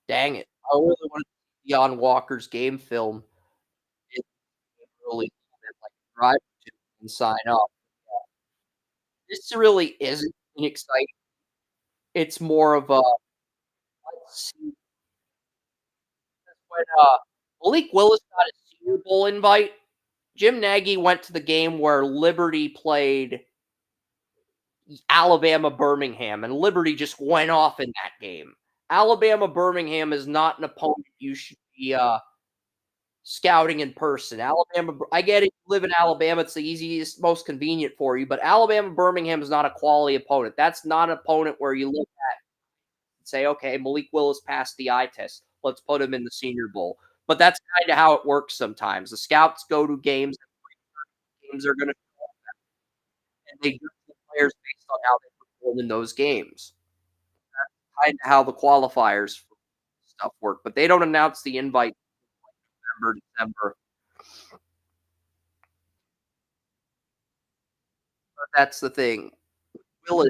Dang it. I really wanted to see Deion Walker's game film in early and, like, drive to and sign up. This really isn't exciting. It's more of a let's see when Malik Willis got a Senior Bowl invite. Jim Nagy went to the game where Liberty played Alabama Birmingham, and Liberty just went off in that game. Alabama Birmingham is not an opponent you should be scouting in person. Alabama, I get it. You live in Alabama; it's the easiest, most convenient for you. But Alabama Birmingham is not a quality opponent. That's not an opponent where you look and say, "Okay, Malik Willis passed the eye test. Let's put him in the Senior Bowl." But that's kind of how it works sometimes. The scouts go to games, and games are going to, and they judge the players based on how they perform in those games. Kind of how the qualifiers stuff work, but they don't announce the invite November, December. But that's the thing. Willis,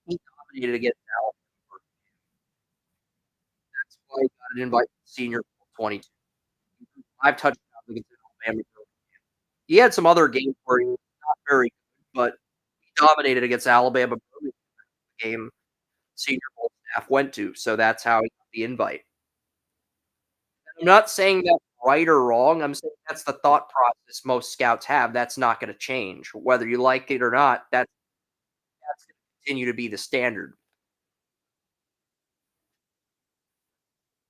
he dominated against Alabama. That's why he got an invite to Senior Bowl 22. 5 touchdowns against Alabama. He had some other games where he was not very good, but he dominated against Alabama game Senior Bowl staff went to, so that's how he got the invite. I'm not saying that's right or wrong. I'm saying that's the thought process most scouts have. That's not going to change, whether you like it or not. That's going to continue to be the standard.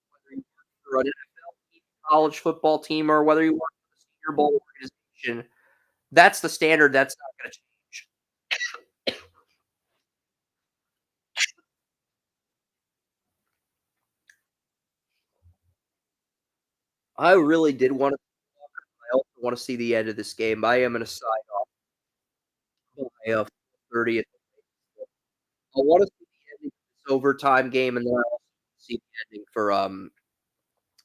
Whether you work for an NFL team, college football team, or whether you work for the Senior Bowl organization, that's the standard. That's not going to change. I really did want to. I also want to see the end of this game. I am going to sign off by 30th. I want to see the ending of this overtime game, and then I also see the ending for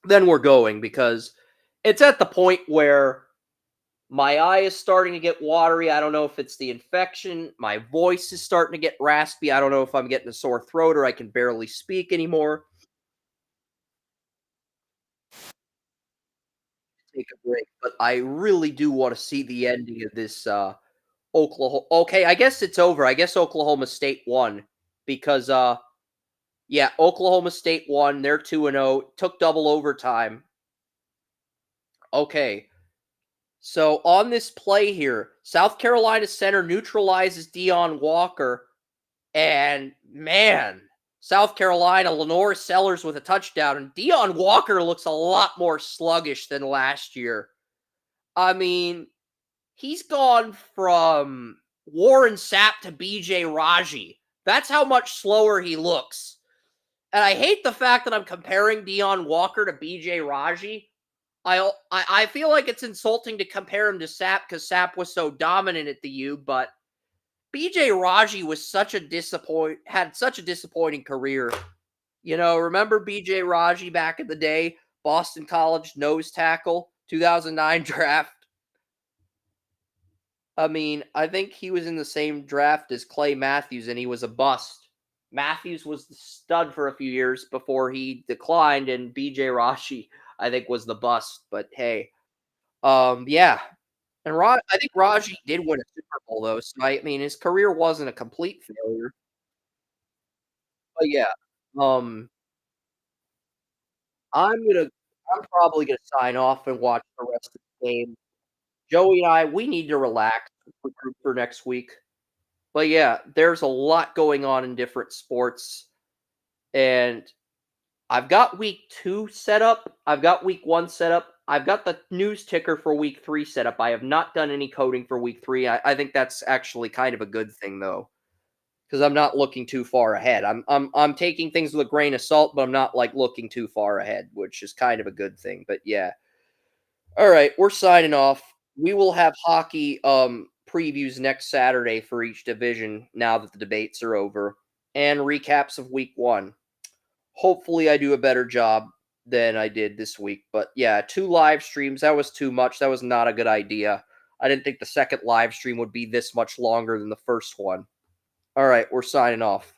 then we're going because it's at the point where my eye is starting to get watery. I don't know if it's the infection. My voice is starting to get raspy. I don't know if I'm getting a sore throat or I can barely speak anymore. Take a break, but I really do want to see the ending of this Oklahoma. Okay, I guess it's over. I guess Oklahoma State won because yeah, Oklahoma State won. They're 2-0. Took double overtime. Okay. So on this play here, South Carolina center neutralizes Dion Walker, and man, South Carolina, Lenore Sellers with a touchdown, and Dion Walker looks a lot more sluggish than last year. I mean, he's gone from Warren Sapp to BJ Raji. That's how much slower he looks. And I hate the fact that I'm comparing Dion Walker to BJ Raji. I feel like it's insulting to compare him to Sapp because Sapp was so dominant at the U, but BJ Raji was had such a disappointing career. You know, remember BJ Raji back in the day, Boston College nose tackle, 2009 draft. I mean, I think he was in the same draft as Clay Matthews, and he was a bust. Matthews was the stud for a few years before he declined, and BJ Raji, I think, was the bust. But hey, yeah, and I think Raji did win a Super Bowl though, so I mean, his career wasn't a complete failure. But yeah, um, I'm probably gonna sign off and watch the rest of the game. Joey and I, we need to relax for next week. But yeah, there's a lot going on in different sports, and I've got week 2 set up. I've got week 1 set up. I've got the news ticker for week 3 set up. I have not done any coding for week 3. I think that's actually kind of a good thing though, because I'm not looking too far ahead. I'm taking things with a grain of salt, but I'm not like looking too far ahead, which is kind of a good thing. But yeah. All right, we're signing off. We will have hockey previews next Saturday for each division now that the debates are over and recaps of week 1. Hopefully I do a better job than I did this week. But yeah, 2 live streams, that was too much. That was not a good idea. I didn't think the second live stream would be this much longer than the first one. All right, we're signing off.